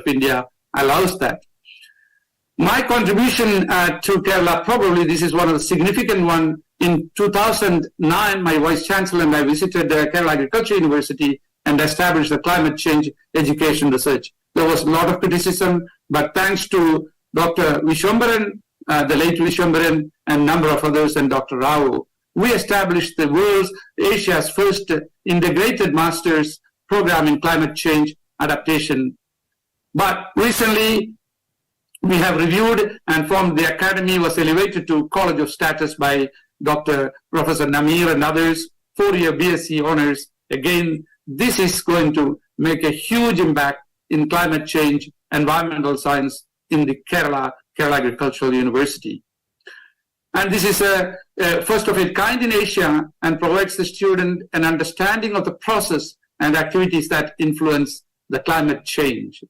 India allows that. My contribution to Kerala, probably this is one of the significant one. In 2009, my Vice Chancellor and I visited Kerala Agriculture University and established the climate change education research. There was a lot of criticism, but thanks to Dr. Vishwambaran, the late Vishwambaran, and a number of others, and Dr. Rao, we established the world's, Asia's first integrated master's program in climate change adaptation. But recently, we have reviewed and formed the academy, was elevated to College of Status by Dr. Professor Namir and others, 4-year BSc honors. Again, this is going to make a huge impact in climate change, environmental science in the Kerala Agricultural University. And this is a first of its kind in Asia and provides the student an understanding of the process and activities that influence the climate change.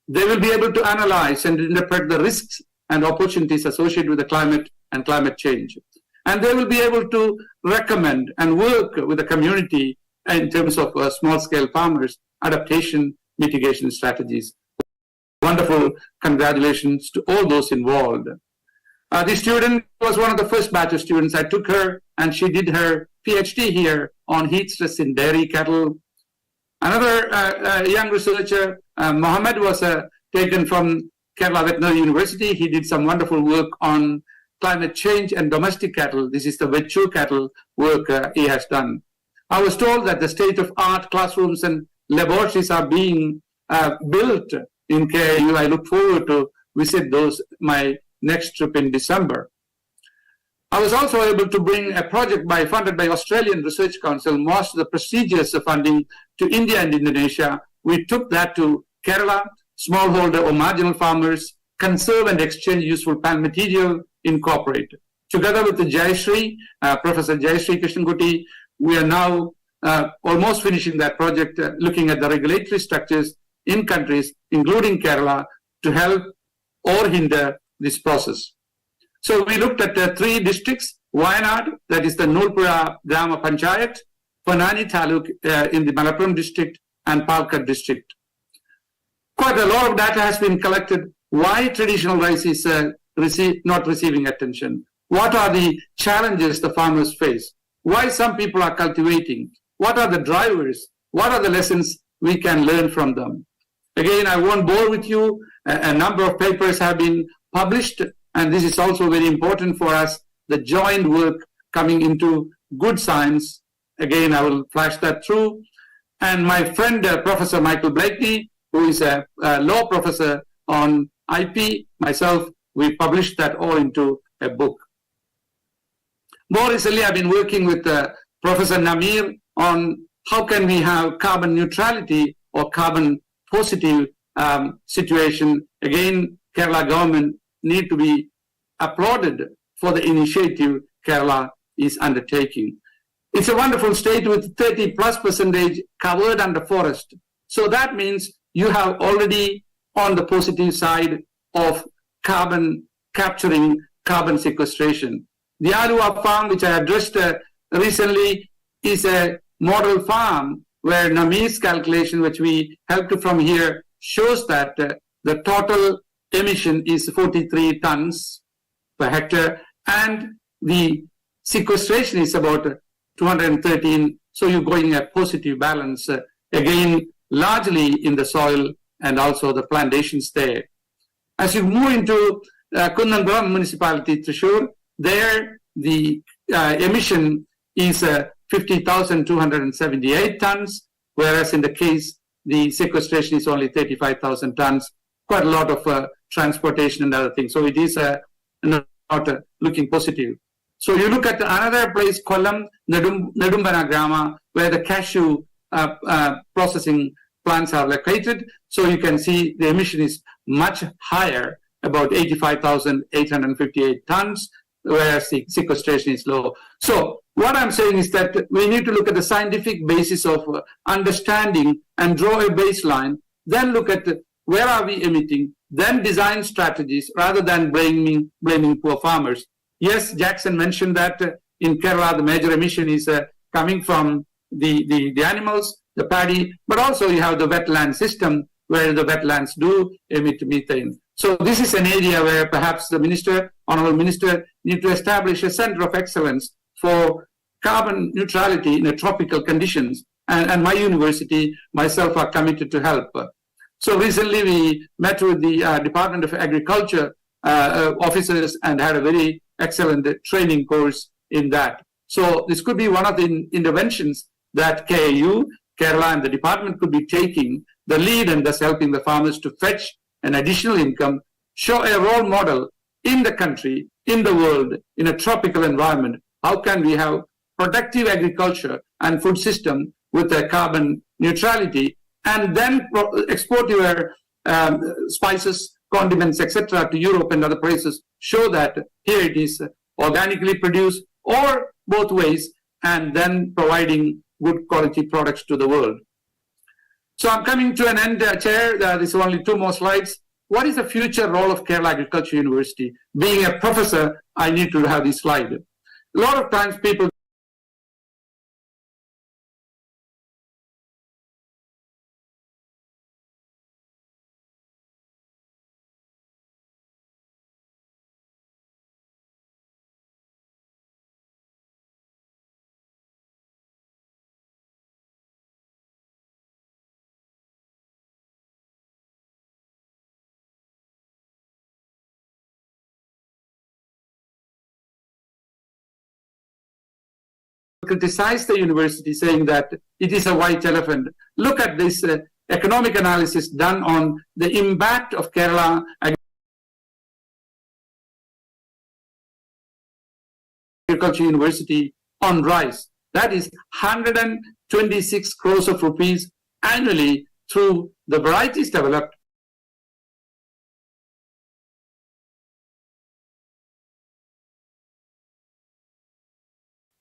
They will be able to analyze and interpret the risks and opportunities associated with the climate and climate change. And they will be able to recommend and work with the community in terms of small-scale farmers, adaptation, mitigation strategies. Wonderful congratulations to all those involved. The student was one of the first batch of students. I took her and she did her PhD here on heat stress in dairy cattle. Another young researcher, Mohammed, was taken from Kerala Veterinary University. He did some wonderful work on climate change and domestic cattle. This is the Vechu cattle work he has done. I was told that the state-of-art classrooms and laboratories are being built in KIU. I look forward to visit those my next trip in December. I was also able to bring a project funded by Australian Research Council, most of the prestigious funding to India and Indonesia. We took that to Kerala, smallholder or marginal farmers, conserve and exchange useful plant material, incorporate. Together with the Jayashree, Professor Jayashree Krishnankuti, we are now almost finishing that project, looking at the regulatory structures in countries, including Kerala, to help or hinder this process. So we looked at 3 districts: Wayanad, that is the Nulpura Grama Panchayat, Panani Taluk in the Malappuram district, and Palakkad district. Quite a lot of data has been collected. Why traditional rice is not receiving attention? What are the challenges the farmers face? Why some people are cultivating? What are the drivers? What are the lessons we can learn from them? Again, I won't bore with you. A number of papers have been published, and this is also very important for us, the joint work coming into good science. Again, I will flash that through. And my friend, Professor Michael Blakeney, who is a law professor on IP, myself, we published that all into a book. More recently, I've been working with Professor Namir on how can we have carbon neutrality or carbon positive situation. Again, Kerala government need to be applauded for the initiative Kerala is undertaking. It's a wonderful state with 30+% covered under forest. So that means you have already on the positive side of carbon capturing, carbon sequestration. The Alua farm, which I addressed recently, is a model farm where Namir's calculation, which we helped from here, shows that the total emission is 43 tons per hectare, and the sequestration is about 213. So you're going a positive balance, again, largely in the soil and also the plantations there. As you move into Kunnamkulam municipality, Thrissur, there the emission is 50,278 tons, whereas in the case, the sequestration is only 35,000 tons, quite a lot of transportation and other things. So it is not looking positive. So you look at another place, Kollam, Nedumbana Grama, where the cashew processing plants are located. So you can see the emission is much higher, about 85,858 tons, whereas the sequestration is low. So what I'm saying is that we need to look at the scientific basis of understanding and draw a baseline, then look at where are we emitting, then design strategies rather than blaming poor farmers. Yes, Jackson mentioned that in Kerala, the major emission is coming from the animals, the paddy, but also you have the wetland system where the wetlands do emit methane. So this is an area where perhaps the minister, honorable minister, need to establish a center of excellence for carbon neutrality in tropical conditions. And my university, myself, are committed to help. So recently we met with the Department of Agriculture officers and had a very excellent training course in that. So this could be one of the interventions that KAU, Kerala, and the department could be taking the lead and thus helping the farmers to fetch an additional income, show a role model in the country, in the world, in a tropical environment. How can we have productive agriculture and food system with a carbon neutrality, and then export your spices, condiments, etc. to Europe and other places, show that here it is organically produced, or both ways, and then providing good quality products to the world. So I'm coming to an end, Chair. There's only 2 more slides. What is the future role of Kerala Agriculture University? Being a professor, I need to have this slide. A lot of times people criticize the university, saying that it is a white elephant. Look at this economic analysis done on the impact of Kerala Agriculture University on rice. That is 126 crores of rupees annually through the varieties developed.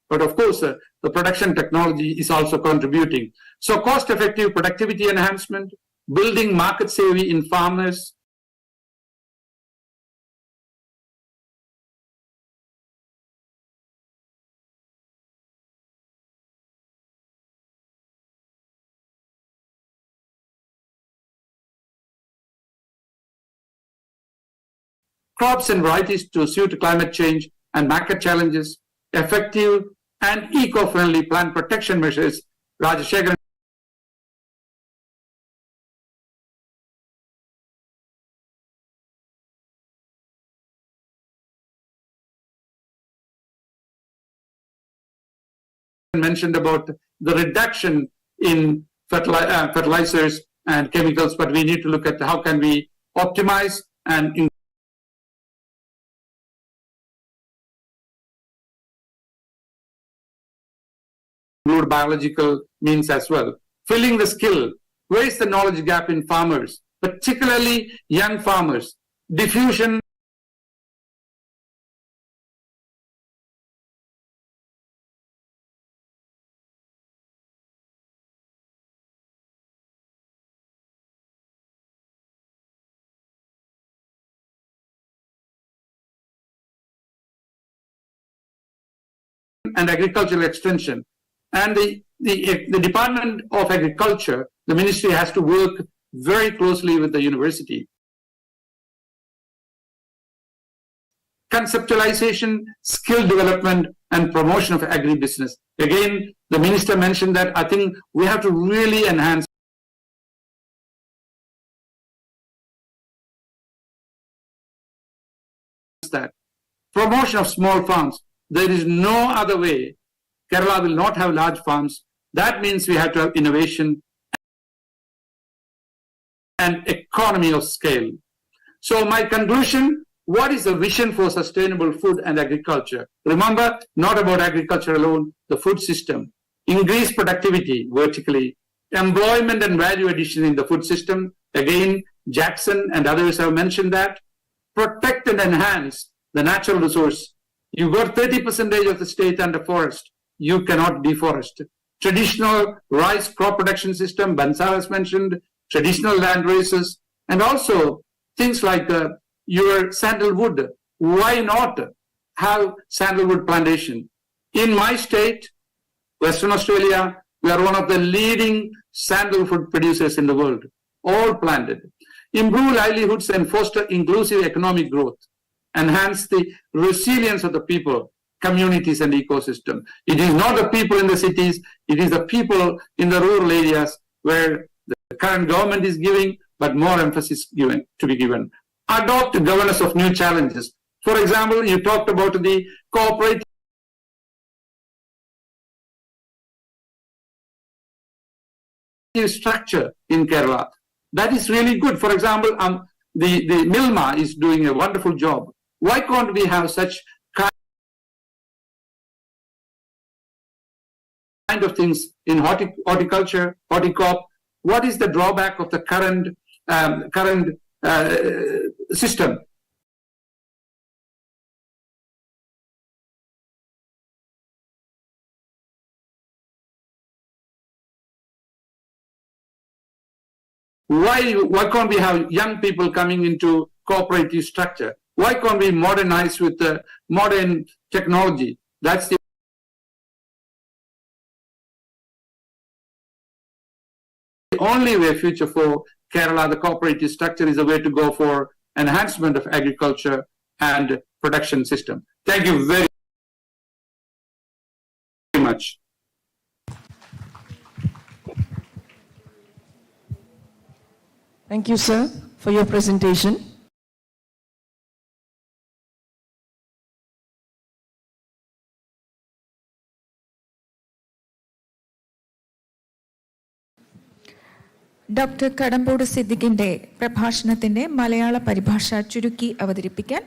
But of course, the production technology is also contributing. So cost-effective productivity enhancement, building market savvy in farmers, crops and varieties to suit climate change and market challenges, effective and eco-friendly plant protection measures. Rajashekharan mentioned about the reduction in fertilizers and chemicals, but we need to look at how can we optimize and include biological means as well. Filling the skill. Where is the knowledge gap in farmers, particularly young farmers? Diffusion and agricultural extension. And the Department of Agriculture, the ministry, has to work very closely with the university. Conceptualization, skill development, and promotion of agribusiness. Again, the minister mentioned that. I think we have to really enhance that. Promotion of small farms. There is no other way. Kerala will not have large farms. That means we have to have innovation and economy of scale. So my conclusion, what is the vision for sustainable food and agriculture? Remember, not about agriculture alone, the food system. Increase productivity vertically, employment and value addition in the food system. Again, Jackson and others have mentioned that. Protect and enhance the natural resource. You've got 30% of the state under forest. You cannot deforest. Traditional rice crop production system, Bansal has mentioned, traditional land races, and also things like your sandalwood. Why not have sandalwood plantation? In my state, Western Australia, we are one of the leading sandalwood producers in the world. all planted. Improve livelihoods and foster inclusive economic growth. Enhance the resilience of the people, communities, and ecosystem. It is not the people in the cities, it is the people in the rural areas where the current government is giving, but more emphasis to be given. Adopt governance of new challenges. For example, you talked about the cooperative structure in Kerala. That is really good. For example, the Milma is doing a wonderful job. Why can't we have such kind of things in horticulture, horticorp? What is the drawback of the current system? Why can't we have young people coming into cooperative structure? Why can't we modernize with modern technology? That's the only way future for Kerala. The cooperative structure is a way to go for enhancement of agriculture and production system. Thank you very much. Thank you, sir, for your presentation. Doctor Kadambot സിദ്ദിഖിന്റെ പ്രഭാഷണത്തിന്റെ മലയാള പരിഭാഷ ചുരുക്കി അവതരിപ്പിക്കാൻ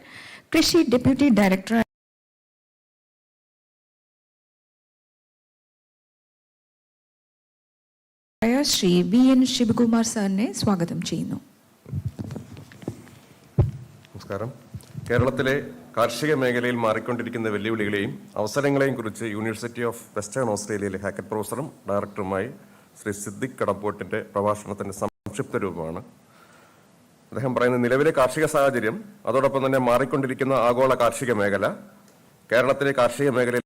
കൃഷി deputy director Shri VN Sivakumar സാറിനെ സ്വാഗതം ചെയ്യുന്നു. നമസ്കാരം. കേരളത്തിലെ കാർഷിക മേഖലയിൽ മാറിക്കൊണ്ടിരിക്കുന്ന വെല്ലുവിളികളെയും അവസരങ്ങളെയും കുറിച്ച് യൂണിവേഴ്സിറ്റി ഓഫ് വെസ്റ്റേൺ ഓസ്ട്രേലിയയിലെ ഹാക്കറ്റ് പ്രൊഫസറും ഡയറക്ടറുമായി ശ്രീ സിദ്ദിഖ് കടമ്പോട്ടിന്റെ പ്രഭാഷണത്തിന്റെ സംക്ഷിപ്ത രൂപമാണ്. അദ്ദേഹം പറയുന്ന നിലവിലെ കാർഷിക സാഹചര്യം, അതോടൊപ്പം തന്നെ മാറിക്കൊണ്ടിരിക്കുന്ന ആഗോള കാർഷിക മേഖല, കേരളത്തിലെ കാർഷിക മേഖലയിൽ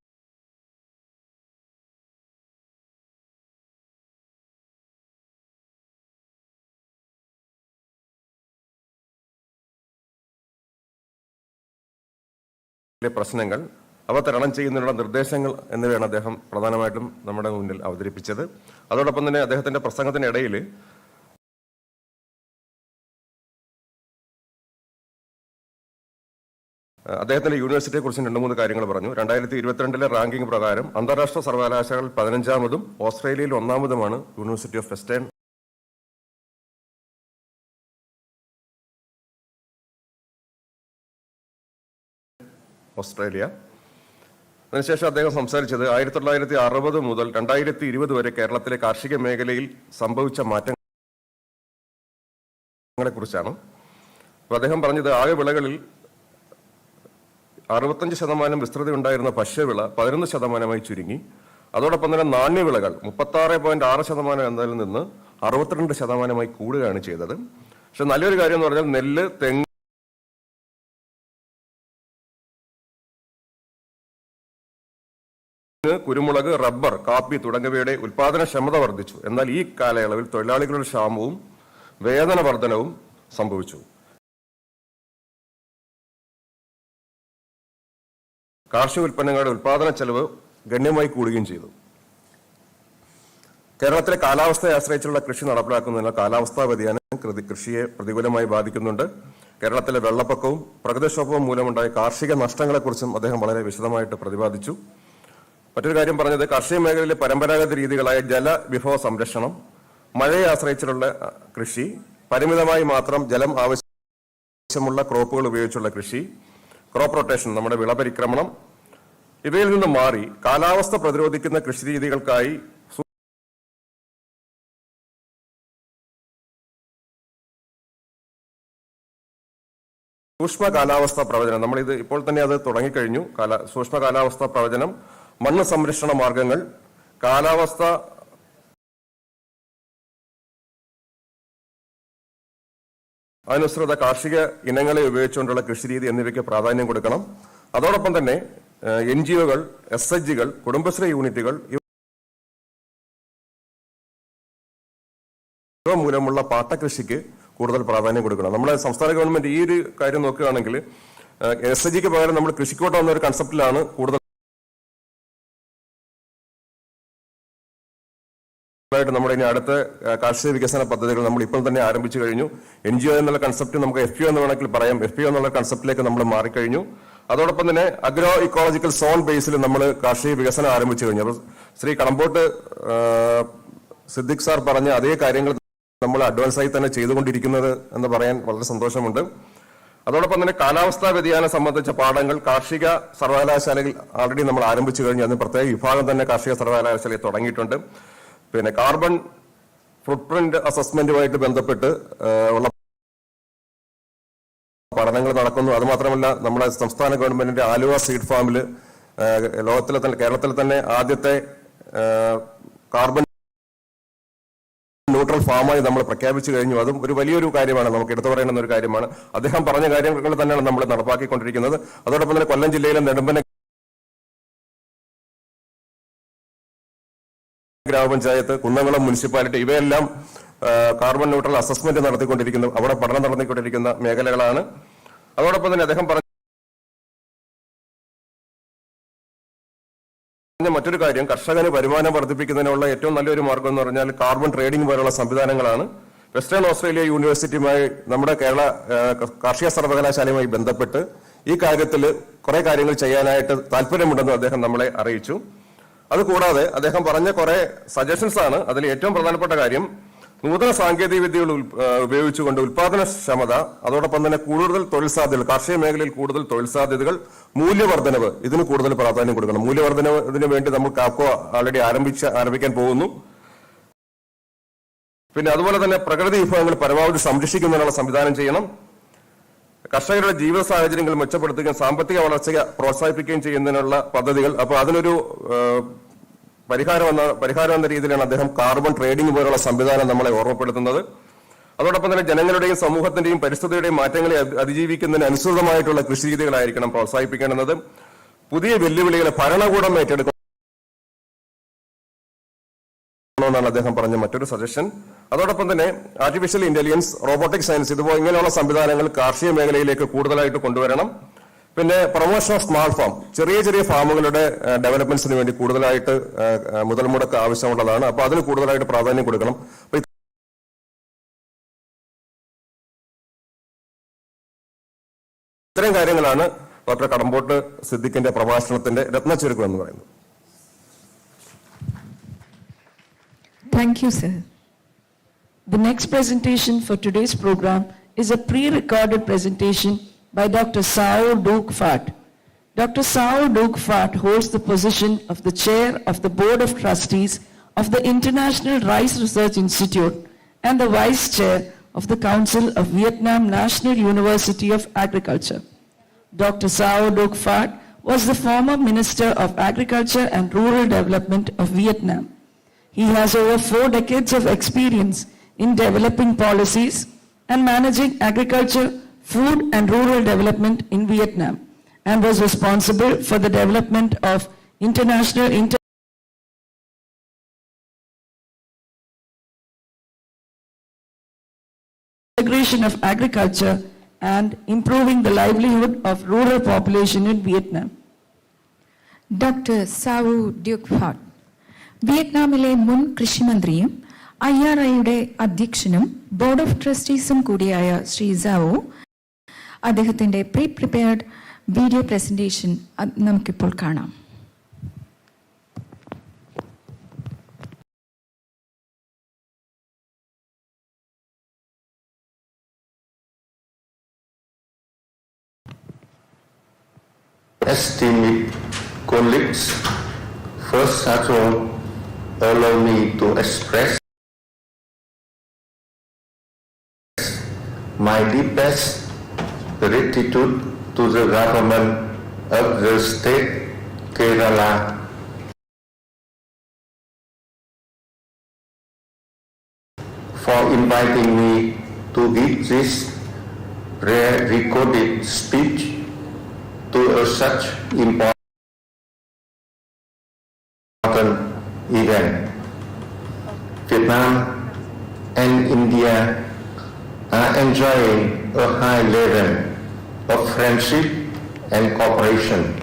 പ്രശ്നങ്ങൾ, അവ തരണം ചെയ്യുന്നതിനുള്ള നിർദ്ദേശങ്ങൾ എന്നിവയാണ് അദ്ദേഹം പ്രധാനമായിട്ടും നമ്മുടെ മുന്നിൽ അവതരിപ്പിച്ചത്. അതോടൊപ്പം തന്നെ അദ്ദേഹത്തിന്റെ പ്രസംഗത്തിനിടയിൽ അദ്ദേഹത്തിന്റെ യൂണിവേഴ്സിറ്റിയെ കുറിച്ച് 2-3 കാര്യങ്ങൾ പറഞ്ഞു. 2022 റാങ്കിംഗ് പ്രകാരം അന്താരാഷ്ട്ര സർവകലാശാലകൾ 15-മതും ഓസ്ട്രേലിയയിൽ 1-മതുമാണ് യൂണിവേഴ്സിറ്റി ഓഫ് വെസ്റ്റേൺ ഓസ്ട്രേലിയ. അതിനുശേഷം അദ്ദേഹം സംസാരിച്ചത് 1960 മുതൽ 2020 വരെ കേരളത്തിലെ കാർഷിക മേഖലയിൽ സംഭവിച്ച മാറ്റങ്ങളെ കുറിച്ചാണ്. അപ്പോൾ അദ്ദേഹം പറഞ്ഞത് ആകെ വിളകളിൽ 65% വിസ്തൃതി ഉണ്ടായിരുന്ന ഭക്ഷ്യവിള 11% ചുരുങ്ങി. അതോടൊപ്പം തന്നെ നാണ്യവിളകൾ 36.6% എന്നതിൽ നിന്ന് 62% കൂടുകയാണ് ചെയ്തത്. പക്ഷെ നല്ലൊരു കാര്യം എന്ന് പറഞ്ഞാൽ നെല്ല്, തെങ്ങ്, കുരുമുളക്, റബ്ബർ, കാപ്പി തുടങ്ങിയവയുടെ ഉൽപാദനക്ഷമത വർദ്ധിച്ചു. എന്നാൽ ഈ കാലയളവിൽ തൊഴിലാളികളുടെ ക്ഷാമവും വേതന വർധനവും സംഭവിച്ചു. കാർഷിക ഉൽപ്പന്നങ്ങളുടെ ഉൽപാദന ചെലവ് ഗണ്യമായി കൂടുകയും ചെയ്തു. കേരളത്തിലെ കാലാവസ്ഥയെ ആശ്രയിച്ചുള്ള കൃഷി നടപ്പിലാക്കുന്നതിനാൽ കാലാവസ്ഥാ വ്യതിയാനം കൃഷിയെ പ്രതികൂലമായി ബാധിക്കുന്നുണ്ട്. കേരളത്തിലെ വെള്ളപ്പൊക്കവും പ്രകൃതിക്ഷോഭവും മൂലമുണ്ടായ കാർഷിക നഷ്ടങ്ങളെക്കുറിച്ചും അദ്ദേഹം വളരെ വിശദമായിട്ട് പ്രതിപാദിച്ചു. മറ്റൊരു കാര്യം പറഞ്ഞത് കാർഷിക മേഖലയിലെ പരമ്പരാഗത രീതികളായ ജലവിഭവ സംരക്ഷണം, മഴയെ ആശ്രയിച്ചുള്ള കൃഷി, പരിമിതമായി മാത്രം ജലം ആവശ്യമുള്ള ക്രോപ്പുകൾ ഉപയോഗിച്ചുള്ള കൃഷി, ക്രോപ്പ് റൊട്ടേഷൻ, നമ്മുടെ വിളപരിക്രമണം, ഇവയിൽ നിന്ന് മാറി കാലാവസ്ഥ പ്രതിരോധിക്കുന്ന കൃഷിരീതികൾക്കായി സൂക്ഷ്മ കാലാവസ്ഥ പ്രവചനം, നമ്മളിത് ഇപ്പോൾ തന്നെ അത് തുടങ്ങിക്കഴിഞ്ഞു. സൂക്ഷ്മ കാലാവസ്ഥ പ്രവചനം, മണ്ണ് സംരക്ഷണ മാർഗങ്ങൾ, കാലാവസ്ഥ അനുസൃത കാർഷിക ഇനങ്ങളെ ഉപയോഗിച്ചുകൊണ്ടുള്ള കൃഷിരീതി എന്നിവയ്ക്ക് പ്രാധാന്യം കൊടുക്കണം. അതോടൊപ്പം തന്നെ NGOകൾ, SHGകൾ, കുടുംബശ്രീ യൂണിറ്റുകൾ മൂലമുള്ള പാട്ടകൃഷിക്ക് കൂടുതൽ പ്രാധാന്യം കൊടുക്കണം. നമ്മുടെ സംസ്ഥാന ഗവൺമെന്റ് ഈ ഒരു കാര്യം നോക്കുകയാണെങ്കിൽ SHGക്ക് പകരം നമ്മൾ കൃഷിക്കോട്ട എന്ന ഒരു കൺസെപ്റ്റിലാണ് കൂടുതൽ നമ്മുടെ ഇനി അടുത്ത കാർഷിക വികസന പദ്ധതികൾ നമ്മൾ ഇപ്പോൾ തന്നെ ആരംഭിച്ചു കഴിഞ്ഞു. NGO എന്നുള്ള കൺസെപ്റ്റ് നമുക്ക് FPO എന്ന് വേണമെങ്കിൽ പറയാം. FPO എന്നുള്ള കൺസെപ്റ്റിലേക്ക് നമ്മൾ മാറിക്കഴിഞ്ഞു. അതോടൊപ്പം തന്നെ അഗ്രോ ഇക്കോളജിക്കൽ സോൺ ബേസിൽ നമ്മൾ കാർഷിക വികസനം ആരംഭിച്ചു കഴിഞ്ഞു. അപ്പോൾ ശ്രീ കടമ്പോട്ട് സിദ്ദിഖ് സാർ പറഞ്ഞ അതേ കാര്യങ്ങൾ നമ്മൾ അഡ്വാൻസായി തന്നെ ചെയ്തുകൊണ്ടിരിക്കുന്നത് എന്ന് പറയാൻ വളരെ സന്തോഷമുണ്ട്. അതോടൊപ്പം തന്നെ കാലാവസ്ഥാ വ്യതിയാനം സംബന്ധിച്ച പാഠങ്ങൾ കാർഷിക സർവകലാശാലയിൽ ഓൾറെഡി നമ്മൾ ആരംഭിച്ചു കഴിഞ്ഞു. അതിന് പ്രത്യേക വിഭാഗം തന്നെ കാർഷിക സർവകലാശാലയിൽ തുടങ്ങിയിട്ടുണ്ട്. പിന്നെ കാർബൺ ഫുട് പ്രിന്റ് അസസ്മെന്റുമായിട്ട് ബന്ധപ്പെട്ട് ഉള്ള പഠനങ്ങൾ നടക്കുന്നു. അതുമാത്രമല്ല, നമ്മുടെ സംസ്ഥാന ഗവൺമെന്റിന്റെ ആലുവ സീഡ് ഫാമിൽ ലോകത്തിലെ തന്നെ കേരളത്തിലെ തന്നെ ആദ്യത്തെ കാർബൺ ന്യൂട്രൽ ഫാമായി നമ്മൾ പ്രഖ്യാപിച്ചു കഴിഞ്ഞു. അതും ഒരു വലിയൊരു കാര്യമാണ്, നമുക്ക് എടുത്തു പറയേണ്ടുന്ന ഒരു കാര്യമാണ്. അദ്ദേഹം പറഞ്ഞ കാര്യങ്ങൾ തന്നെയാണ് നമ്മൾ നടപ്പാക്കിക്കൊണ്ടിരിക്കുന്നത്. അതോടൊപ്പം തന്നെ കൊല്ലം ജില്ലയിലെ നെടുമ്പന ഗ്രാമപഞ്ചായത്ത്, കുന്നംകുളം മുനിസിപ്പാലിറ്റി ഇവയെല്ലാം കാർബൺ ന്യൂട്രൽ അസസ്മെന്റ് നടത്തിക്കൊണ്ടിരിക്കുന്ന, അവിടെ പഠനം നടത്തിക്കൊണ്ടിരിക്കുന്ന മേഖലകളാണ്. അതോടൊപ്പം തന്നെ അദ്ദേഹം പറഞ്ഞ മറ്റൊരു കാര്യം, കർഷകന് വരുമാനം വർദ്ധിപ്പിക്കുന്നതിനുള്ള ഏറ്റവും നല്ലൊരു മാർഗം എന്ന് പറഞ്ഞാൽ കാർബൺ ട്രേഡിംഗ് പോലുള്ള സംവിധാനങ്ങളാണ്. വെസ്റ്റേൺ ഓസ്ട്രേലിയ യൂണിവേഴ്സിറ്റിയുമായി നമ്മുടെ കേരള കാർഷിക സർവകലാശാലയുമായി ബന്ധപ്പെട്ട് ഈ കാര്യത്തിൽ കുറെ കാര്യങ്ങൾ ചെയ്യാനായിട്ട് താല്പര്യമുണ്ടെന്ന് അദ്ദേഹം നമ്മളെ അറിയിച്ചു. അതുകൂടാതെ അദ്ദേഹം പറഞ്ഞ കുറെ സജഷൻസ് ആണ്. അതിൽ ഏറ്റവും പ്രധാനപ്പെട്ട കാര്യം, നൂതന സാങ്കേതിക വിദ്യകൾ ഉപയോഗിച്ചുകൊണ്ട് ഉൽപാദനക്ഷമത, അതോടൊപ്പം തന്നെ കൂടുതൽ തൊഴിൽ സാധ്യതകൾ, കാർഷിക മേഖലയിൽ കൂടുതൽ തൊഴിൽ സാധ്യതകൾ, മൂല്യവർദ്ധനവ്, ഇതിന് കൂടുതൽ പ്രാധാന്യം കൊടുക്കണം. മൂല്യവർദ്ധനവിന് വേണ്ടി നമ്മൾ കാപ്കോ ഓൾറെഡി ആരംഭിക്കാൻ പോകുന്നു. പിന്നെ അതുപോലെ തന്നെ പ്രകൃതി വിഭവങ്ങൾ പരമാവധി സംരക്ഷിക്കുന്നതിനുള്ള സംവിധാനം ചെയ്യണം. കർഷകരുടെ ജീവിത സാഹചര്യങ്ങൾ മെച്ചപ്പെടുത്തുകയും സാമ്പത്തിക വളർച്ചയെ പ്രോത്സാഹിപ്പിക്കുകയും ചെയ്യുന്നതിനുള്ള പദ്ധതികൾ. അപ്പോൾ അതിനൊരു പരിഹാരം എന്ന രീതിയിലാണ് അദ്ദേഹം കാർബൺ ട്രേഡിംഗ് പോലുള്ള സംവിധാനം നമ്മളെ ഓർമ്മപ്പെടുത്തുന്നത്. അതോടൊപ്പം തന്നെ ജനങ്ങളുടെയും സമൂഹത്തിന്റെയും പരിസ്ഥിതിയുടെയും മാറ്റങ്ങളെ അതിജീവിക്കുന്നതിന് അനുസൃതമായിട്ടുള്ള കൃഷി രീതികളായിരിക്കണം പ്രോത്സാഹിപ്പിക്കേണ്ടത്. പുതിയ വെല്ലുവിളികളെ ഭരണകൂടം ഏറ്റെടുക്കണമെന്നാണ് അദ്ദേഹം പറഞ്ഞ മറ്റൊരു സജഷൻ. അതോടൊപ്പം തന്നെ ആർട്ടിഫിഷ്യൽ ഇന്റലിജൻസ്, റോബോട്ടിക് സയൻസ് ഇങ്ങനെയുള്ള സംവിധാനങ്ങൾ കാർഷിക മേഖലയിലേക്ക് കൂടുതലായിട്ട് കൊണ്ടുവരണം. പിന്നെ പ്രൊമോഷൻ ഓഫ് സ്മാർട്ട് ഫാം, ചെറിയ ചെറിയ ഫാമുകളുടെ ഡെവലപ്മെന്റ്സിന് വേണ്ടി കൂടുതലായിട്ട് മുതൽ മുടക്ക് ആവശ്യമുള്ളതാണ്. അപ്പൊ അതിന് കൂടുതലായിട്ട് പ്രാധാന്യം കൊടുക്കണം. അപ്പൊ ഇത്തരം കാര്യങ്ങളാണ് ഡോക്ടർ കടമ്പോട്ട് സിദ്ദിഖിന്റെ പ്രഭാഷണത്തിന്റെ രത്നച്ചുരുക്കം എന്ന് പറയുന്നത്. Thank you, sir. The next presentation for today's program is a pre-recorded presentation by Dr. Sao Duc Phat. Dr. Sao Duc Phat holds the position of the Chair of the Board of Trustees of the International Rice Research Institute and the Vice Chair of the Council of Vietnam National University of Agriculture. Dr. Sao Duc Phat was the former Minister of Agriculture and Rural Development of Vietnam. He has over 4 decades of experience in developing policies and managing agriculture, food and rural development in Vietnam, and was responsible for the development of international integration of agriculture and improving the livelihood of rural population in Vietnam. Doctor Cao Duc Phat വിയറ്റ്നാമിലെ മുൻ കൃഷിമന്ത്രിയും IRIയുടെ അധ്യക്ഷനും board of ട്രസ്റ്റീസും കൂടിയായ ശ്രീ സാവു അദ്ദേഹത്തിന്റെ pre prepared video presentation നമുക്കിപ്പോൾ കാണാം. Esteemed colleagues, first of all, allow me to express my deepest gratitude to the government of the state Kerala for inviting me to give this rare recorded speech to such important event. Vietnam and India are enjoying a high level of friendship and cooperation.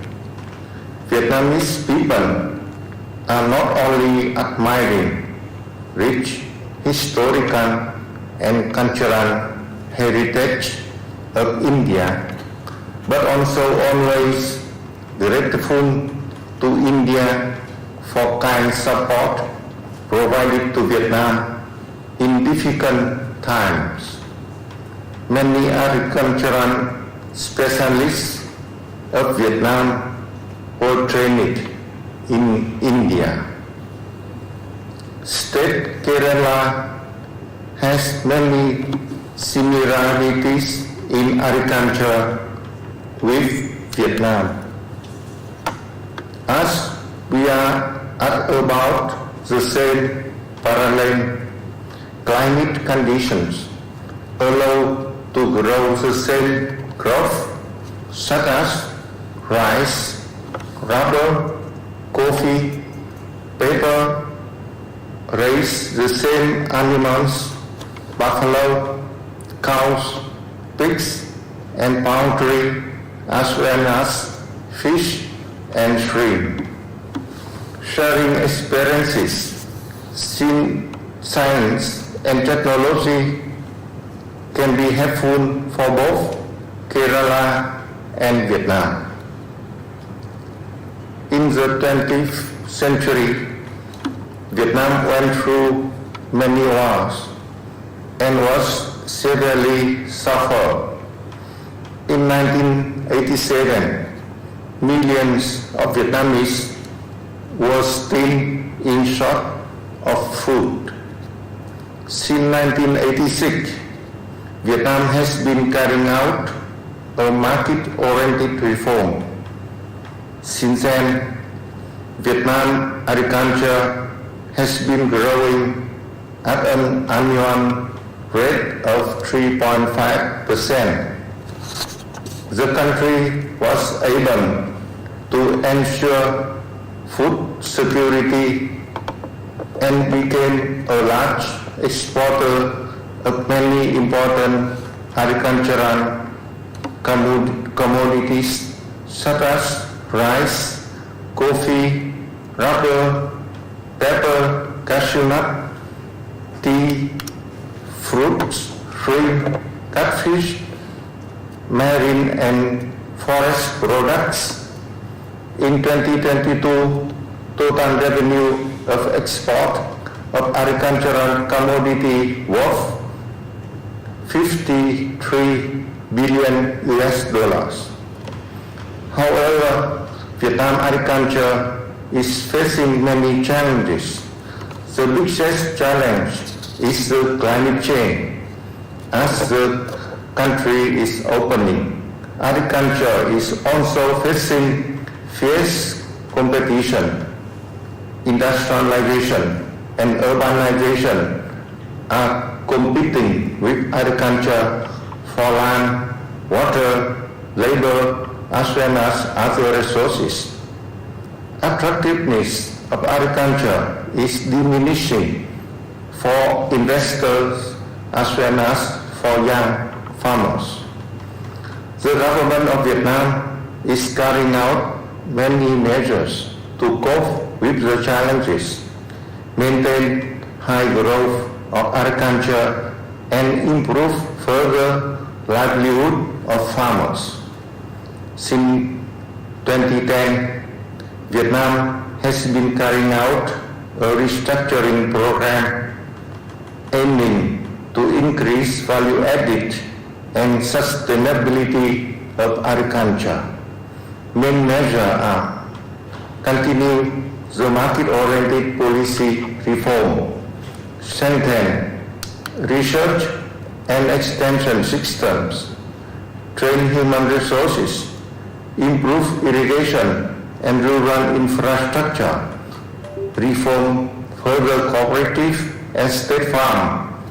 Vietnamese people are not only admiring rich historical and cultural heritage of India, but also always grateful to India for kind support provided to Vietnam in difficult times. Many agricultural specialists of Vietnam were trained in India. State Kerala has many similarities in agriculture with Vietnam. As we are at about the same parallel climate conditions allow to grow the same crop such as rice, rubber, coffee, pepper, raise the same animals, buffalo, cows, pigs, and poultry, as well as fish and shrimp. Sharing experiences, science and technology can be helpful for both Kerala and Vietnam. In the 20th century, Vietnam went through many wars and was severely suffered. In 1987, millions of Vietnamese were still in short of food. Since 1986, Vietnam has been carrying out a market-oriented reform. Since then, Vietnam agriculture has been growing at an annual rate of 3.5%. The country was able to ensure food security and became a large exporter of many important agricultural commodities such as rice, coffee, rubber, pepper, cashew nut, tea, fruits, shrimp, catfish, marine and forest products. In 2022, total revenue of export of agricultural commodity worth $53 billion US. However, Vietnam agriculture is facing many challenges. The biggest challenge is the climate change. As the country is opening, agriculture is also facing fierce competition. Industrialization and urbanization are competing with agriculture for land, water, labor, as well as other resources. Attractiveness of agriculture is diminishing for investors as well as for young farmers. The government of Vietnam is carrying out many measures to cope with the challenges, maintain high growth of agriculture, and improve further livelihood of farmers. Since 2010, Vietnam has been carrying out a restructuring program aiming to increase value added and sustainability of agriculture. Main measures are continue the market-oriented policy reform, strengthen research and extension systems, train human resources, improve irrigation and rural infrastructure, reform further cooperative and state farm,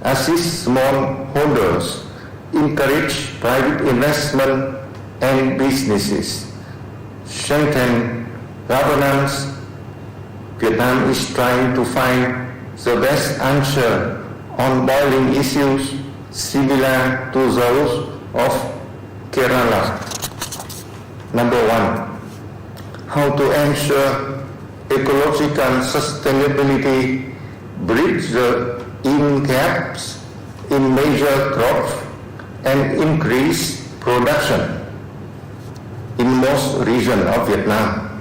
assist smallholders, encourage private investment and businesses, strengthen governance. Vietnam is trying to find the best answer on boiling issues similar to those of Kerala. Number one, how to ensure ecological sustainability, bridge the yield gaps in major crops and increase production. In most regions of Vietnam,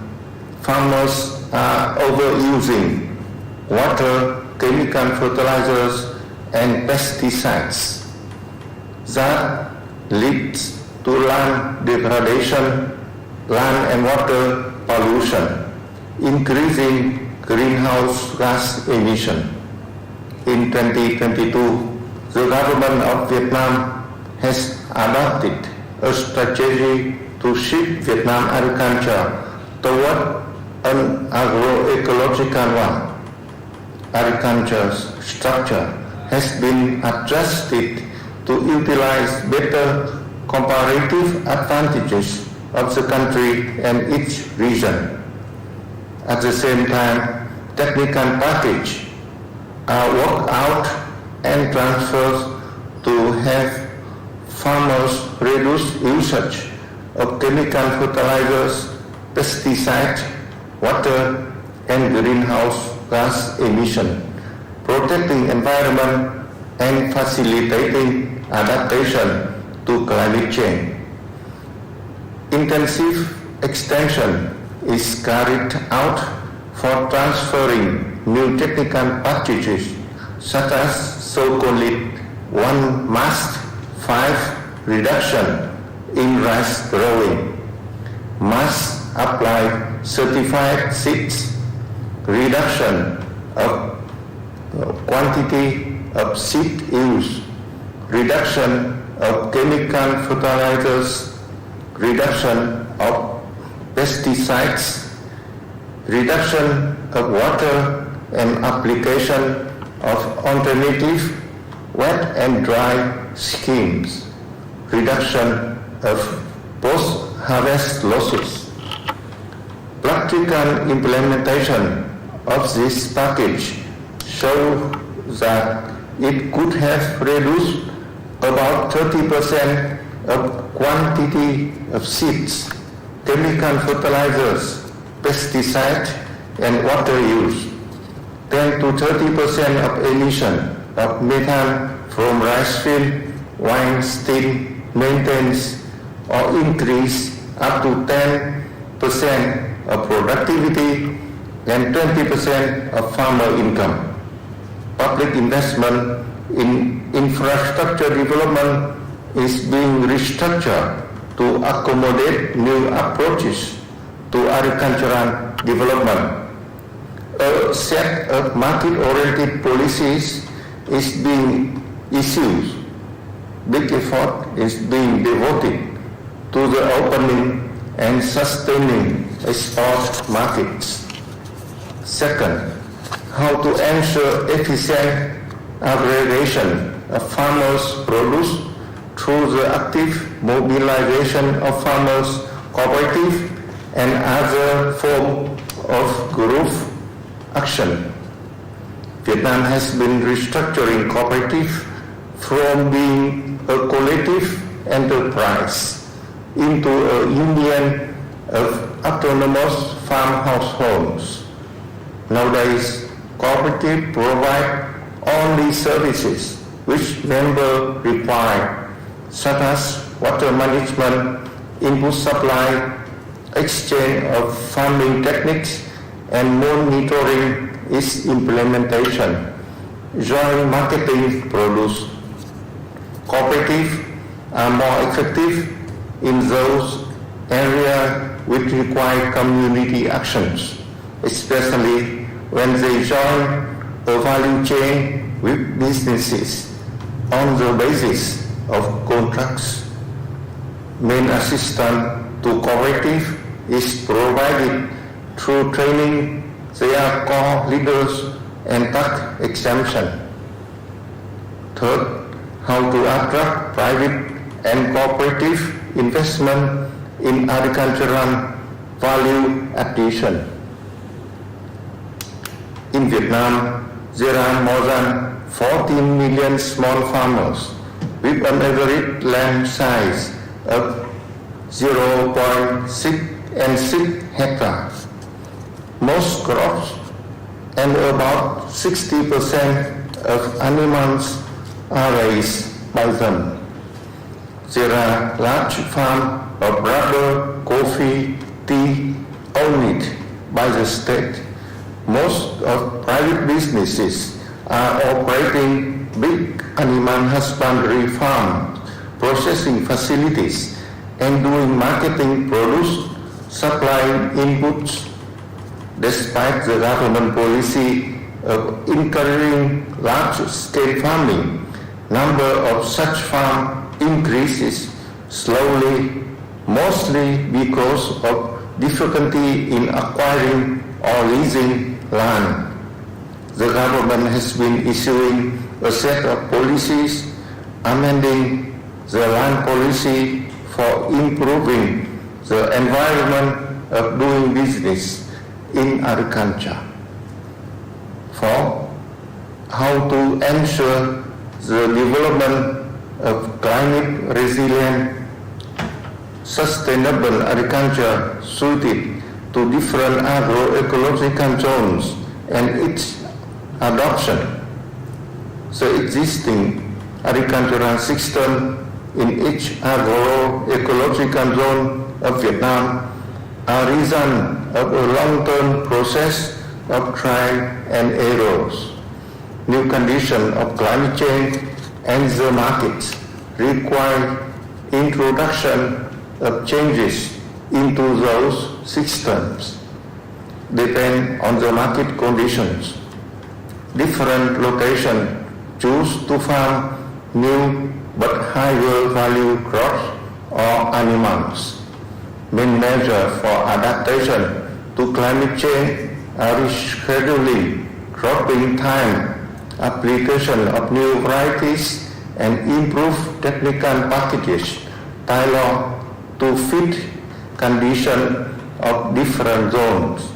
farmers are overusing water, chemical fertilizers and pesticides. That leads to land degradation, land and water pollution, increasing greenhouse gas emission. In 2022, the government of Vietnam has adopted a strategy to shift Vietnam agriculture toward an agroecological one. Agriculture's structure has been adjusted to utilize better comparative advantages of the country and each region. At the same time, technical packages are worked out and transferred to have farmers reduce usage of chemical fertilizers, pesticides, water and greenhouse gas emission, protecting environment and facilitating adaptation to climate change. Intensive extension is carried out for transferring new technical packages such as so-called one mast 5 reduction in rice growing, must apply certified seeds, reduction of quantity of seed use, reduction of chemical fertilizers, reduction of pesticides, reduction of water and application of alternative wet and dry schemes, reduction of post-harvest losses. Practical implementation of this package show that it could have reduced about 30% of quantity of seeds, chemical fertilizers, pesticides and water use, 10 to 30% of emission of methane from rice field, wine still maintains or increase up to 10% of productivity and 20% of farmer income. Public investment in infrastructure development is being restructured to accommodate new approaches to agricultural development. A set of market-oriented policies is being issued. Big effort is being devoted to the opening and sustaining export markets. Second, how to ensure efficient aggregation of farmers' produce through the active mobilization of farmers' cooperative and other forms of group action. Vietnam has been restructuring cooperative from being a collective enterprise into a union of autonomous farm households. Nowadays, cooperative provide only services which members require, such as water management, input supply, exchange of farming techniques, and monitoring its implementation, joint marketing produce. Cooperatives are more effective in those areas which require community actions, especially when they join a value chain with businesses on the basis of contracts. Main assistance to cooperative is provided through training their core leaders and tax exemption. Third, how to attract private and cooperative investment in agricultural value addition. In Vietnam, there are more than 14 million small farmers with an average land size of 0.6 hectares. Most crops and about 60% of animals are raised by them. There are large farms of rubber, coffee, tea owned by the state. Most of private businesses are operating big animal husbandry farms, processing facilities, and doing marketing, produce, supplying inputs. Despite the government policy of encouraging large-scale farming, number of such farms increases slowly, mostly because of difficulty in acquiring or leasing land. The government has been issuing a set of policies amending the land policy for improving the environment of doing business in agriculture. For how to ensure the development of climate resilient, sustainable agriculture suited to different agroecological zones and its adoption. The existing agricultural system in each agroecological zone of Vietnam are result of a long-term process of trial and errors. New conditions of climate change and the markets require introduction of changes into those systems. Depend on the market conditions. Different locations choose to farm new but higher value crops or animals. Main measures for adaptation to climate change are rescheduling cropping time, application of new varieties, and improved technical packages tailored to fit conditions of different zones.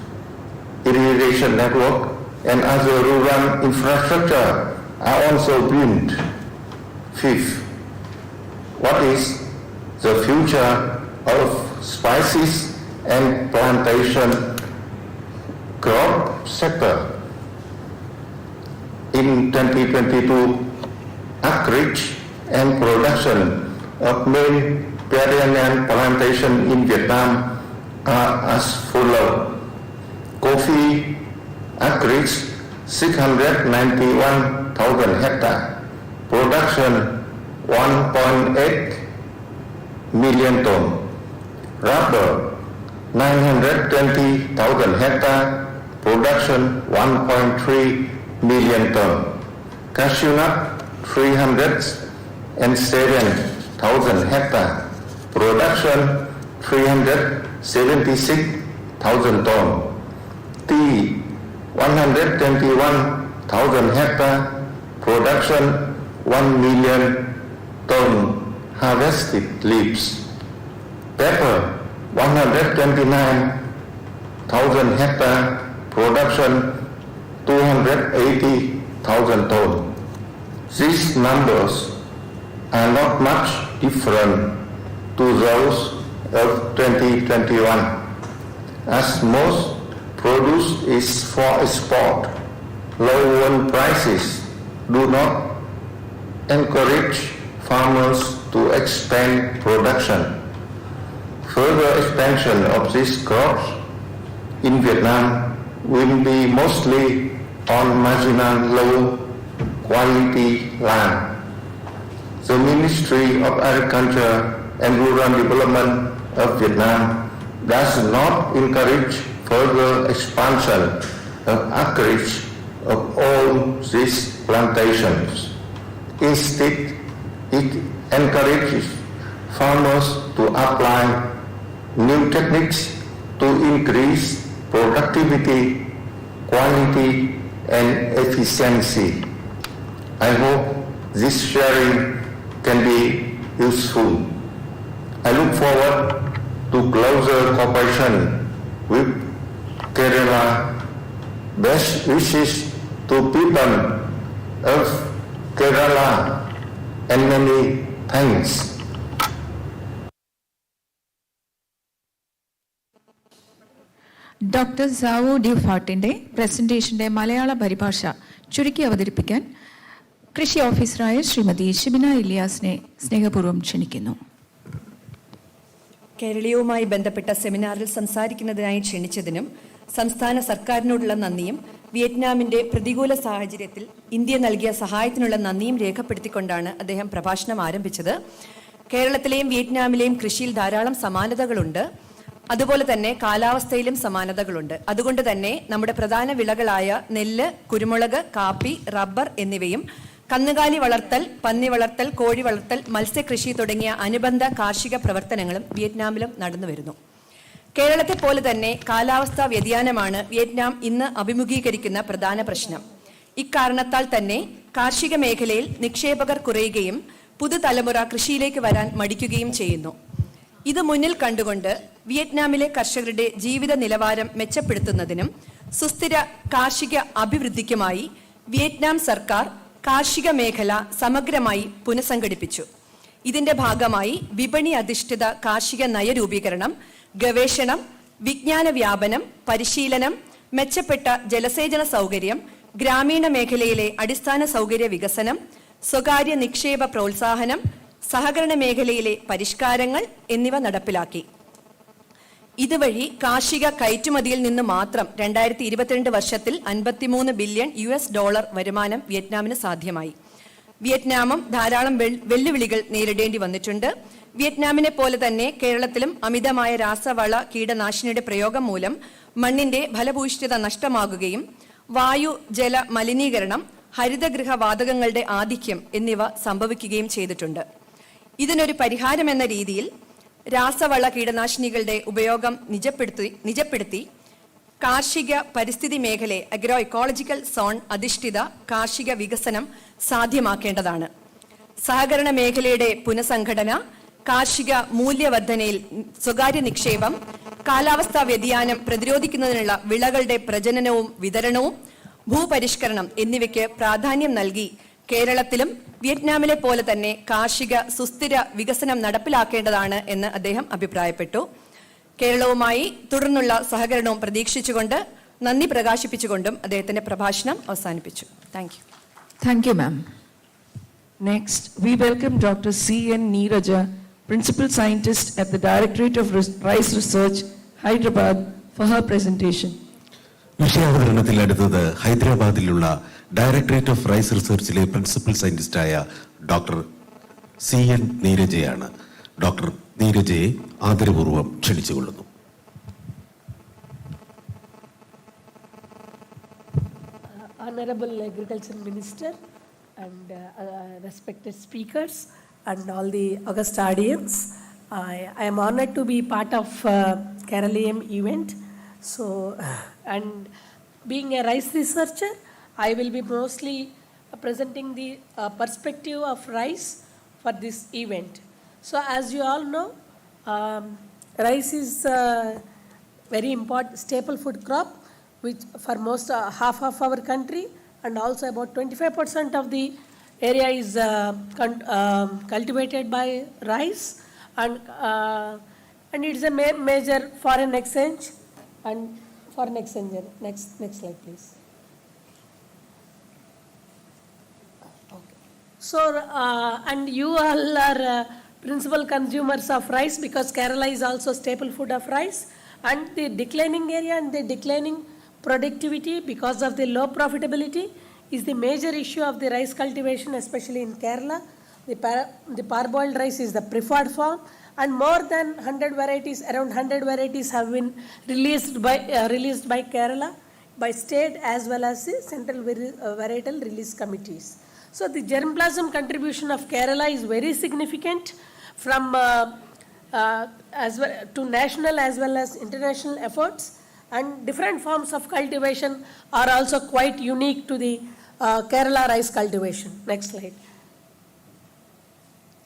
Irrigation network and other rural infrastructure are also built. Fifth, what is the future of spices and plantation crop sector? In 2022, acreage and production of main perennial plantation in Vietnam are as follows. Coffee acreage 691,000 hectares, production 1.8 million ton. Rubber 920,000 hectares, production 1.3 million ton. Cashew nut 307,000 hectares, production 376,000 ton. Tea 121,000 hectares, production 1 million ton harvested leaves. Pepper 129,000 hectares, production 280,000 ton. These numbers are not much different to those of 2021, as most produce is for export. Low oil prices do not encourage farmers to expand production. Further expansion of these crops in Vietnam will be mostly on marginal low quality land. The Ministry of Agriculture and Rural Development of Vietnam does not encourage further expansion of acreage of all these plantations. Instead, it encourages farmers to apply new techniques to increase productivity, quality, and efficiency. I hope this sharing can be useful. I look forward to closer cooperation with Kerala. Best wishes to people of Kerala and many thanks. Doctor Cao Duc ഫാട്ടിൻ്റെ പ്രസന്റേഷന്റെ മലയാള പരിഭാഷ ചുരുക്കി അവതരിപ്പിക്കാൻ കൃഷി ഓഫീസറായ ശ്രീമതി ഷിബിന ഇലിയാസിനെ സ്നേഹപൂർവ്വം ക്ഷണിക്കുന്നു. കേരളീയവുമായി ബന്ധപ്പെട്ട സെമിനാറിൽ സംസാരിക്കുന്നതിനായി ക്ഷണിച്ചതിനും സംസ്ഥാന സർക്കാരിനോടുള്ള നന്ദിയും വിയറ്റ്നാമിന്റെ പ്രതികൂല സാഹചര്യത്തിൽ ഇന്ത്യ നൽകിയ സഹായത്തിനുള്ള നന്ദിയും രേഖപ്പെടുത്തിക്കൊണ്ടാണ് അദ്ദേഹം പ്രഭാഷണം ആരംഭിച്ചത്. കേരളത്തിലെയും വിയറ്റ്നാമിലെയും കൃഷിയിൽ ധാരാളം സമാനതകളുണ്ട്. അതുപോലെ തന്നെ കാലാവസ്ഥയിലും സമാനതകളുണ്ട്. അതുകൊണ്ട് തന്നെ നമ്മുടെ പ്രധാന വിളകളായ നെല്ല്, കുരുമുളക്, കാപ്പി, റബ്ബർ എന്നിവയും കന്നുകാലി വളർത്തൽ, പന്നി വളർത്തൽ, കോഴി വളർത്തൽ, മത്സ്യകൃഷി തുടങ്ങിയ അനുബന്ധ കാർഷിക പ്രവർത്തനങ്ങളും വിയറ്റ്നാമിലും നടന്നുവരുന്നു. കേരളത്തെ പോലെ തന്നെ കാലാവസ്ഥാ വ്യതിയാനമാണ് വിയറ്റ്നാം ഇന്ന് അഭിമുഖീകരിക്കുന്ന പ്രധാന പ്രശ്നം. ഇക്കാരണത്താൽ തന്നെ കാർഷിക മേഖലയിൽ നിക്ഷേപകർ കുറയുകയും പുതുതലമുറ കൃഷിയിലേക്ക് വരാൻ മടിക്കുകയും ചെയ്യുന്നു. ഇത് മുന്നിൽ കണ്ടുകൊണ്ട് വിയറ്റ്നാമിലെ കർഷകരുടെ ജീവിത നിലവാരം മെച്ചപ്പെടുത്തുന്നതിനും സുസ്ഥിര കാർഷിക അഭിവൃദ്ധിക്കുമായി വിയറ്റ്നാം സർക്കാർ കാർഷിക മേഖല സമഗ്രമായി പുനഃസംഘടിപ്പിച്ചു. ഇതിന്റെ ഭാഗമായി വിപണി അധിഷ്ഠിത കാർഷിക നയരൂപീകരണം, ഗവേഷണം, വിജ്ഞാന വ്യാപനം, പരിശീലനം, മെച്ചപ്പെട്ട ജലസേചന സൗകര്യം, ഗ്രാമീണ മേഖലയിലെ അടിസ്ഥാന സൗകര്യ വികസനം, സ്വകാര്യ നിക്ഷേപ പ്രോത്സാഹനം, സഹകരണ മേഖലയിലെ പരിഷ്കാരങ്ങൾ എന്നിവ നടപ്പിലാക്കി. ഇതുവഴി കാർഷിക കയറ്റുമതിയിൽ നിന്ന് മാത്രം 2022 വർഷത്തിൽ $53 ബില്യൺ വരുമാനം വിയറ്റ്നാമിന് സാധ്യമായി. വിയറ്റ്നാമും ധാരാളം വെല്ലുവിളികൾ നേരിടേണ്ടി വന്നിട്ടുണ്ട്. വിയറ്റ്നാമിനെ പോലെ തന്നെ കേരളത്തിലും അമിതമായ രാസവള കീടനാശിനിയുടെ പ്രയോഗം മൂലം മണ്ണിന്റെ ഫലഭൂയിഷ്ഠത നഷ്ടമാകുകയും വായു ജല മലിനീകരണം, ഹരിതഗൃഹ വാതകങ്ങളുടെ ആധിക്യം എന്നിവ സംഭവിക്കുകയും ചെയ്തിട്ടുണ്ട്. ഇതിനൊരു പരിഹാരമെന്ന രീതിയിൽ രാസവള കീടനാശിനികളുടെ ഉപയോഗം നിജപ്പെടുത്തി കാർഷിക പരിസ്ഥിതി മേഖലയെ അഗ്രോ ഇക്കോളജിക്കൽ സോൺ അധിഷ്ഠിത കാർഷിക വികസനം സാധ്യമാക്കേണ്ടതാണ്. സഹകരണ മേഖലയുടെ പുനഃസംഘടന, കാർഷിക മൂല്യവർദ്ധനയിൽ സ്വകാര്യ നിക്ഷേപം, കാലാവസ്ഥാ വ്യതിയാനം പ്രതിരോധിക്കുന്നതിനുള്ള വിളകളുടെ പ്രജനനവും വിതരണവും, ഭൂപരിഷ്കരണം എന്നിവയ്ക്ക് പ്രാധാന്യം നൽകി കേരളത്തിലും വിയറ്റ്നാമിലെ പോലെ തന്നെ കാർഷിക സുസ്ഥിര വികസനം നടപ്പിലാക്കേണ്ടതാണ് എന്ന് അദ്ദേഹം അഭിപ്രായപ്പെട്ടു. കേരളവുമായി തുടർന്നുള്ള സഹകരണവും പ്രതീക്ഷിച്ചുകൊണ്ട് നന്ദി പ്രകാശിപ്പിച്ചുകൊണ്ടും അദ്ദേഹത്തിന്റെ പ്രഭാഷണം അവസാനിപ്പിച്ചു. Thank you ma'am. Next, we welcome Dr. C.N. Neeraja, Principal Scientist at the Directorate of Rice Research, Hyderabad, for her presentation. വിഷയാവതരണത്തിൽ അടുത്തത് ഹൈദരാബാദിലുള്ള ഡയറക്ടറേറ്റ് ഓഫ് റൈസ് റിസർച്ചിലെ പ്രിൻസിപ്പൽ സയന്റിസ്റ്റായ ഡോക്ടർ C.N. നീരജയാണ്. ഡോക്ടർ നീരജയെ ആദരപൂർവ്വം ക്ഷണിച്ചുകൊള്ളുന്നു. Honorable Agriculture Minister and respected speakers and all the august audience, I am honored to be part of Keralaeum event. So, and being a rice researcher, I will be mostly presenting the perspective of rice for this event. So, as you all know, rice is a very important staple food crop, which for most half of our country, and also about 25% of the area is cultivated by rice, and it is a major foreign exchange. And foreign exchange. Next slide, please. Okay. So, and you all are principal consumers of rice because Kerala is also staple food of rice. And the declining area and the declining productivity because of the low profitability is the major issue of the rice cultivation, especially in Kerala. The parboiled rice is the preferred form. And more than 100 varieties, around 100 varieties have been released by Kerala, by state as well as the central varietal release committees. So the germplasm contribution of Kerala is very significant from as well to national as well as international efforts, and different forms of cultivation are also quite unique to the Kerala rice cultivation. Next slide.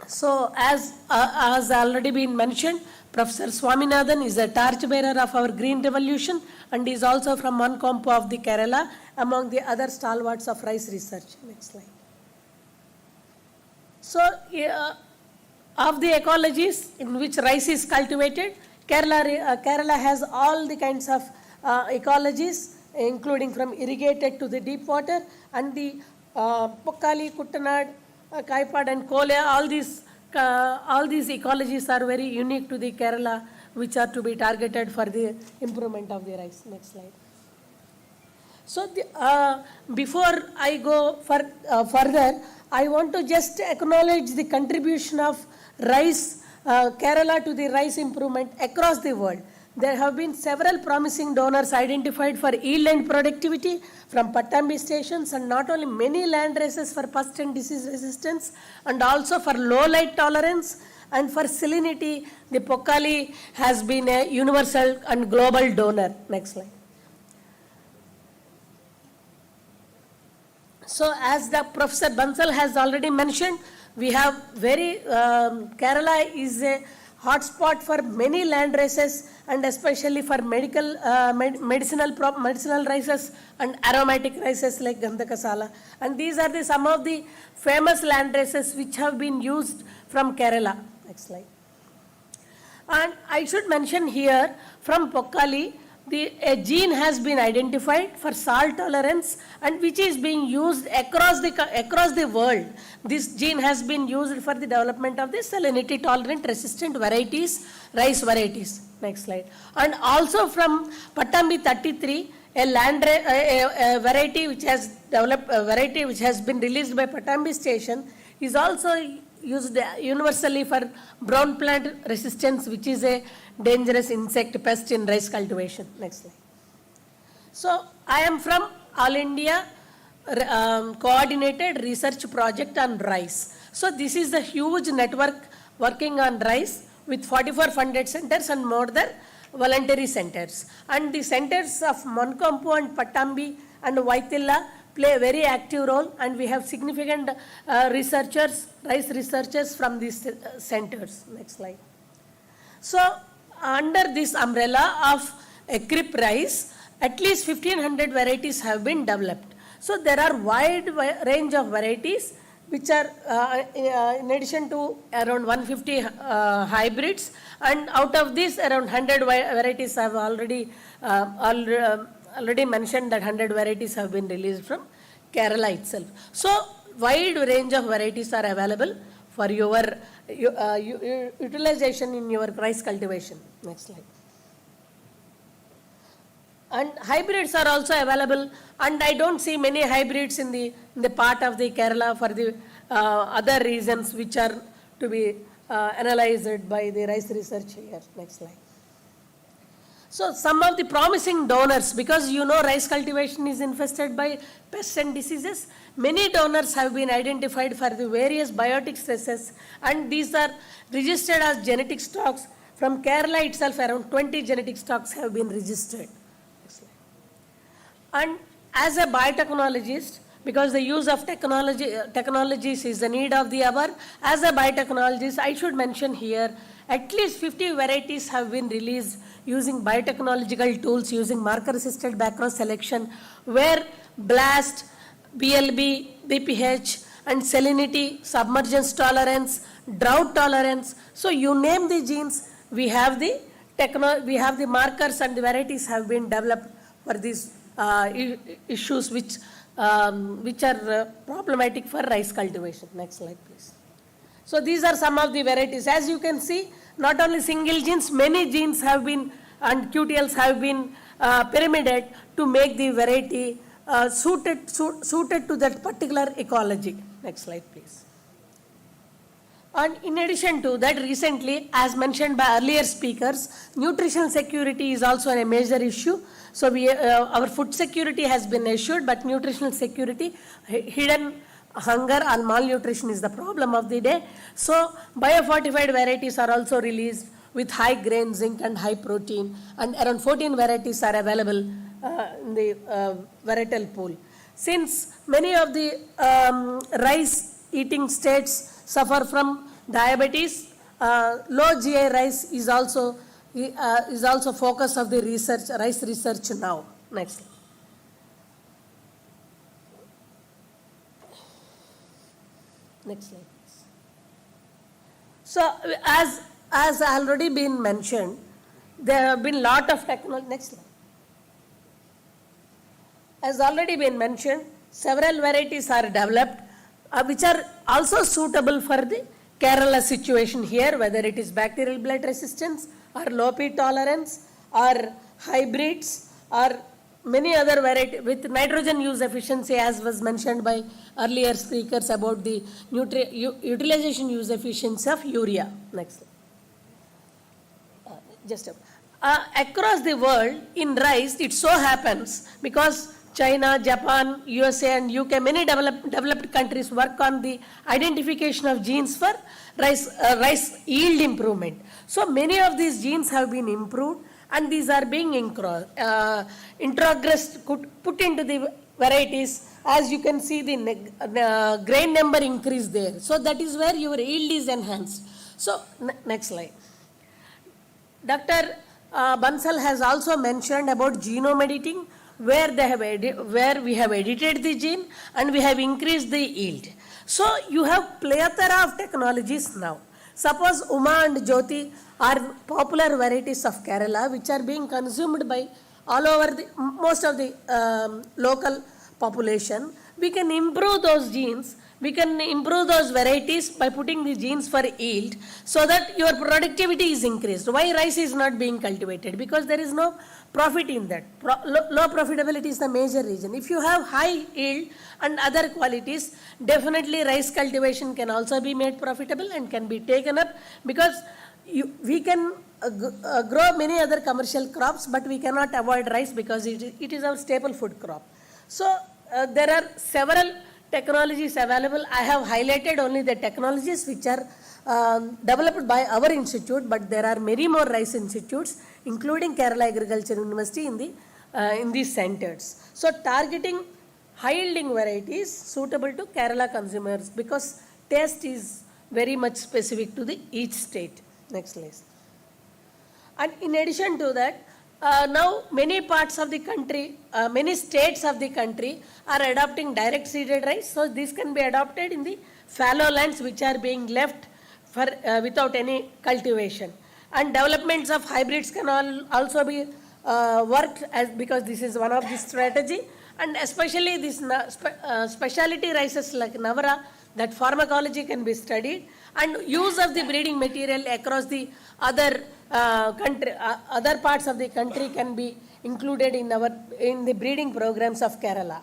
So as already been mentioned, Professor Swaminathan is a torchbearer of our green revolution and is also from Mankompo of the Kerala, among the other stalwarts of rice research. Next slide. So of the ecologies in which rice is cultivated, Kerala has all the kinds of ecologies, including from irrigated to the deep water, and the Pokkali, Kuttanad, Kaipad and Kola, all these ecologies are very unique to the Kerala, which are to be targeted for the improvement of the rice. Next slide. So before I go further, I want to just acknowledge the contribution of rice, Kerala to the rice improvement across the world. There have been several promising donors identified for yield and productivity from Pattambi stations, and not only many land races for pest and disease resistance, and also for low light tolerance and for salinity. The Pokkali has been a universal and global donor. Next slide. So as the Professor Bansal has already mentioned, we have Kerala is a hotspot for many land races, and especially for medicinal rices and aromatic rices like Gandhakasala. And these are some of the famous land races which have been used from Kerala. Next slide. And I should mention here, from Pokkali, a gene has been identified for salt tolerance, and which is being used across the world. This gene has been used for the development of the salinity tolerant resistant varieties, rice varieties. Next slide. And also from Pattambi 33, a variety which has developed, a variety which has been released by Pattambi station, is also used universally for brown plant resistance, which is a dangerous insect pest in rice cultivation. Next slide. So I am from All India Coordinated Research Project on Rice. So this is a huge network working on rice with 44 funded centers and more than voluntary centers. And the centers of Mankompo and Pattambi and Vaitilla play a very active role, and we have significant rice researchers from these centers. Next slide. So under this umbrella of CRIP rice, at least 1500 varieties have been developed. So there are wide range of varieties which are in addition to around 150 hybrids, and out of this around 100 varieties have already mentioned that 100 varieties have been released from Kerala itself. So wide range of varieties are available for your utilization in your rice cultivation. Next slide. And hybrids are also available, and I don't see many hybrids in the part of the Kerala for the other reasons which are to be analyzed by the rice research here. Next slide. So some of the promising donors, because rice cultivation is infested by pests and diseases, many donors have been identified for the various biotic stresses, and these are registered as genetic stocks. From Kerala itself, around 20 genetic stocks have been registered. And as a biotechnologist, because the use of technologies is the need of the hour, as a biotechnologist, I should mention here, at least 50 varieties have been released using biotechnological tools, using marker-assisted background selection, where BLAST, BLB, BPH, and salinity, submergence tolerance, drought tolerance. So you name the genes, we have the markers, and the varieties have been developed for these issues which are problematic for rice cultivation. Next slide, please. So these are some of the varieties. As you can see, not only single genes, many genes have been, and QTLs have been pyramided to make the variety suited to that particular ecology. Next slide, please. And in addition to that, recently, as mentioned by earlier speakers, nutritional security is also a major issue. So our food security has been assured, but nutritional security, hidden hunger and malnutrition is the problem of the day. So biofortified varieties are also released with high grain, zinc and high protein, and around 14 varieties are available in the varietal pool. Since many of the rice eating states suffer from diabetes, low GI rice is also focus of the research, rice research now. Next. Next slide. So as already been mentioned, there have been lot of technology. Next slide. As already been mentioned, several varieties are developed which are also suitable for the Kerala situation here, whether it is bacterial blood resistance or low P tolerance or hybrids or many other varieties with nitrogen use efficiency, as was mentioned by earlier speakers about the utilization use efficiency of urea. Next. Across the world in rice, it so happens because China, Japan, USA and UK, many developed countries work on the identification of genes for rice yield improvement. So many of these genes have been improved and these are being introgressed, put into the varieties. As you can see, the grain number increase there. So that is where your yield is enhanced. So next slide. Dr. Bansal has also mentioned about genome editing, where we have edited the gene and we have increased the yield. So you have plethora of technologies now. Suppose Uma and Jyoti are popular varieties of Kerala which are being consumed by all over most of the local population. We can improve those genes, we can improve those varieties by putting the genes for yield so that your productivity is increased. Why rice is not being cultivated? Because there is no profit in that. Low profitability is the major reason. If you have high yield and other qualities, definitely rice cultivation can also be made profitable and can be taken up, because we can grow many other commercial crops, but we cannot avoid rice because it is our staple food crop. So there are several technologies available. I have highlighted only the technologies which are developed by our institute, but there are many more rice institutes, including Kerala Agriculture University in these centers. So targeting high yielding varieties suitable to Kerala consumers, because taste is very much specific to each state. Next slide. And in addition to that, now many parts of the country, many states of the country are adopting direct seeded rice. So this can be adopted in the fallow lands which are being left for without any cultivation. And developments of hybrids can also be worked because this is one of the strategy. And especially this specialty rices like Navara, that pharmacology can be studied, and use of the breeding material across the other other parts of the country can be included in the breeding programs of Kerala.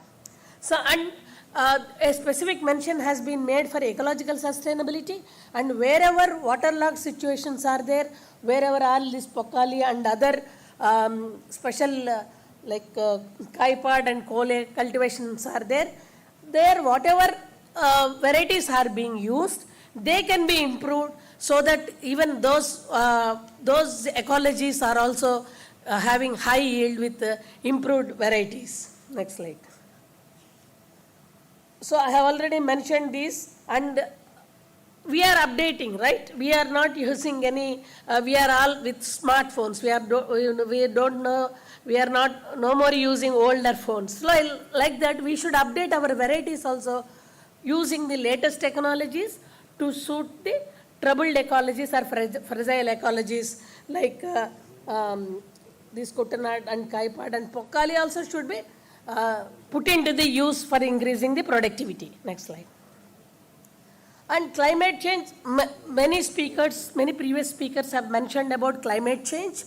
So and a specific mention has been made for ecological sustainability, and wherever waterlogged situations are there, wherever all this Pokali and other special like Kaipad and Kole cultivations are there, whatever varieties are being used, they can be improved so that even those ecologies are also having high yield with improved varieties. Next slide. So I have already mentioned this, and we are updating, right? We are not using any, we are all with smartphones. We are not no more using older phones. So like that, we should update our varieties also using the latest technologies to suit the troubled ecologies or fragile ecologies like this Kutanad and Kaipad and Pokali also should be put into the use for increasing the productivity. Next slide. And climate change, many previous speakers have mentioned about climate change.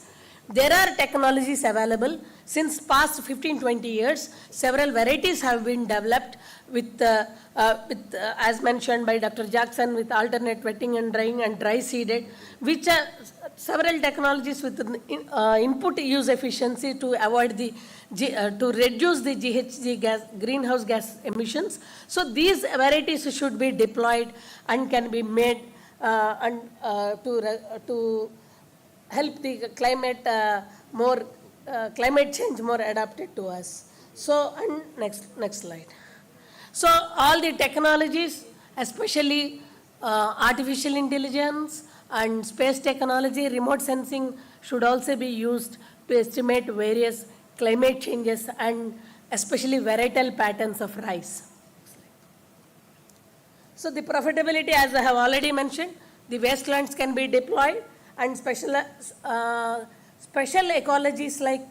There are technologies available. Since past 15-20 years, several varieties have been developed with as mentioned by Dr. Jackson, with alternate wetting and drying and dry seeded, which are several technologies with input use efficiency to avoid to reduce the GHG gas, greenhouse gas emissions. So these varieties should be deployed and can be made to help the climate climate change more adapted to us. So, and next slide. So all the technologies, especially artificial intelligence and space technology, remote sensing should also be used to estimate various climate changes and especially varietal patterns of rice. So the profitability, as I have already mentioned, the wastelands can be deployed, and special ecologies like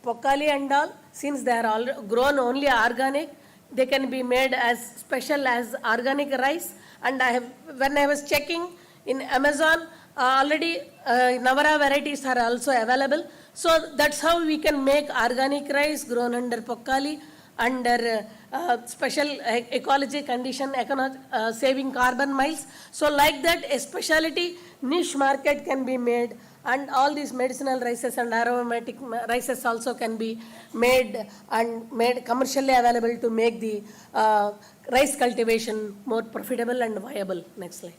Pokali and all, since they are all grown only organic, they can be made as special as organic rice. And when I was checking in Amazon, already Navara varieties are also available. So that's how we can make organic rice grown under Pokali, under special ecology condition, saving carbon miles. So like that, a specialty niche market can be made, and all these medicinal rices and aromatic rices also can be made and made commercially available to make the rice cultivation more profitable and viable. Next slide.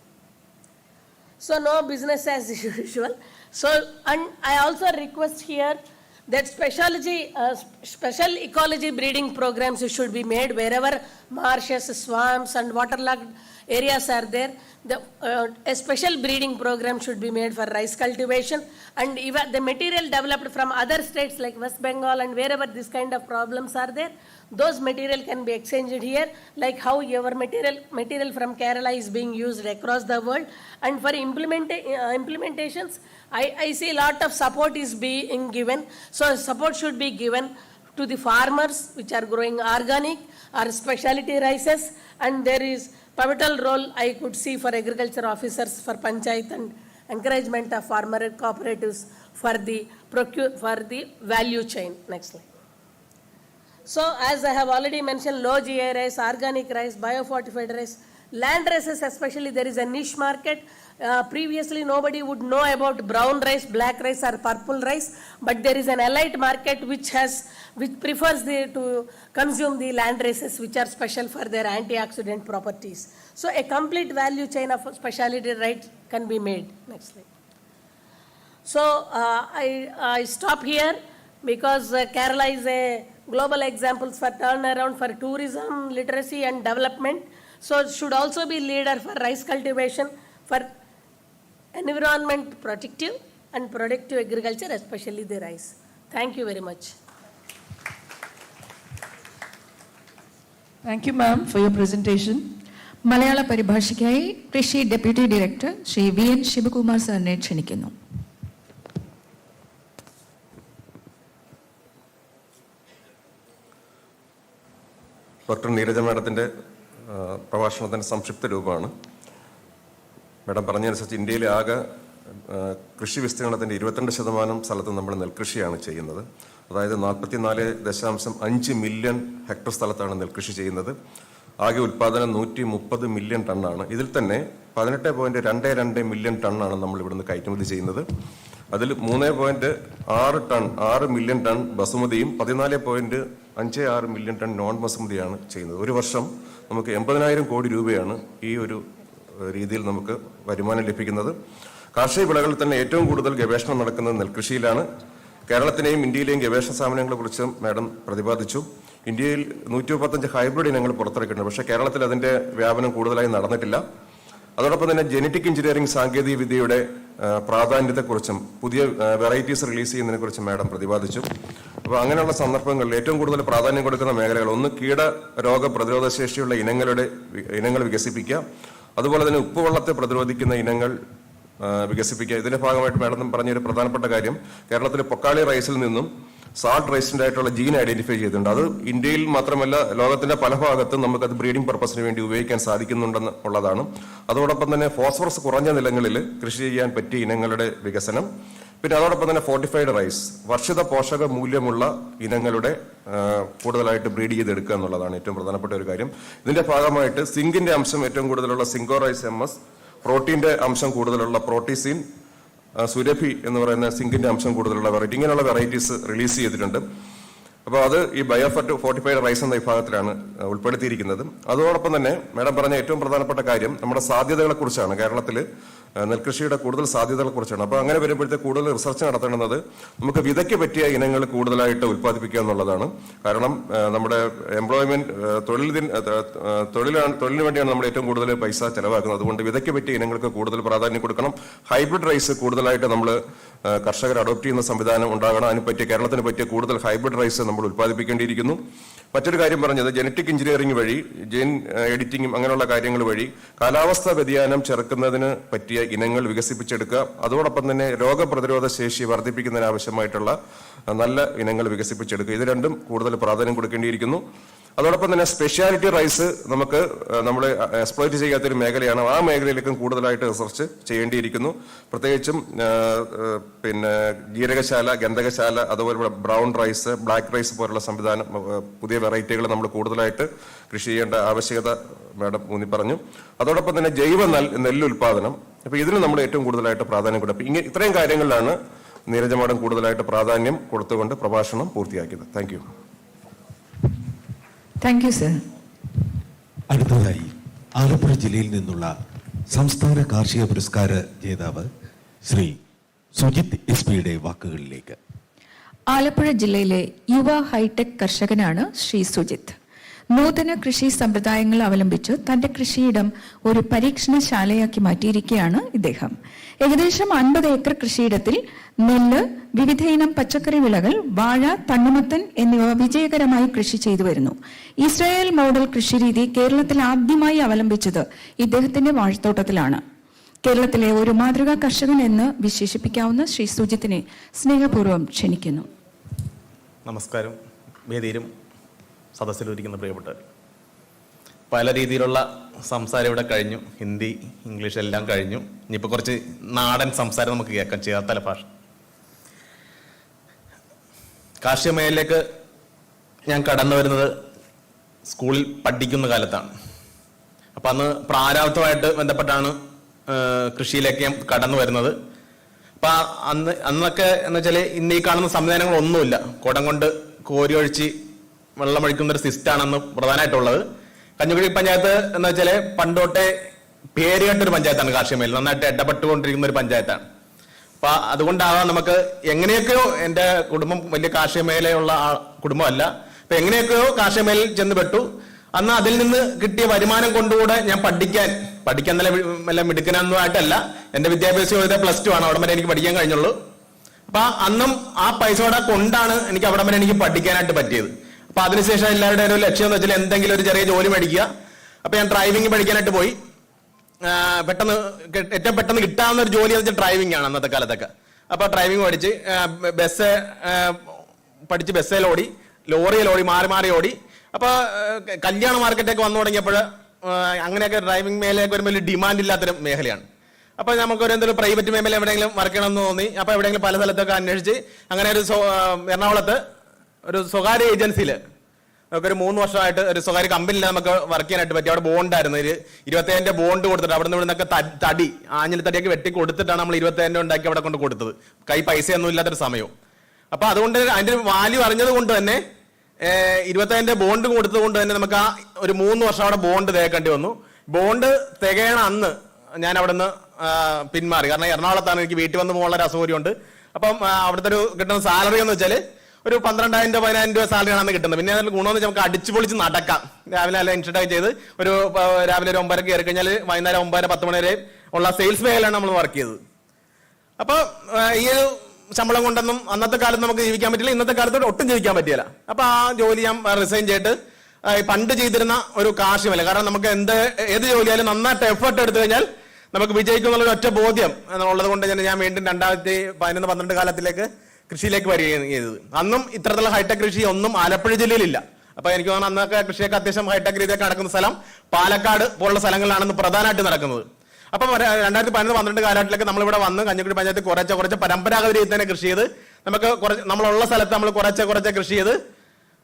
So no business as usual. So, and I also request here that special ecology breeding programs should be made wherever marshes, swamps and waterlogged areas are there. A special breeding program should be made for rice cultivation, and even the material developed from other states like West Bengal and wherever this kind of problems are there, those material can be exchanged here, like how your material from Kerala is being used across the world. And for implementations, I see a lot of support is being given. So support should be given to the farmers which are growing organic or specialty rices, and there is pivotal role I could see for agriculture officers, for panchayat, and encouragement of farmer cooperatives for the value chain. Next slide. So as I have already mentioned, low GI rice, organic rice, biofortified rice, land races especially, there is a niche market. Previously nobody would know about brown rice, black rice or purple rice, but there is an elite market which prefers to consume the land races which are special for their antioxidant properties. So a complete value chain of specialty rice can be made. Next slide. So I stop here because Kerala is a global example for turnaround for tourism, literacy and development. So it should also be leader for rice cultivation, for environment protective and productive agriculture, especially the rice. Thank you very much. Thank you, ma'am, for your presentation. മലയാള പരിഭാഷയ്ക്കായി കൃഷി deputy director Shri VN Sivakumar സാറിനെ ക്ഷണിക്കുന്നു. Doctor Neeraja മാഡത്തിൻ്റെ പ്രഭാഷണത്തിൻ്റെ സംക്ഷിപ്ത രൂപമാണ്. Madam പറഞ്ഞതനുസരിച്ച് ഇന്ത്യയിലെ ആകെ കൃഷി വിസ്തീർണത്തിൻ്റെ 22% സ്ഥലത്ത് നമ്മൾ നെൽകൃഷിയാണ് ചെയ്യുന്നത്. അതായത് 44.5 മില്യൺ ഹെക്ടർ സ്ഥലത്താണ് നെൽകൃഷി ചെയ്യുന്നത്. ആകെ ഉൽപ്പാദനം 130 മില്യൺ ടണ്ണാണ്. ഇതിൽ തന്നെ 18.22 മില്യൺ ടണ്ണാണ് നമ്മൾ ഇവിടുന്ന് കയറ്റുമതി ചെയ്യുന്നത്. അതിൽ 3.6 മില്യൺ ടൺ ബസുമതിയും 14.56 മില്യൺ ടൺ നോൺ ബസുമതിയാണ് ചെയ്യുന്നത്. ഒരു വർഷം നമുക്ക് 80,000 കോടി രൂപയാണ് ഈ ഒരു രീതിയിൽ നമുക്ക് വരുമാനം ലഭിക്കുന്നത്. കാർഷിക വിളകളിൽ തന്നെ ഏറ്റവും കൂടുതൽ ഗവേഷണം നടക്കുന്നത് നെൽകൃഷിയിലാണ്. കേരളത്തിലെയും ഇന്ത്യയിലെയും ഗവേഷണ സ്ഥാപനങ്ങളെ കുറിച്ച് മാഡം പ്രതിപാദിച്ചു. ഇന്ത്യയിൽ 135 ഹൈബ്രിഡ് ഇനങ്ങൾ പുറത്തിറക്കിയിട്ടുണ്ട്. പക്ഷേ കേരളത്തിൽ അതിൻ്റെ വ്യാപനം കൂടുതലായി നടന്നിട്ടില്ല. അതോടൊപ്പം തന്നെ ജനറ്റിക് എഞ്ചിനീയറിംഗ് സാങ്കേതിക വിദ്യയുടെ പ്രാധാന്യത്തെക്കുറിച്ചും പുതിയ വെറൈറ്റീസ് റിലീസ് ചെയ്യുന്നതിനെക്കുറിച്ചും മാഡം പ്രതിപാദിച്ചു. അപ്പോൾ അങ്ങനെയുള്ള സന്ദർഭങ്ങളിൽ ഏറ്റവും കൂടുതൽ പ്രാധാന്യം കൊടുക്കുന്ന മേഖലകൾ ഒന്ന് കീടരോഗ പ്രതിരോധ ശേഷിയുള്ള ഇനങ്ങൾ വികസിപ്പിക്കുക, അതുപോലെ തന്നെ ഉപ്പുവെള്ളത്തെ പ്രതിരോധിക്കുന്ന ഇനങ്ങൾ വികസിപ്പിക്കുക. ഇതിന്റെ ഭാഗമായിട്ട് മാഡം പറഞ്ഞൊരു പ്രധാനപ്പെട്ട കാര്യം, കേരളത്തിലെ പൊക്കാളി റൈസിൽ നിന്നും സാൾട്ട് റൈസിൻ്റെ ആയിട്ടുള്ള ജീൻ ഐഡന്റിഫൈ ചെയ്തിട്ടുണ്ട്. അത് ഇന്ത്യയിൽ മാത്രമല്ല ലോകത്തിന്റെ പല ഭാഗത്തും നമുക്കത് ബ്രീഡിംഗ് പർപ്പസിന് വേണ്ടി ഉപയോഗിക്കാൻ സാധിക്കുന്നുണ്ടെന്നുള്ളതാണ്. അതോടൊപ്പം തന്നെ ഫോസ്ഫറസ് കുറഞ്ഞ നിലങ്ങളിൽ കൃഷി ചെയ്യാൻ പറ്റിയ ഇനങ്ങളുടെ വികസനം, പിന്നെ അതോടൊപ്പം തന്നെ ഫോർട്ടിഫൈഡ് റൈസ്, വർഷിത പോഷക മൂല്യമുള്ള ഇനങ്ങളുടെ കൂടുതലായിട്ട് ബ്രീഡ് ചെയ്തെടുക്കുക എന്നുള്ളതാണ് ഏറ്റവും പ്രധാനപ്പെട്ട ഒരു കാര്യം. ഇതിന്റെ ഭാഗമായിട്ട് സിങ്കിന്റെ അംശം ഏറ്റവും കൂടുതലുള്ള സിങ്കോ റൈസ് MS, പ്രോട്ടീന്റെ അംശം കൂടുതലുള്ള പ്രോട്ടീസിൻ, സുരഭി എന്ന് പറയുന്ന സിങ്കിന്റെ അംശം കൂടുതലുള്ള വെറൈറ്റി, ഇങ്ങനെയുള്ള വെറൈറ്റീസ് റിലീസ് ചെയ്തിട്ടുണ്ട്. അപ്പോൾ അത് ഈ ഫോർട്ടിഫൈഡ് റൈസ് എന്ന വിഭാഗത്തിലാണ് ഉൾപ്പെടുത്തിയിരിക്കുന്നത്. അതോടൊപ്പം തന്നെ മാഡം പറഞ്ഞ ഏറ്റവും പ്രധാനപ്പെട്ട കാര്യം നമ്മുടെ സാധ്യതകളെ കുറിച്ചാണ്. കേരളത്തിൽ നെൽകൃഷിയുടെ കൂടുതൽ സാധ്യതകളെ കുറിച്ചാണ്. അപ്പോൾ അങ്ങനെ വരുമ്പോഴത്തെ കൂടുതൽ റിസർച്ച് നടത്തേണ്ടുന്നത് നമുക്ക് വിതയ്ക്ക് പറ്റിയ ഇനങ്ങൾ കൂടുതലായിട്ട് ഉൽപ്പാദിപ്പിക്കുക എന്നുള്ളതാണ്. കാരണം നമ്മുടെ എംപ്ലോയ്മെന്റ് തൊഴിലിന് വേണ്ടിയാണ് നമ്മൾ ഏറ്റവും കൂടുതൽ പൈസ ചെലവാക്കുന്നത്. അതുകൊണ്ട് വിതയ്ക്ക് പറ്റിയ ഇനങ്ങൾക്ക് കൂടുതൽ പ്രാധാന്യം കൊടുക്കണം. ഹൈബ്രിഡ് റൈസ് കൂടുതലായിട്ട് നമ്മൾ കർഷകർ അഡോപ്റ്റ് ചെയ്യുന്ന സംവിധാനം ഉണ്ടാകണം. അതിന് കേരളത്തിന് പറ്റിയ കൂടുതൽ ഹൈബ്രിഡ് റൈസ് നമ്മൾ ഉൽപ്പാദിപ്പിക്കേണ്ടിയിരിക്കുന്നു. മറ്റൊരു കാര്യം പറഞ്ഞത് ജനറ്റിക് എഞ്ചിനീയറിംഗ് വഴി, ജീൻ എഡിറ്റിംഗും അങ്ങനെയുള്ള കാര്യങ്ങൾ വഴി കാലാവസ്ഥാ വ്യതിയാനം ചെറുക്കുന്നതിന് പറ്റിയ ഇനങ്ങൾ വികസിപ്പിച്ചെടുക്കുക. അതോടൊപ്പം തന്നെ രോഗപ്രതിരോധ ശേഷി വർദ്ധിപ്പിക്കുന്നതിന് ആവശ്യമായിട്ടുള്ള നല്ല ഇനങ്ങൾ വികസിപ്പിച്ചെടുക്കുക. ഇത് രണ്ടും കൂടുതൽ പ്രാധാന്യം കൊടുക്കേണ്ടിയിരിക്കുന്നു. അതോടൊപ്പം തന്നെ സ്പെഷ്യാലിറ്റി റൈസ് നമ്മൾ എക്സ്പ്ലോയിറ്റ് ചെയ്യാത്തൊരു മേഖലയാണ്. ആ മേഖലയിലേക്കും കൂടുതലായിട്ട് റിസർച്ച് ചെയ്യേണ്ടിയിരിക്കുന്നു. പ്രത്യേകിച്ചും ജീരകശാല, ഗന്ധകശാല, അതുപോലെ ബ്രൗൺ റൈസ്, ബ്ലാക്ക് റൈസ് പോലുള്ള സംവിധാനം, പുതിയ വെറൈറ്റികൾ നമ്മൾ കൂടുതലായിട്ട് കൃഷി ചെയ്യേണ്ട ആവശ്യകത മാഡം ഊന്നി പറഞ്ഞു. അതോടൊപ്പം തന്നെ ജൈവ നെല്ലുൽപാദനം, അപ്പോൾ ഇതിന് നമ്മൾ ഏറ്റവും കൂടുതലായിട്ട് പ്രാധാന്യം കൊടുക്കും. ഇത്രയും കാര്യങ്ങളിലാണ് നീരജ മാഡം കൂടുതലായിട്ട് പ്രാധാന്യം കൊടുത്തുകൊണ്ട് പ്രഭാഷണം പൂർത്തിയാക്കിയത്. Thank you. Thank you sir. അടുത്തതായി ആലപ്പുഴ ജില്ലയിൽ നിന്നുള്ള സംസ്ഥാന കാർഷിക പുരസ്കാര ജേതാവ് ശ്രീ സുജിത് SP വാക്കുകളിലേക്ക്. ആലപ്പുഴ ജില്ലയിലെ യുവ ഹൈടെക് കർഷകനാണ് ശ്രീ സുജിത്ത്. നൂതന കൃഷി സമ്പ്രദായങ്ങൾ അവലംബിച്ച് തന്റെ കൃഷിയിടം ഒരു പരീക്ഷണശാലയാക്കി മാറ്റിയിരിക്കുകയാണ് ഇദ്ദേഹം. ഏകദേശം 50 ഏക്കർ കൃഷിയിടത്തിൽ നെല്ല്, വിവിധയിനം പച്ചക്കറി വിളകൾ, വാഴ, തണ്ണിമത്തൻ എന്നിവ വിജയകരമായി കൃഷി ചെയ്തു വരുന്നു. ഇസ്രായേൽ മോഡൽ കൃഷിരീതി കേരളത്തിൽ ആദ്യമായി അവലംബിച്ചത് ഇദ്ദേഹത്തിന്റെ വാഴത്തോട്ടത്തിലാണ്. കേരളത്തിലെ ഒരു മാതൃകാ കർഷകൻ എന്ന് വിശേഷിപ്പിക്കാവുന്ന ശ്രീ സുജിത്തിനെ സ്നേഹപൂർവ്വം ക്ഷണിക്കുന്നു. നമസ്കാരം. വേദിയിലും സദസ്സിലിരിക്കുന്ന പ്രിയപ്പെട്ടവർ, പല രീതിയിലുള്ള സംസാരം ഇവിടെ കഴിഞ്ഞു. ഹിന്ദി, ഇംഗ്ലീഷ് എല്ലാം കഴിഞ്ഞു. ഇനിയിപ്പോൾ കുറച്ച് നാടൻ സംസാരം നമുക്ക് കേൾക്കാം, ചേർത്തല ഭാഷ. കാർഷിക മേഖലയിലേക്ക് ഞാൻ കടന്നു വരുന്നത് സ്കൂളിൽ പഠിക്കുന്ന കാലത്താണ്. അപ്പം അന്ന് പ്രാരാബ്ധമായിട്ട് ബന്ധപ്പെട്ടാണ് കൃഷിയിലേക്ക് ഞാൻ കടന്നു വരുന്നത്. അപ്പം അന്നൊക്കെ എന്ന് വെച്ചാൽ ഇന്ന് ഈ കാണുന്ന സംവിധാനങ്ങളൊന്നുമില്ല. കുടം കൊണ്ട് കോരി ഒഴിച്ച് വെള്ളമൊഴിക്കുന്നൊരു സിസ്റ്റമാണെന്ന് പ്രധാനമായിട്ടുള്ളത്. കഞ്ഞിക്കുഴി പഞ്ചായത്ത് എന്ന് വെച്ചാൽ പണ്ടോട്ടെ പേരുകെട്ടൊരു പഞ്ചായത്താണ്. കാർഷിക മേഖല നന്നായിട്ട് ഇടപെട്ടുകൊണ്ടിരിക്കുന്ന ഒരു പഞ്ചായത്താണ്. അപ്പൊ അതുകൊണ്ടാവാം നമുക്ക് എങ്ങനെയൊക്കെയോ, എൻ്റെ കുടുംബം വലിയ കാർഷിക മേഖലയുള്ള കുടുംബമല്ല, അപ്പൊ എങ്ങനെയൊക്കെയോ കാർഷിക മേഖലയിൽ ചെന്ന് പെട്ടു. അന്ന് അതിൽ നിന്ന് കിട്ടിയ വരുമാനം കൊണ്ടുകൂടെ ഞാൻ പഠിക്കാൻ നല്ല മിടുക്കനൊന്നും ആയിട്ടല്ല. എൻ്റെ വിദ്യാഭ്യാസ യോഗ്യത +2 ആണ്. അവിടെ വരെ എനിക്ക് പഠിക്കാൻ കഴിഞ്ഞുള്ളൂ. അപ്പൊ അന്നും ആ പൈസയോടെ കൊണ്ടാണ് എനിക്ക് അവിടെ വരെ എനിക്ക് പഠിക്കാനായിട്ട് പറ്റിയത്. അപ്പൊ അതിനുശേഷം എല്ലാവരുടെയും ഒരു ലക്ഷ്യം എന്ന് വെച്ചാൽ എന്തെങ്കിലും ഒരു ചെറിയ ജോലി മേടിക്കുക. അപ്പൊ ഞാൻ ഡ്രൈവിംഗ് പഠിക്കാനായിട്ട് പോയി. ഏറ്റവും പെട്ടെന്ന് കിട്ടാവുന്ന ഒരു ജോലി എന്ന് വെച്ചാൽ ഡ്രൈവിംഗ് ആണ് അന്നത്തെ കാലത്തൊക്കെ. അപ്പൊ ഡ്രൈവിംഗ് പഠിച്ച് ബസ്സിൽ ഓടി, ലോറിയിൽ ഓടി, മാറി ഓടി. അപ്പൊ കല്യാണ മാർക്കറ്റൊക്കെ വന്നു തുടങ്ങിയപ്പോൾ അങ്ങനെയൊക്കെ ഡ്രൈവിംഗ് മേഖലയൊക്കെ വരുമ്പോൾ വലിയ ഡിമാൻഡ് ഇല്ലാത്തൊരു മേഖലയാണ്. അപ്പൊ നമുക്ക് എന്തെങ്കിലും പ്രൈവറ്റ് മേഖല എവിടെയെങ്കിലും വർക്ക് ചെയ്യണമെന്ന് തോന്നി. അപ്പൊ എവിടെയെങ്കിലും പല സ്ഥലത്തൊക്കെ അന്വേഷിച്ച് അങ്ങനെ ഒരു എറണാകുളത്ത് ഒരു സ്വകാര്യ ഏജൻസിയിൽ നമുക്ക് ഒരു 3 വർഷമായിട്ട് ഒരു സ്വകാര്യ കമ്പനിയിൽ നമുക്ക് വർക്ക് ചെയ്യാനായിട്ട് പറ്റി. അവിടെ ബോണ്ടായിരുന്നു, ഒരു 25 ബോണ്ട് കൊടുത്തിട്ട് അവിടെ നിന്നൊക്കെ തടി, ആഞ്ഞിൽ തടിയൊക്കെ വെട്ടി കൊടുത്തിട്ടാണ് നമ്മൾ 25 ഉണ്ടാക്കി അവിടെ കൊണ്ട് കൊടുത്തത്. കൈ പൈസയൊന്നും ഇല്ലാത്തൊരു സമയവും. അപ്പൊ അതുകൊണ്ട് അതിന്റെ വാല്യൂ അറിഞ്ഞത് കൊണ്ട് തന്നെ 25 ബോണ്ട് കൊടുത്തത് കൊണ്ട് തന്നെ നമുക്ക് ആ ഒരു 3 വർഷം അവിടെ ബോണ്ട് തേക്കേണ്ടി വന്നു. ബോണ്ട് തികയണ അന്ന് ഞാൻ അവിടെ നിന്ന് പിന്മാറി. കാരണം എറണാകുളത്താണ്, എനിക്ക് വീട്ടിൽ വന്ന് പോകാനുള്ള ഒരു അസൗകര്യമുണ്ട്. അപ്പം അവിടുത്തെ ഒരു കിട്ടുന്ന സാലറി എന്ന് വെച്ചാൽ ഒരു 12,000 രൂപ 10,000 രൂപ സാലറിയാണ് അന്ന് കിട്ടുന്നത്. പിന്നെ അതിൽ ഗുണമെന്ന് വെച്ചാൽ നമുക്ക് അടിച്ചു പൊളിച്ച് നടക്കാം. രാവിലെ അല്ല ഇൻസ്റ്റിറ്റ്യൂട്ട് ചെയ്ത് രാവിലെ ഒരു 9 കയറി കഴിഞ്ഞാൽ വൈകുന്നേരം 9-10 മണി വരെ ഉള്ള സെയിൽസ് മേഖലയാണ് നമ്മൾ വർക്ക് ചെയ്തത്. അപ്പൊ ഈ ഒരു ശമ്പളം കൊണ്ടൊന്നും അന്നത്തെ കാലത്ത് നമുക്ക് ജീവിക്കാൻ പറ്റില്ല, ഇന്നത്തെ കാലത്തോട് ഒട്ടും ജീവിക്കാൻ പറ്റില്ല. അപ്പൊ ആ ജോലി ഞാൻ റിസൈൻ ചെയ്തിട്ട് പണ്ട് ചെയ്തിരുന്ന ഒരു കാർഷികമല്ല. കാരണം നമുക്ക് ഏത് ജോലിയായാലും നന്നായിട്ട് എഫേർട്ട് എടുത്തു കഴിഞ്ഞാൽ നമുക്ക് വിജയിക്കും എന്നുള്ള ഒറ്റ ബോധ്യം ഉള്ളത് കൊണ്ട് ഞാൻ വീണ്ടും 2011-12 കാലത്തിലേക്ക് കൃഷിയിലേക്ക് വരികയും ചെയ്തത്. അന്നും ഇത്തരത്തിലുള്ള ഹൈടെക് കൃഷി ഒന്നും ആലപ്പുഴ ജില്ലയിലില്ല. അപ്പൊ എനിക്ക് തോന്നുന്നു അന്നൊക്കെ കൃഷിയൊക്കെ അത്യാവശ്യം ഹൈടെക് രീതിയൊക്കെ നടക്കുന്ന സ്ഥലം പാലക്കാട് പോലുള്ള സ്ഥലങ്ങളിലാണ് പ്രധാനമായിട്ട് നടക്കുന്നത്. അപ്പം 2011-12 കാലഘട്ടത്തിലേക്ക് നമ്മളിവിടെ വന്ന് കഞ്ഞിക്കുഴി പഞ്ചായത്ത് കുറച്ച് പരമ്പരാഗത രീതിയിൽ തന്നെ കൃഷി ചെയ്ത് നമുക്ക് നമ്മളുള്ള സ്ഥലത്ത് നമ്മൾ കുറച്ച് കൃഷി ചെയ്ത്.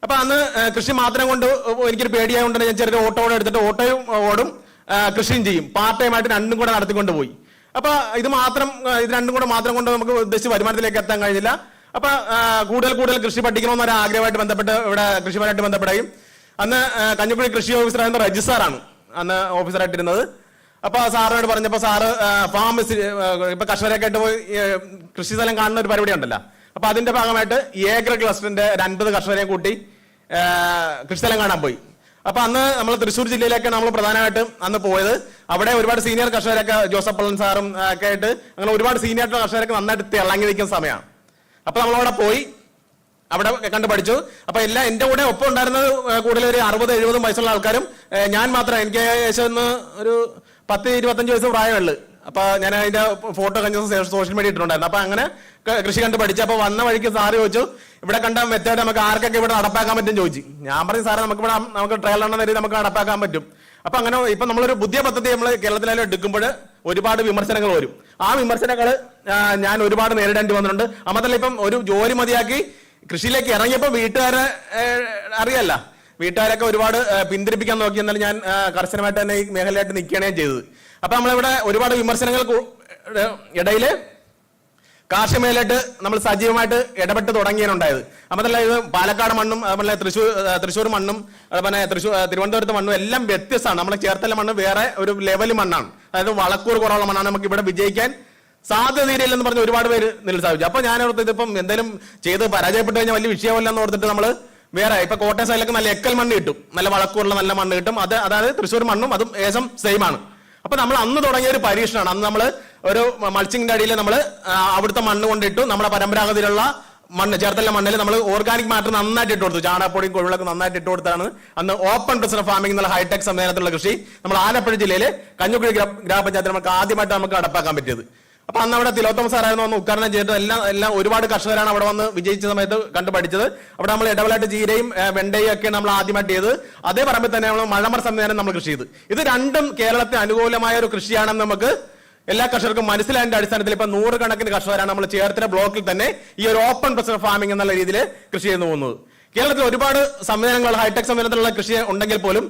അപ്പൊ അന്ന് കൃഷി മാത്രം കൊണ്ട് എനിക്കൊരു പേടിയായതുകൊണ്ട് ഞാൻ ചെറിയ ഓട്ടോടെ എടുത്തിട്ട് ഓട്ടോയും ഓടും, കൃഷിയും ചെയ്യും. പാർട്ട് ടൈം ആയിട്ട് രണ്ടും കൂടെ നടത്തിക്കൊണ്ട് പോയി. അപ്പൊ ഇത് രണ്ടും കൂടെ മാത്രം കൊണ്ട് നമുക്ക് ഉദ്ദേശിച്ച വരുമാനത്തിലേക്ക് എത്താൻ കഴിഞ്ഞില്ല. അപ്പൊ കൂടുതൽ കൃഷി പഠിക്കണമെന്നൊരു ആഗ്രഹമായിട്ട് ബന്ധപ്പെട്ട് ഇവിടെ കൃഷിയുമായിട്ട് ബന്ധപ്പെടുകയും അന്ന് കഞ്ഞിക്കുഴി കൃഷി ഓഫീസറായിരുന്ന രജിസാറാണ് അന്ന് ഓഫീസറായിട്ടിരുന്നത്. അപ്പൊ സാറിനോട് പറഞ്ഞപ്പോ സാറ് ഫാം ഇപ്പൊ കർഷകരൊക്കെ ആയിട്ട് പോയി കൃഷി സ്ഥലം കാണുന്ന ഒരു പരിപാടി ഉണ്ടല്ലോ. അപ്പൊ അതിന്റെ ഭാഗമായിട്ട് ഏക്കർ ക്ലസ്റ്ററിന്റെ 50 കർഷകരെയും കൂട്ടി കൃഷിസ്ഥലം കാണാൻ പോയി. അപ്പൊ അന്ന് നമ്മൾ തൃശ്ശൂർ ജില്ലയിലേക്കാണ് നമ്മൾ പ്രധാനമായിട്ടും അന്ന് പോയത്. അവിടെ ഒരുപാട് സീനിയർ കർഷകരൊക്കെ ജോസഫ് പള്ളൻ സാറും ഒക്കെ ആയിട്ട് അങ്ങനെ ഒരുപാട് സീനിയർ കർഷകരൊക്കെ നന്നായിട്ട് തിളങ്ങി നിൽക്കുന്ന സമയമാണ്. അപ്പൊ നമ്മളവിടെ പോയി അവിടെ കണ്ടു പഠിച്ചു. അപ്പൊ എല്ലാം എന്റെ കൂടെ ഒപ്പം ഉണ്ടായിരുന്നത് കൂടുതൽ ഒരു 60-70 വയസ്സുള്ള ആൾക്കാരും ഞാൻ മാത്രം. എനിക്ക് ഏകദേശം ഒരു 10-25 വയസ്സ് പ്രായമുള്ളു. അപ്പൊ ഞാൻ അതിന്റെ ഫോട്ടോ കഴിഞ്ഞ സോഷ്യൽ മീഡിയ ഇട്ടിട്ടുണ്ടായിരുന്നു. അപ്പൊ അങ്ങനെ കൃഷി കണ്ട് പഠിച്ചു. അപ്പൊ വന്ന വഴിക്ക് സാറ് ചോദിച്ചു, ഇവിടെ കണ്ട മെത്തേഡ് നമുക്ക് ആർക്കൊക്കെ ഇവിടെ നടപ്പാക്കാൻ പറ്റും ചോദിച്ചു. ഞാൻ പറഞ്ഞു, സാറേ നമുക്ക് ട്രയൽ എണ്ണ നേരി നമുക്ക് നടപ്പാക്കാൻ പറ്റും. അപ്പൊ അങ്ങനെ ഇപ്പൊ നമ്മളൊരു പുതിയ പദ്ധതി നമ്മൾ കേരളത്തിലെല്ലാം എടുക്കുമ്പോൾ ഒരുപാട് വിമർശനങ്ങൾ വരും. ആ വിമർശനങ്ങൾ ഞാൻ ഒരുപാട് നേരിടേണ്ടി വന്നിട്ടുണ്ട്. അമ്മത്തല്ല ഇപ്പം ഒരു ജോലി മതിയാക്കി കൃഷിയിലേക്ക് ഇറങ്ങിയപ്പോ വീട്ടുകാരെ അറിയല്ല, വീട്ടുകാരൊക്കെ ഒരുപാട് പിന്തിരിപ്പിക്കാൻ നോക്കി. എന്നാലും ഞാൻ കർശനമായിട്ട് തന്നെ ഈ മേഖലയായിട്ട് നിൽക്കുകയാണ് ചെയ്തത്. അപ്പൊ നമ്മളിവിടെ ഒരുപാട് വിമർശനങ്ങൾ ഇടയില് കാർഷിക മേഖലയായിട്ട് നമ്മൾ സജീവമായിട്ട് ഇടപെട്ട് തുടങ്ങിയാണുണ്ടായത്. അതല്ല ഇത് പാലക്കാട് മണ്ണും അതുപോലെ തൃശ്ശൂർ മണ്ണും അതുപോലെ തിരുവനന്തപുരത്ത് മണ്ണും എല്ലാം വ്യത്യസ്തമാണ്. നമ്മളെ ചേർത്തല മണ്ണ് വേറെ ഒരു ലെവൽ മണ്ണാണ്. അതായത് വളക്കൂർ കുറവുള്ള മണ്ണാണ്. നമുക്ക് ഇവിടെ വിജയിക്കാൻ സാധ്യതയില്ലെന്ന് പറഞ്ഞ് ഒരുപാട് പേര് നിരുത്സാഹിച്ചു. അപ്പൊ ഞാൻ ഓർത്ത് ഇതിപ്പം എന്തെങ്കിലും ചെയ്ത് പരാജയപ്പെട്ട് കഴിഞ്ഞാൽ വലിയ വിഷയമല്ലെന്ന് ഓർത്തിട്ട് നമ്മൾ വേറെ ഇപ്പൊ കോട്ടയം സൈഡിലൊക്കെ നല്ല എക്കൽ മണ്ണ് കിട്ടും, നല്ല വളക്കൂറുള്ള നല്ല മണ്ണ് കിട്ടും. അതായത് തൃശ്ശൂർ മണ്ണും അതും ഏകദേശം സെയിം ആണ്. അപ്പൊ നമ്മൾ അന്ന് തുടങ്ങിയ ഒരു പരീക്ഷണമാണ്. അന്ന് നമ്മൾ ഒരു മൾച്ചിങ്ങിന്റെ അടിയിൽ നമ്മൾ അവിടുത്തെ മണ്ണ് കൊണ്ടിട്ടു. നമ്മുടെ പരമ്പരാഗതയിലുള്ള മണ്ണ് ചേർത്തല മണ്ണിൽ നമ്മൾ ഓർഗാനിക് മാറ്റർ നന്നായിട്ട് ഇട്ട് കൊടുത്തു. ചാണകപ്പൊടിയും കൊഴുവിളൊക്കെ നന്നായിട്ട് ഇട്ട് കൊടുത്താണ് അന്ന് ഓപ്പൺ പ്രിസർവ് ഫാമിംഗ് എന്നുള്ള ഹൈടെക് സംവിധാനത്തിലുള്ള കൃഷി നമ്മൾ ആലപ്പുഴ ജില്ലയിലെ കഞ്ഞുകുഴി ഗ്രാമപഞ്ചായത്തിൽ നമുക്ക് ആദ്യമായിട്ട് നമുക്ക് നടപ്പാക്കാൻ പറ്റിയത്. അപ്പൊ അന്ന് അവിടെ തിലോത്തമ സാറായിരുന്നു വന്ന് ഉദ്ഘാടനം ചെയ്തിട്ട് എല്ലാം ഒരുപാട് കർഷകരാണ് അവിടെ വന്ന് വിജയിച്ച സമയത്ത് കണ്ടു പഠിച്ചത്. അവിടെ നമ്മൾ ഇടവിലായിട്ട് ജീരയും വെണ്ടയും ഒക്കെയാണ് നമ്മൾ ആദ്യമായിട്ട് ചെയ്തത്. അതേ പറമ്പിൽ തന്നെ നമ്മൾ മഴമർ സംവിധാനം നമ്മൾ കൃഷി ചെയ്ത്. ഇത് രണ്ടും കേരളത്തിന് അനുകൂലമായ ഒരു കൃഷിയാണെന്ന് നമുക്ക് എല്ലാ കർഷകർക്കും മനസ്സിലായതിന്റെ അടിസ്ഥാനത്തിൽ ഇപ്പൊ 100 കണക്കിന് കർഷകരാണ് നമ്മൾ ചേർത്തല ബ്ലോക്കിൽ തന്നെ ഈ ഒരു ഓപ്പൺ പ്രിസർവ് ഫാമിംഗ് എന്നുള്ള രീതിയിൽ കൃഷി ചെയ്തു പോകുന്നത്. കേരളത്തിൽ ഒരുപാട് സംവിധാനങ്ങൾ ഹൈടെക് സംവിധാനത്തിലുള്ള കൃഷി ഉണ്ടെങ്കിൽ പോലും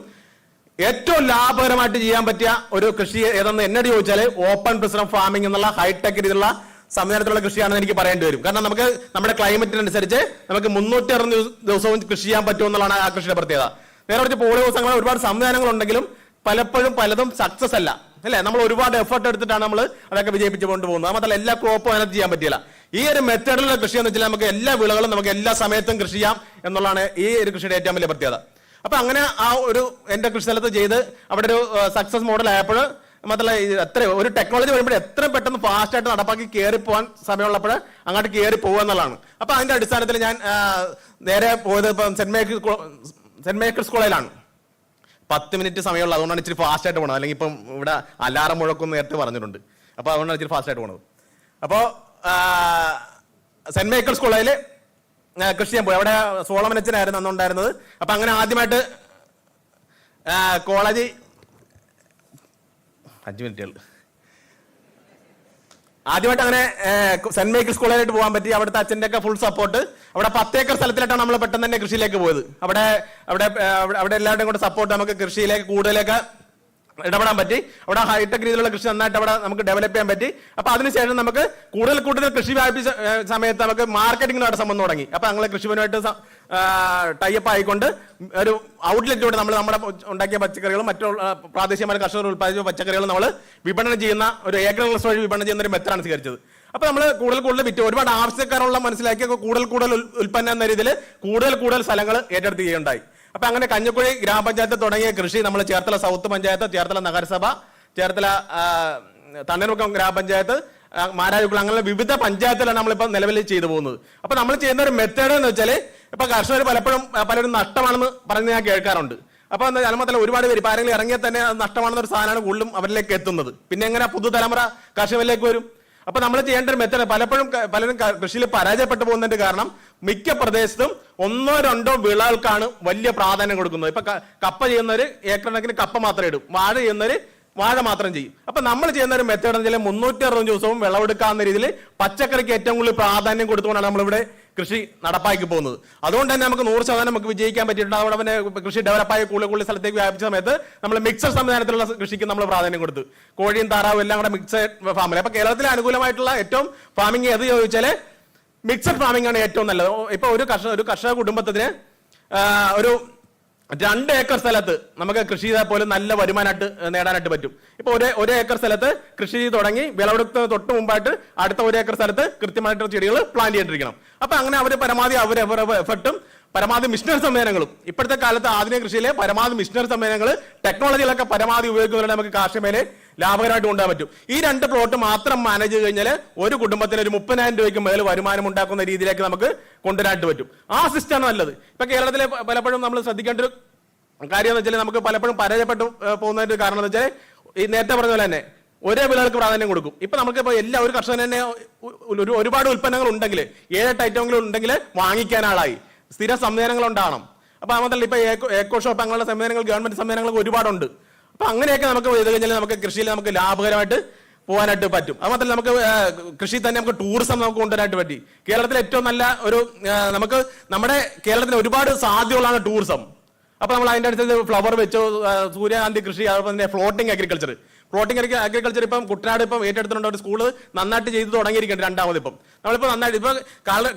ഏറ്റവും ലാഭകരമായിട്ട് ചെയ്യാൻ പറ്റിയ ഒരു കൃഷി ഏതെന്ന് എന്നോട് ചോദിച്ചാൽ ഓപ്പൺ പ്രിസർവ് ഫാമിംഗ് എന്നുള്ള ഹൈടെക് രീതിയിലുള്ള സംവിധാനത്തിലുള്ള കൃഷിയാണെന്ന് എനിക്ക് പറയേണ്ടി വരും. കാരണം നമുക്ക് നമ്മുടെ ക്ലൈമറ്റിനനുസരിച്ച് നമുക്ക് 360 ദിവസവും കൃഷി ചെയ്യാൻ പറ്റുമെന്നുള്ളതാണ് ആ കൃഷിയുടെ പ്രത്യേകത. നേരെ കുറച്ച് പോളിയോ ദിവസങ്ങൾ ഒരുപാട് സംവിധാനങ്ങൾ ഉണ്ടെങ്കിലും പലപ്പോഴും പലതും സക്സസ് അല്ല, അല്ലെ? നമ്മൾ ഒരുപാട് എഫർട്ട് എടുത്തിട്ടാണ് നമ്മൾ അതൊക്കെ വിജയിപ്പിച്ചു കൊണ്ടുപോകുന്നത്. മാത്രമല്ല എല്ലാ ക്രോപ്പും അതിനകത്ത് ചെയ്യാൻ പറ്റില്ല. ഈ ഒരു മെത്തേഡിലുള്ള കൃഷി എന്ന് വെച്ചാൽ നമുക്ക് എല്ലാ വിളകളും നമുക്ക് എല്ലാ സമയത്തും കൃഷി ചെയ്യാം എന്നുള്ളതാണ് ഈ ഒരു കൃഷിയുടെ ഏറ്റവും വലിയ പ്രത്യേകത. അപ്പൊ അങ്ങനെ ആ ഒരു എന്റെ കൃഷി സ്ഥലത്ത് ചെയ്ത് അവിടെ ഒരു സക്സസ് മോഡൽ ആയപ്പോൾ മാത്രമല്ല എത്ര ഒരു ടെക്നോളജി വരുമ്പോൾ എത്ര പെട്ടെന്ന് ഫാസ്റ്റ് ആയിട്ട് നടപ്പാക്കി കയറി പോകാൻ സമയമുള്ളപ്പോൾ അങ്ങോട്ട് കയറി പോകുക എന്നുള്ളതാണ്. അപ്പൊ അതിന്റെ അടിസ്ഥാനത്തിൽ ഞാൻ നേരെ പോയത് ഇപ്പം സെന്റ് മേക്കേഴ്സ് കോളേജിലാണ്. 10 മിനിറ്റ് സമയമുള്ള, അതുകൊണ്ടാണ് ഇച്ചിരി ഫാസ്റ്റ് ആയിട്ട് പോകണത്. അല്ലെങ്കിൽ ഇപ്പം ഇവിടെ അലാറം മുഴക്കം നേരത്തെ പറഞ്ഞിട്ടുണ്ട്. അപ്പൊ അതുകൊണ്ടാണ് ഇച്ചിരി ഫാസ്റ്റ് ആയിട്ട് പോണത്. അപ്പോ സെന്റ് മേക്കേഴ്സ് കോളേജിൽ കൃഷി ചെയ്യാൻ പോയി. അവിടെ സോളമനച്ചനായിരുന്നു അന്നുണ്ടായിരുന്നത്. അപ്പൊ അങ്ങനെ ആദ്യമായിട്ട് കോളേജ് 5 മിനിറ്റുകൾ ആദ്യമായിട്ട് അങ്ങനെ സെന്റ് മേക്കേഴ്സ് കോളേജിലേക്ക് പോകാൻ പറ്റി. അവിടുത്തെ അച്ഛൻ്റെ ഒക്കെ ഫുൾ സപ്പോർട്ട്. അവിടെ 10 ഏക്കർ സ്ഥലത്തിലായിട്ടാണ് നമ്മൾ പെട്ടെന്ന് തന്നെ കൃഷിയിലേക്ക് പോയത്. അവിടെ അവിടെ അവിടെ എല്ലാവരുടെയും കൂടെ സപ്പോർട്ട് നമുക്ക് കൃഷിയിലേക്ക് കൂടുതലേക്ക് ഇടപെടാൻ പറ്റി. അവിടെ ഹൈടെക് രീതിയിലുള്ള കൃഷി നന്നായിട്ട് അവിടെ നമുക്ക് ഡെവലപ്പ് ചെയ്യാൻ പറ്റി. അപ്പൊ അതിനുശേഷം നമുക്ക് കൂടുതൽ കൃഷി വ്യാപിച്ച സമയത്ത് നമുക്ക് മാർക്കറ്റിംഗ് നടത്താൻ തുടങ്ങി. അപ്പൊ ഞങ്ങൾ കൃഷിഭവനുമായിട്ട് ടൈപ്പ് ആയിക്കൊണ്ട് ഒരു ഔട്ട്ലെറ്റിലൂടെ നമ്മൾ നമ്മുടെ ഉണ്ടാക്കിയ പച്ചക്കറികളും മറ്റുള്ള പ്രാദേശികമായ കർഷകർ ഉൽപ്പാദിച്ച പച്ചക്കറികളും നമ്മൾ വിപണനം ചെയ്യുന്ന ഒരു ഏക്കർ ക്ലസ്റ്റർ വഴി വിപണനം ചെയ്യുന്ന ഒരു മെത്തഡാണ് സ്വീകരിച്ചത്. അപ്പൊ നമ്മൾ കൂടുതൽ വിറ്റ് ഒരുപാട് ആവശ്യക്കാരുള്ള മനസ്സിലാക്കി കൂടുതൽ ഉൽപ്പന്നം എന്ന രീതിയിൽ കൂടുതൽ സ്ഥലങ്ങൾ ഏറ്റെടുക്കുകയുണ്ടായി. അപ്പൊ അങ്ങനെ കഞ്ഞിക്കുഴി ഗ്രാമപഞ്ചായത്ത് തുടങ്ങിയ കൃഷി നമ്മൾ ചേർത്തല സൗത്ത് പഞ്ചായത്ത്, ചേർത്തല നഗരസഭ, ചേർത്തല തണ്ണീർമുക്കം ഗ്രാമപഞ്ചായത്ത്, മാരാരിക്കുളം, അങ്ങനെ വിവിധ പഞ്ചായത്തിലാണ് നമ്മളിപ്പോൾ നിലവിൽ ചെയ്തു പോകുന്നത്. അപ്പൊ നമ്മൾ ചെയ്യുന്ന ഒരു മെത്തേഡ് എന്ന് വെച്ചാൽ ഇപ്പൊ കർഷകർ പലരും നഷ്ടമാണെന്ന് പറഞ്ഞ് ഞാൻ കേൾക്കാറുണ്ട്. അപ്പൊ ജനമതല ഒരുപാട് പേര് ഇപ്പൊ ആരെങ്കിലും ഇറങ്ങിയാൽ തന്നെ നഷ്ടമാണെന്ന ഒരു സാധനമാണ് കൂടുതലും അവരിലേക്ക് എത്തുന്നത്. പിന്നെ എങ്ങനെ പുതുതലമുറ കർഷകരിലേക്ക് വരും? അപ്പൊ നമ്മൾ ചെയ്യേണ്ട ഒരു മെത്തേഡ് പലരും കൃഷിയിൽ പരാജയപ്പെട്ടു പോകുന്നതിന്റെ കാരണം മിക്ക പ്രദേശത്തും 1-2 വിളകൾക്കാണ് വലിയ പ്രാധാന്യം കൊടുക്കുന്നത്. ഇപ്പൊ കപ്പ ചെയ്യുന്നവര് ഏക്കർ കണക്കിന് കപ്പ മാത്രം ഇടും, വാഴ ചെയ്യുന്നവര് വാഴ മാത്രം ചെയ്യും. അപ്പൊ നമ്മൾ ചെയ്യുന്ന ഒരു മെത്തേഡ് എന്ന് വെച്ചാൽ 360 ദിവസവും വിളവെടുക്കാവുന്ന രീതിയിൽ പച്ചക്കറിക്ക് ഏറ്റവും കൂടുതൽ പ്രാധാന്യം കൊടുത്തുകൊണ്ടാണ് നമ്മളിവിടെ കൃഷി നടപ്പാക്കി പോകുന്നത്. അതുകൊണ്ട് തന്നെ നമുക്ക് 100% നമുക്ക് വിജയിക്കാൻ പറ്റിയിട്ടുണ്ട്. അവിടെ പിന്നെ കൃഷി ഡെവലപ്പായി കൂടുതൽ സ്ഥലത്തേക്ക് വ്യാപിച്ച സമയത്ത് നമ്മൾ മിക്സഡ് സംവിധാനത്തിലുള്ള കൃഷിക്ക് നമ്മൾ പ്രാധാന്യം കൊടുത്തു. കോഴിയും താറാവും എല്ലാം കൂടെ മിക്സഡ് ഫാമിൽ. അപ്പൊ കേരളത്തിലെ അനുകൂലമായിട്ടുള്ള ഏറ്റവും ഫാമിംഗ് ഏത് ചോദിച്ചാല് മിക്സഡ് ഫാമിംഗ് ആണ് ഏറ്റവും നല്ലത്. ഇപ്പൊ ഒരു കർഷക കുടുംബത്തിന് ഒരു 2 ഏക്കർ സ്ഥലത്ത് നമുക്ക് കൃഷി ചെയ്താൽ പോലും നല്ല വരുമാനമായിട്ട് നേടാനായിട്ട് പറ്റും. ഇപ്പൊ ഒരു ഏക്കർ സ്ഥലത്ത് കൃഷി ചെയ്ത് തുടങ്ങി വിളവെടുക്കുന്ന തൊട്ട് മുമ്പായിട്ട് അടുത്ത 1 ഏക്കർ സ്ഥലത്ത് കൃത്യമായിട്ട് ചെടികൾ പ്ലാൻ ചെയ്തിരിക്കണം. അപ്പൊ അങ്ങനെ അവർ പരമാവധി എഫർട്ടും പരമാവധി മിഷനറി സംവിധാനങ്ങളും ഇപ്പോഴത്തെ കാലത്ത് ആധുനിക കൃഷിയിലെ പരമാവധി മിഷനറി സംവിധാനങ്ങൾ ടെക്നോളജികളൊക്കെ പരമാവധി ഉപയോഗിക്കുന്നതിലൂടെ നമുക്ക് കാർഷിക മേഖലയെ ലാഭകരമായിട്ട് കൊണ്ടുപോകാൻ പറ്റും. ഈ 2 പ്ലോട്ട് മാത്രം മാനേജ് ചെയ്ത് കഴിഞ്ഞാൽ ഒരു കുടുംബത്തിന് ഒരു 30,000 രൂപയ്ക്ക് മേൽ വരുമാനം ഉണ്ടാക്കുന്ന രീതിയിലേക്ക് നമുക്ക് കൊണ്ടുവരാനായിട്ട് പറ്റും. ആ സിസ്റ്റമാണ് നല്ലത്. ഇപ്പൊ കേരളത്തിലെ പലപ്പോഴും നമ്മൾ ശ്രദ്ധിക്കേണ്ട ഒരു കാര്യം എന്ന് വെച്ചാൽ നമുക്ക് പലപ്പോഴും പരാജയപ്പെട്ടു പോകുന്നതിന്റെ കാരണം എന്ന് വെച്ചാൽ ഈ നേരത്തെ പറഞ്ഞ പോലെ തന്നെ ഒരേ വിളകൾക്ക് പ്രാധാന്യം കൊടുക്കും. ഇപ്പൊ നമുക്കിപ്പോ ഒരു കർഷകന് തന്നെ ഒരുപാട് ഉൽപ്പന്നങ്ങൾ ഉണ്ടെങ്കിൽ 7-8 ഐറ്റങ്ങൾ ഉണ്ടെങ്കിൽ വാങ്ങിക്കാൻ ആളായി. സ്ഥിര സംവിധാനങ്ങൾ ഉണ്ടാവണം. അപ്പൊ മാത്രമല്ല ഇപ്പൊ എക്കോ ഷോപ്പ് അങ്ങനെയുള്ള സംവിധാനങ്ങൾ ഗവൺമെന്റ് സംവിധാനങ്ങൾ ഒരുപാടുണ്ട്. അപ്പൊ അങ്ങനെയൊക്കെ നമുക്ക് ചെയ്ത് കഴിഞ്ഞാൽ നമുക്ക് കൃഷിയിൽ നമുക്ക് ലാഭകരമായിട്ട് പോകാനായിട്ട് പറ്റും. അത് മാത്രമല്ല നമുക്ക് കൃഷി തന്നെ നമുക്ക് ടൂറിസം നമുക്ക് കൊണ്ടുവരാനായിട്ട് പറ്റി. കേരളത്തിലെ ഏറ്റവും നല്ല ഒരു നമുക്ക് നമ്മുടെ കേരളത്തിന് ഒരുപാട് സാധ്യതകളാണ് ടൂറിസം. അപ്പൊ നമ്മൾ അതിന്റെ അടുത്ത് ഫ്ലവർ വെച്ചോ, സൂര്യകാന്തി കൃഷി, അതുപോലെ തന്നെ ഫ്ലോട്ടിംഗ് അഗ്രികൾച്ചർ ഇപ്പം കുട്ടനാട് ഇപ്പം ഏറ്റെടുത്തിട്ടുണ്ട്. ഒരു സ്കൂള് നന്നായിട്ട് ചെയ്ത് തുടങ്ങിയിരിക്കുന്നുണ്ട്. രണ്ടാമത് ഇപ്പം നമ്മളിപ്പോൾ നന്നായിട്ട് ഇപ്പൊ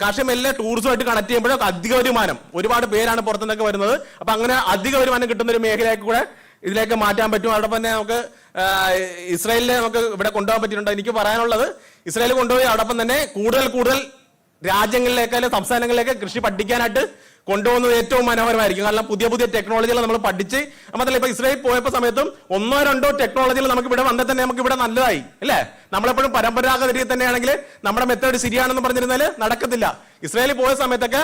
കാർഷിക മേഖല ടൂറിസമായിട്ട് കണക്ട് ചെയ്യുമ്പോഴേ അധിക വരുമാനം ഒരുപാട് പേരാണ് പുറത്തുനിന്നൊക്കെ വരുന്നത്. അപ്പൊ അങ്ങനെ അധിക വരുമാനം കിട്ടുന്ന ഒരു മേഖലയൊക്കെ കൂടെ ഇതിലേക്ക് മാറ്റാൻ പറ്റും. അതോടൊപ്പം തന്നെ നമുക്ക് ഇസ്രായേലിനെ നമുക്ക് ഇവിടെ കൊണ്ടുപോകാൻ പറ്റിയിട്ടുണ്ട്. എനിക്ക് പറയാനുള്ളത് ഇസ്രായേൽ കൊണ്ടുപോയി അതോടൊപ്പം തന്നെ കൂടുതൽ രാജ്യങ്ങളിലേക്ക് അല്ലെങ്കിൽ സംസ്ഥാനങ്ങളിലേക്ക് കൃഷി പഠിക്കാനായിട്ട് കൊണ്ടുപോകുന്നത് ഏറ്റവും മനോഹരമായിരിക്കും. കാരണം പുതിയ ടെക്നോളജികൾ നമ്മൾ പഠിച്ച് മാത്രമല്ല ഇപ്പൊ ഇസ്രായേൽ പോയപ്പോ സമയത്തും 1-2 ടെക്നോളജികൾ നമുക്ക് ഇവിടെ വന്നാൽ തന്നെ നമുക്ക് ഇവിടെ നല്ലതായി അല്ലേ. നമ്മളെപ്പോഴും പരമ്പരാഗത രീതിയിൽ തന്നെയാണെങ്കിൽ നമ്മുടെ മെത്തേഡ് ശരിയാണെന്ന് പറഞ്ഞിരുന്നാൽ നടക്കത്തില്ല. ഇസ്രായേലിൽ പോയ സമയത്തൊക്കെ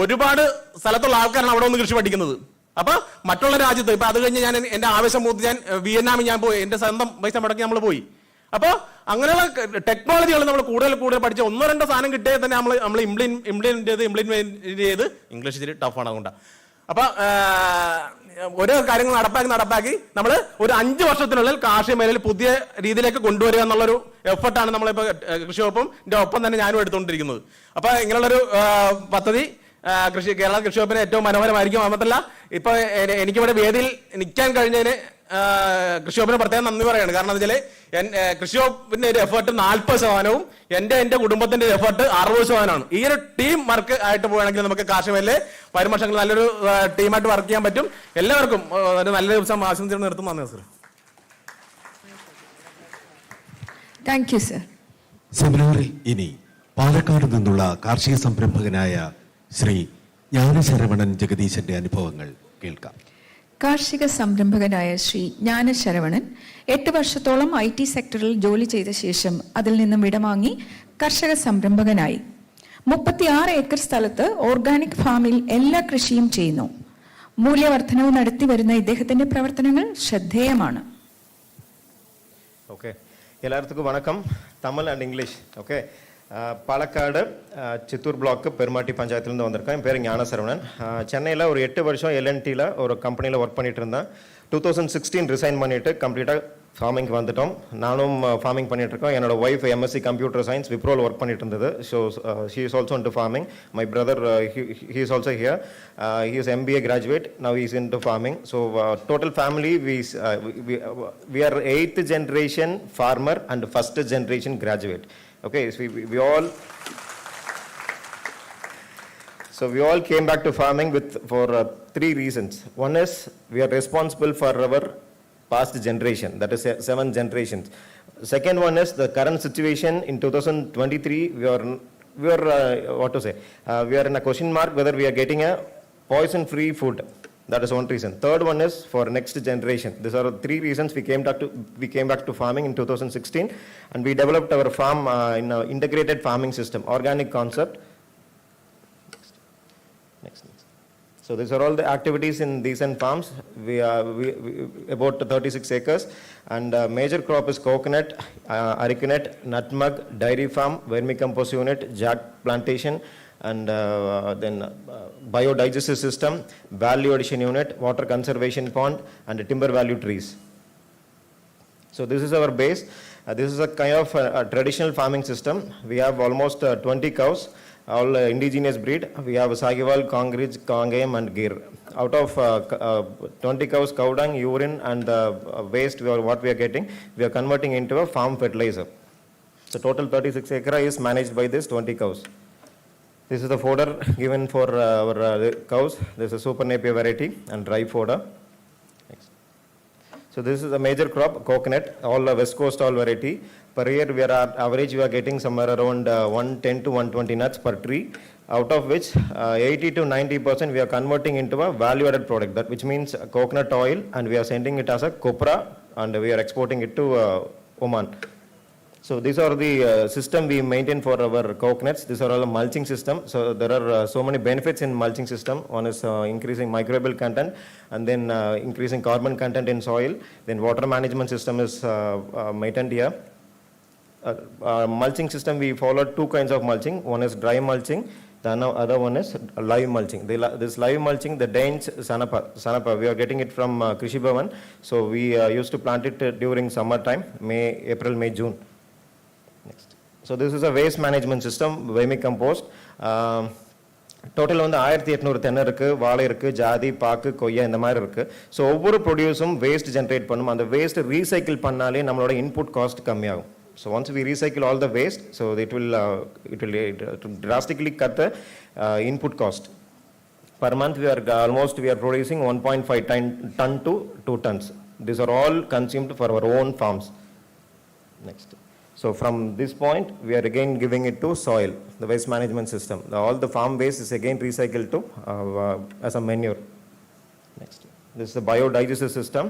ഒരുപാട് സ്ഥലത്തുള്ള ആൾക്കാരാണ് അവിടെ ഒന്ന് കൃഷി പഠിക്കുന്നത്. അപ്പൊ മറ്റുള്ള രാജ്യത്ത് ഇപ്പൊ അത് കഴിഞ്ഞ് ഞാൻ എന്റെ ആവശ്യം മൂത്ത് ഞാൻ വിയറ്റ്നാമിൽ ഞാൻ പോയി. എന്റെ സ്വന്തം പൈസ മുടക്കി നമ്മൾ പോയി. അപ്പൊ അങ്ങനെയുള്ള ടെക്നോളജികൾ നമ്മൾ കൂടുതൽ പഠിച്ച 1-2 സാധനം കിട്ടിയാൽ തന്നെ നമ്മൾ ഇംപ്ലിമെന്റ് ചെയ്ത് ഇംഗ്ലീഷ് ഇച്ചിരി ടഫാണ് അതുകൊണ്ടാണ്. അപ്പൊ ഓരോ കാര്യങ്ങൾ നടപ്പാക്കി നമ്മൾ ഒരു 5 വർഷത്തിനുള്ളിൽ കാർഷിക മേഖലയിൽ പുതിയ രീതിയിലേക്ക് കൊണ്ടുവരിക എന്നുള്ളൊരു എഫർട്ടാണ് നമ്മളിപ്പോ കൃഷി വകുപ്പും ഒപ്പം തന്നെ ഞാനും എടുത്തുകൊണ്ടിരിക്കുന്നത്. അപ്പൊ ഇങ്ങനെയുള്ളൊരു പദ്ധതി കേരള കൃഷി വകുപ്പിന് ഏറ്റവും മനോഹരമായിരിക്കും. മാത്രമല്ല ഇപ്പൊ എനിക്കിവിടെ വേദിയിൽ നിൽക്കാൻ കഴിഞ്ഞതിന് കൃഷി വകുപ്പിന് പ്രത്യേകം നന്ദി പറയാണ്. കാരണം എന്താ വെച്ചാൽ കൃഷി വകുപ്പിന്റെ ഒരു എഫേർട്ട് 40%, എന്റെ കുടുംബത്തിന്റെ എഫേർട്ട് 60%. ഈ ഒരു ടീം വർക്ക് ആയിട്ട് പോവുകയാണെങ്കിൽ നമുക്ക് കാർഷിക മേഖലയിലെ വരുമാനങ്ങൾ നല്ലൊരു ടീമായിട്ട് വർക്ക് ചെയ്യാൻ പറ്റും. എല്ലാവർക്കും ഒരു നല്ല ദിവസം ആശംസിച്ച് നിർത്തും. നന്ദി സർ. Thank you sir. സെമിനാറിൽ ഇനി പാലക്കാട് നിന്നുള്ള കാർഷിക സംരംഭകനായ ശ്രീ ജ്ഞാനശരവണൻ ജഗദീശന്റെ അനുഭവങ്ങൾ കേൾക്കാം. കാർഷിക സംരംഭകനായ ശ്രീ ജ്ഞാനശരവണൻ 8 വർഷത്തോളം IT സെക്ടറിൽ ജോലി ചെയ്ത ശേഷം അതിൽ നിന്നും വിടവാങ്ങി കർഷക സംരംഭകനായി. 36 ഏക്കർ സ്ഥലത്ത് ഓർഗാനിക് ഫാമിൽ എല്ലാ കൃഷിയും ചെയ്യുന്നു. മൂല്യവർദ്ധനവ് നടത്തി വരുന്ന ഇദ്ദേഹത്തിന്റെ പ്രവർത്തനങ്ങൾ ശ്രദ്ധേയമാണ്. ஓகே, எல்லாத்துக்கும் வணக்கம். Tamil and English. Okay, Palakkad Chittur block Perumatty பஞ்சாயத்துலேருந்து வந்திருக்கேன். என் பேர் ஞானசரவணன். சென்னையில் ஒரு 8 வருஷம் LNTயில் ஒரு கம்பெனியில் ஒர்க் பண்ணிட்டு இருந்தேன். 2016 ரிசைன் பண்ணிவிட்டு கம்ப்ளீட்டாக ஃபார்மிங்க்கு வந்துட்டோம். நானும் ஃபார்மிங் பண்ணிகிட்ருக்கோம். என்னோட ஒய்ஃப் MSc கம்ப்யூட்டர் சயின்ஸ் விப்ரோவில் ஒர்க் பண்ணிட்டு இருந்தது. So she is also into farming. My brother he is also here. He is MBA graduate. Now he is into farming. So total family we are 8th generation farmer and 1st generation graduate. Okay, so we all came back to farming for 3 reasons. One is we are responsible for our past generation, that is 7 generations. Second one is the current situation in 2023. We are we are in a question mark whether we are getting a poison free food. That is one reason. Third one is for next generation. These are 3 reasons we came back to farming in 2016, and we developed our farm in an integrated farming system, organic concept. Next. So these are all the activities in decent farms. We about 36 acres, and major crop is coconut, arecanut, nutmeg, dairy farm, vermicompost unit, jack plantation, and then biodigestive system, value addition unit, water conservation pond, and timber value trees. So this is our base. This is a kind of a traditional farming system. We have almost 20 cows, all indigenous breed. We have Sahiwal, Congrij, Kangayam, and Gir. Out of 20 cows, cow dung, urine, and waste what we are getting, we are converting into a farm fertilizer. So total 36 acre is managed by this 20 cows. This is the fodder given for our cows. This is Super Napier variety and dry fodder. Next. So this is a major crop, coconut, all West Coast all variety. Per year, we are average we are getting somewhere around 110 to 120 nuts per tree, out of which 80 to 90% we are converting into a value-added product, that which means coconut oil, and we are sending it as a copra, and we are exporting it to Oman. So these are the system we maintain for our coconuts. These are all a mulching system. So there are so many benefits in mulching system. One is increasing microbial content, and then increasing carbon content in soil. Then water management system is maintained here. Mulching system, we follow two kinds of mulching. One is dry mulching. The other one is live mulching. This live mulching, the Danes Sanapa, we are getting it from Krishi Bhavan. So we used to plant it during summer time, April, May, June. Next. So this is a waste management system, vermicompost. Total வந்து 1800 தென்னை இருக்குது, வாழை இருக்குது, ஜாதி, பாக்கு, கொய்யா இந்த மாதிரி இருக்குது. ஸோ ஒவ்வொரு ப்ரொடியூஸும் வேஸ்ட் ஜென்ரேட் பண்ணும். அந்த வேஸ்ட் ரீசைக்கிள் பண்ணாலே நம்மளோட இன்புட் காஸ்ட் கம்மியாகும். So once we recycle all the waste, so it will drastically cut the input cost. Per month we are producing 1.5 ton to 2 tons. These are all consumed for our own farms. Next. So from this point, we are again giving it to soil, the waste management system. All the farm waste is again recycled to as a manure. Next. This is the biodigestive system.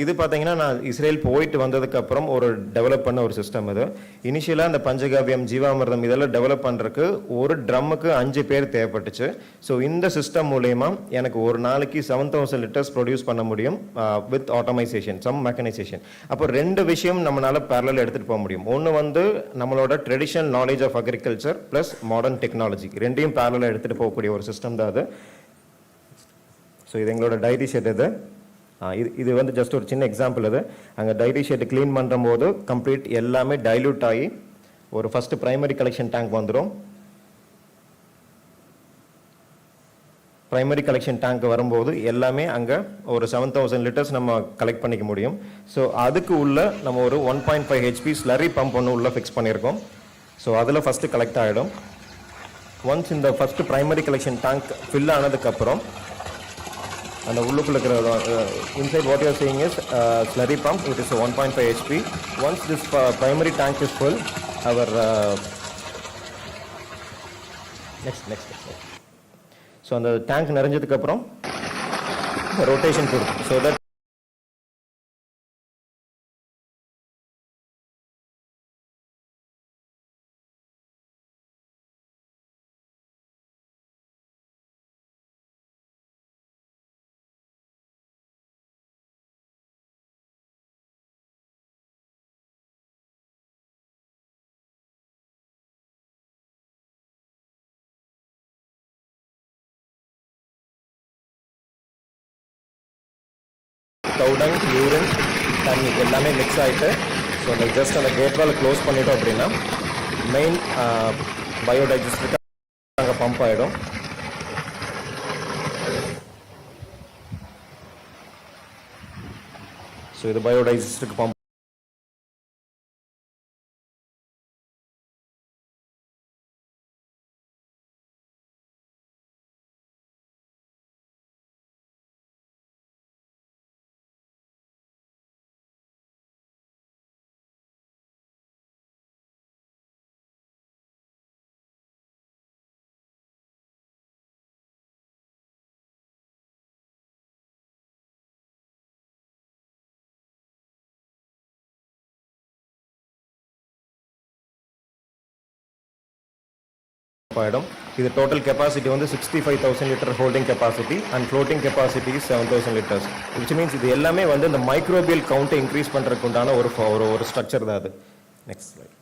இது பார்த்தீங்கன்னா நான் Israel போயிட்டு வந்ததுக்கு அப்புறம் ஒரு develop பண்ண ஒரு system இது. இனிஷியலாக அந்த பஞ்சகாவியம், ஜீவாமிர்தம் இதெல்லாம் டெவலப் பண்ணுறதுக்கு ஒரு ட்ரம்முக்கு 5 பேர் தேவைப்பட்டுச்சு. ஸோ இந்த சிஸ்டம் மூலயமா எனக்கு ஒரு நாளைக்கு 7000 லிட்டர்ஸ் ப்ரொடியூஸ் பண்ண முடியும் வித் ஆட்டோமைசேஷன், சம் மெக்கனைசேஷன். அப்போ 2 விஷயம் நம்மளால பேரலல் எடுத்துகிட்டு போக முடியும். ஒன்று வந்து நம்மளோட traditional knowledge of agriculture plus modern technology, ரெண்டையும் பேரலல் எடுத்துகிட்டு போகக்கூடிய ஒரு சிஸ்டம் தான் அது. ஸோ இது எங்களோட டைரி ஷெட். இது வந்து ஜஸ்ட் ஒரு சின்ன எக்ஸாம்பிள். இது அங்கே டைரி ஷெட் க்ளீன் பண்ணுற போது கம்ப்ளீட் எல்லாமே டைல்யூட் ஆகி ஒரு ஃபஸ்ட்டு ப்ரைமரி கலெக்ஷன் டேங்க் வந்துடும். ப்ரைமரி கலெக்ஷன் டேங்க் வரும்போது எல்லாமே அங்கே ஒரு 7000 லிட்டர்ஸ் நம்ம கலெக்ட் பண்ணிக்க முடியும். ஸோ அதுக்கு உள்ள நம்ம ஒரு 1.5 HP ஸ்லரி பம்ப் ஒன்று உள்ள ஃபிக்ஸ் பண்ணியிருக்கோம். ஸோ அதில் ஃபஸ்ட்டு கலெக்ட் ஆகிடும். ஒன்ஸ் இந்த first primary collection tank fill ஆனதுக்கப்புறம் அந்த உள்ளுக்குள்ள இருக்கிற inside what you are seeing is slurry pump. It is a 1.5 HP. Once this primary tank is full, our next. So அந்த tank நிறைஞ்சதுக்கு அப்புறம் rotation கொடுக்கும். So that cow dung, urine, தண்ணி எல்லாமே mix ஆகிட்டு ஸோ அந்த ஜஸ்ட் அந்த gate வால் close பண்ணிட்டோம் அப்படின்னா மெயின் பயோடைஜஸ்டுக்கு அங்கே பம்ப் ஆகிடும். ஸோ இது பயோடைஜஸ்டுக்கு பம்ப். ஆகிடும். இது டோட்டல் கெப்பாசிட்டி வந்து 65,000 litre holding capacity and floating capacity 7,000 litres. Which means இது எல்லாமே வந்து இந்த மைக்ரோபியல் கவுண்ட்டை இன்க்ரீஸ் பண்ணுறதுக்கு உண்டான ஒரு ஸ்ட்ரக்சர் தான் அது. Next slide.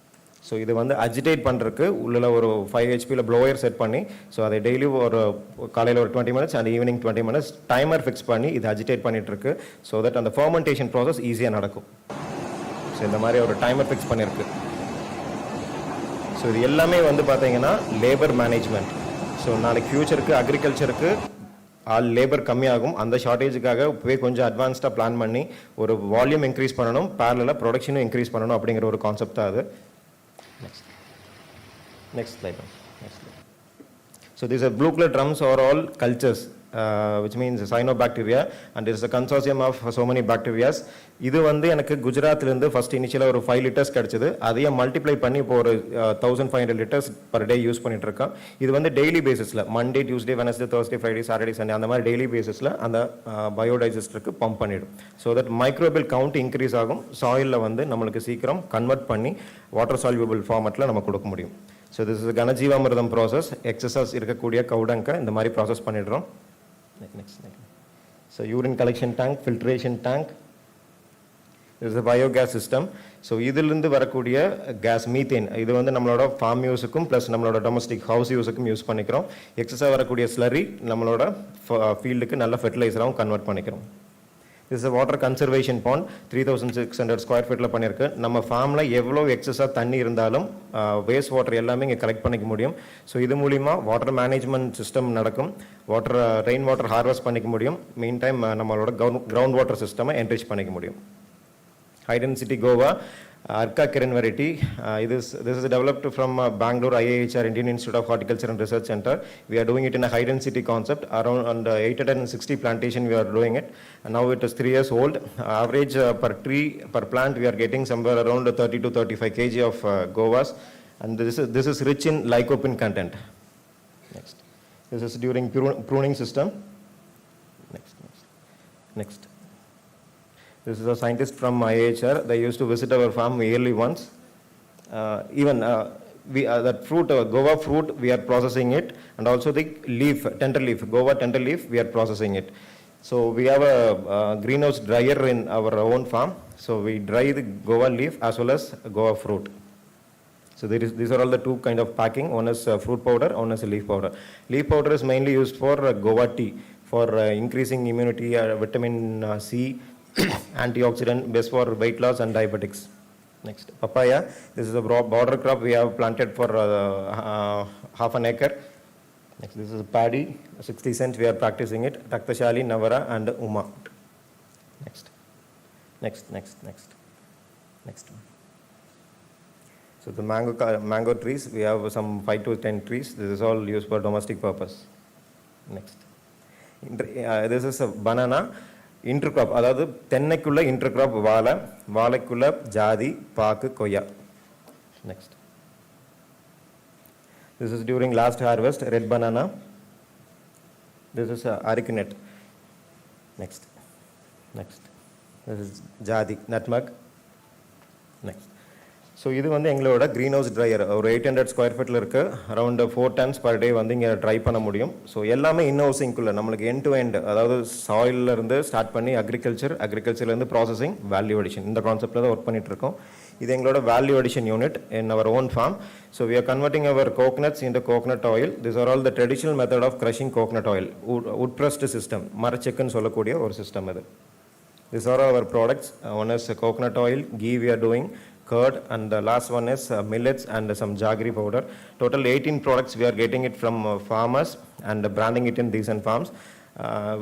ஸோ இது வந்து அஜிடேட் பண்ணுறதுக்கு உள்ள ஒரு 5 HP ப்ளோயர் செட் பண்ணி ஸோ அதை டெய்லி ஒரு காலையில் ஒரு 20 minutes and evening 20 minutes timer fix பண்ணி இது அஜிடேட் பண்ணிகிட்ருக்கு. ஸோ தட் அந்த ஃபர்மெண்டேஷன் ப்ராசஸ் ஈஸியாக நடக்கும். ஸோ இந்த மாதிரி ஒரு டைமர் ஃபிக்ஸ் பண்ணியிருக்கு. ஸோ இது எல்லாமே வந்து பார்த்தீங்கன்னா லேபர் மேனேஜ்மெண்ட். ஸோ நாளைக்கு ஃபியூச்சருக்கு அக்ரிகல்ச்சருக்கு லேபர் கம்மியாகும். அந்த ஷார்ட்டேஜுக்காக இப்போவே கொஞ்சம் அட்வான்ஸ்டாக பிளான் பண்ணி ஒரு வால்யூம் இன்க்ரீஸ் பண்ணணும், பேரலாக ப்ரொடக்ஷனும் இன்க்ரீஸ் பண்ணணும் அப்படிங்கிற ஒரு கான்செப்ட் தான் அது. Next slide. So these are blue color drums are all cultures, which means cyanobacteria, and it is a consortium of so many bacteria. இது வந்து எனக்கு குஜராத்லேருந்து ஃபர்ஸ்ட் இனிஷியலாக ஒரு 5 லிட்டர்ஸ் கிடச்சிது. அதையே மல்டிப்ளை பண்ணி இப்போ ஒரு 1500 லிட்டர்ஸ் பர் டே யூஸ் பண்ணிட்டு இருக்கோம். இது வந்து டெய்லி பேசிஸில் Monday, Tuesday, Wednesday, Thursday, Friday, Saturday, Sunday அந்த மாதிரி டெய்லி பேசிஸில் அந்த பயோடைஜஸ்டருக்கு பம்ப் பண்ணிடும். So that microbial count increase ஆகும். சாயிலில் வந்து நம்மளுக்கு சீக்கிரம் கன்வெர்ட் பண்ணி வாட்டர் சால்யூபிள் ஃபார்மேட்டில் நம்ம கொடுக்க முடியும். So this is ghanajeevamrutham process. Excess இருக்கக்கூடிய கவுடங்க இந்த மாதிரி ப்ராசஸ் பண்ணிடுறோம். Next. So urine collection tank, filtration tank. This is a biogas system. So இதிலிருந்து வரக்கூடிய கேஸ் மீத்தேன் இது வந்து நம்மளோட ஃபார்ம் யூஸுக்கும் ப்ளஸ் நம்மளோட டொமஸ்டிக் ஹவுஸ் யூஸுக்கும் யூஸ் பண்ணிக்கிறோம். எக்ஸஸாக வரக்கூடிய ஸ்லரி நம்மளோட ஃபீல்டுக்கு நல்ல ஃபெர்டிலைசராகவும் கன்வெர்ட் பண்ணிக்கிறோம். This is a water conservation pond, 3600 square ஃபீட்டில் பண்ணியிருக்கு. நம்ம ஃபார்மில் எவ்வளோ எக்ஸஸாக தண்ணி இருந்தாலும் வேஸ்ட் வாட்டர் எல்லாமே இங்கே கலெக்ட் பண்ணிக்க முடியும். ஸோ இது மூலிமா வாட்டர் மேனேஜ்மெண்ட் சிஸ்டம் நடக்கும். ரெயின் வாட்டர் ஹார்வெஸ்ட் பண்ணிக்க முடியும். மீன் டைம் நம்மளோட கிரவுண்ட் வாட்டர் சிஸ்டமை என்ரிச் பண்ணிக்க முடியும். High density Goa, Arka Kiran variety. This is developed from Bangalore IIHR, Indian Institute of Horticulture and Research Center. We are doing it in a high density concept. Around 860 plantation we are doing it. And now it is 3 years old. Average per tree, per plant we are getting somewhere around 30 to 35 kg of Govas. And this is rich in lycopene content. Next. This is during pruning system. Next. This is a scientist from IIHR. They used to visit our farm yearly once. That fruit, guava fruit, we are processing it, and also the leaf, tender leaf, guava tender leaf, we are processing it. So we have a greenhouse dryer in our own farm. So we dry the guava leaf as well as guava fruit. So these are all the two kind of packing. One is fruit powder, one is leaf powder. Leaf powder is mainly used for guava tea, for increasing immunity, vitamin C, antioxidant, best for weight loss and diabetics. Next, papaya. This is a border crop we have planted for half an acre. Next, this is paddy, 60 cents we are practicing it. Taktashali, Navara and Uma. Next. So the mango trees, we have some 5 to 10 trees. This is all used for domestic purpose. Next. This is a banana. Intercrop, அதாவது தென்னைக்குள்ள intercrop வாழைக்குள்ள ஜாதி, பாக்கு, கொய்யா. Next. This is during last harvest, red banana. This is arecanut. Next. This is ஜாதி, nutmeg. Next. So இது வந்து எங்களோட green house dryer. ஒரு 800 square ஃபீட்டில் இருக்குது. அரௌண்ட் 4 tons per day வந்து இங்கே ட்ரை பண்ண முடியும். ஸோ எல்லாமே இன் ஹவுஸிங்குள்ளே நம்மளுக்கு எண்ட் டு எண்ட், அதாவது சாயிலிருந்து ஸ்டார்ட் பண்ணி அக்ரிகல்ச்சர்லேருந்து ப்ராசஸிங், வேல்யூ அடிஷன், இந்த கான்செப்டில் தான் ஒர்க் பண்ணிட்டு இருக்கோம். இது எங்களோட value addition unit in our own farm. So we are converting our coconuts into coconut oil. This are all the traditional method of crushing coconut oil. Wood pressed system, மரச்செக்குன்னு சொல்லக்கூடிய ஒரு சிஸ்டம் இது. This are our products. One is coconut oil, ghee we are doing, curd, and the last one is millets and some jaggery powder. Total 18 products we are getting it from farmers and branding it in decent farms,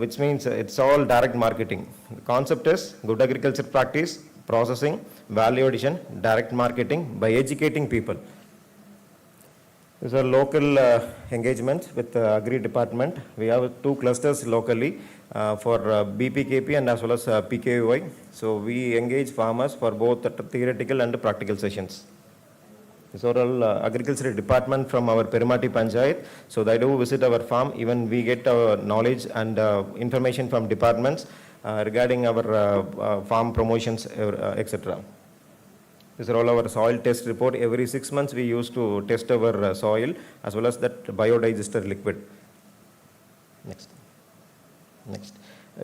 which means it's all direct marketing. The concept is good agriculture practice, processing, value addition, direct marketing by educating people. These are local engagements with the Agri department. We have 2 clusters locally for BPKP and as well as PKVY. So we engage farmers for both theoretical and practical sessions. These are all agriculture department from our Perimati Panchayat. So they do visit our farm. Even we get our knowledge and information from departments regarding our farm promotions, etc. These are all our soil test report. Every 6 months we used to test our soil as well as that biodigester liquid. Next.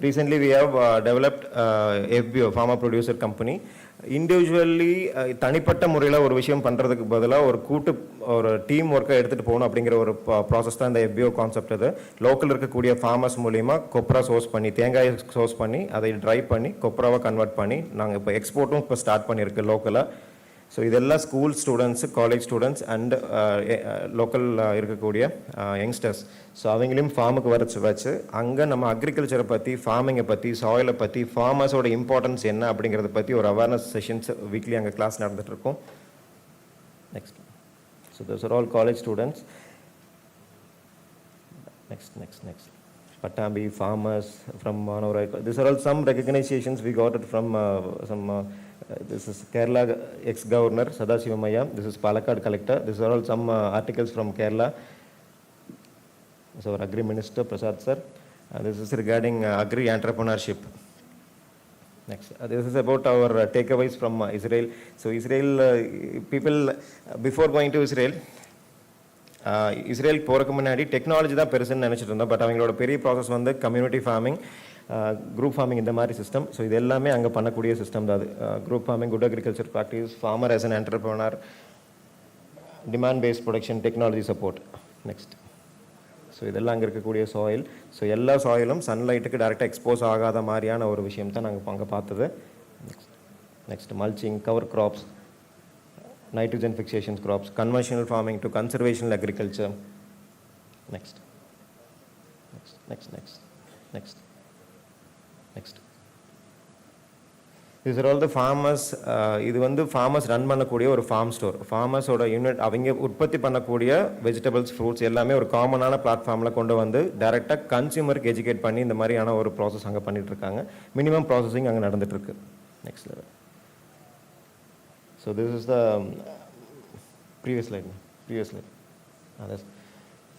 Recently we have developed FBO, Farmer Producer Company. Individually தனிப்பட்ட முறையில் ஒரு விஷயம் பண்ணுறதுக்கு பதிலாக ஒரு team ஒர்க்கை எடுத்துகிட்டு போகணும் அப்படிங்கிற ஒரு ப்ராசஸ் தான் இந்த FBO கான்செப்ட். அது லோக்கல் இருக்கக்கூடிய ஃபார்மர்ஸ் மூலிமா கொப்ரா சோர்ஸ் பண்ணி, தேங்காயை சோர்ஸ் பண்ணி, அதை ட்ரை பண்ணி கொப்ராவை கன்வெர்ட் பண்ணி நாங்கள் இப்போ எக்ஸ்போர்ட்டும் இப்போ ஸ்டார்ட் பண்ணியிருக்கு லோக்கலாக. ஸோ இதெல்லாம் school students, college students and local இருக்கக்கூடிய யங்ஸ்டர்ஸ். ஸோ அவங்களையும் ஃபார்முக்கு வச்சு அங்கே நம்ம அக்ரிகல்ச்சரை பற்றி, ஃபார்மிங்கை பற்றி, சாயிலை பற்றி, ஃபார்மர்ஸோட இம்பார்ட்டன்ஸ் என்ன அப்படிங்கிறத பற்றி ஒரு அவேர்னஸ் செஷன்ஸ் வீக்லி அங்கே கிளாஸ் நடந்துகிட்ருக்கோம். Next. So those are all college students. Next. Patambi farmers from Manorai. These are all some recognitions we got it from this is Kerala ex-governor Sadasivamaya. This is Palakkad collector. These are all some articles from Kerala. This is our Agri Minister Prasad sir. This is regarding agri entrepreneurship. Next. This is about our takeaways from Israel. So Israel people before going to Israel. Israel போகிறக்கு முன்னாடி technology தான் பெருசுன்னு நினச்சிட்டு இருந்தோம். But அவங்களோட பெரிய process வந்து community farming, group farming, இந்த மாதிரி சிஸ்டம். ஸோ இது எல்லாமே அங்கே பண்ணக்கூடிய சிஸ்டம் தான் அது. Group farming, good agriculture practice, farmer as an entrepreneur, demand based production, technology support. Next. So இதெல்லாம் அங்கே இருக்கக்கூடிய சாயில். ஸோ எல்லா சாயிலும் சன்லைட்டுக்கு டேரெக்டாக எக்ஸ்போஸ் ஆகாத மாதிரியான ஒரு விஷயம் தான் நாங்கள் அங்கே பார்த்தது. Next mulching, cover crops, nitrogen fixation crops, conventional farming to conservational agriculture. Next. These are all the farmers. இது வந்து farmers run பண்ணக்கூடிய ஒரு farm store. Farmers ஓட யூனிட் அவங்க உற்பத்தி பண்ணக்கூடிய வெஜிடபிள்ஸ், ஃப்ரூட்ஸ் எல்லாமே ஒரு காமனான பிளாட்ஃபார்மில் கொண்டு வந்து டைரெக்டாக கன்சியூமருக்கு எஜுகேட் பண்ணி இந்த மாதிரியான ஒரு ப்ராசஸ் அங்கே பண்ணிட்டு இருக்காங்க. மினிமம் ப்ராசஸிங் அங்கே நடந்துட்டு இருக்கு. Next level. So this is the previous slide.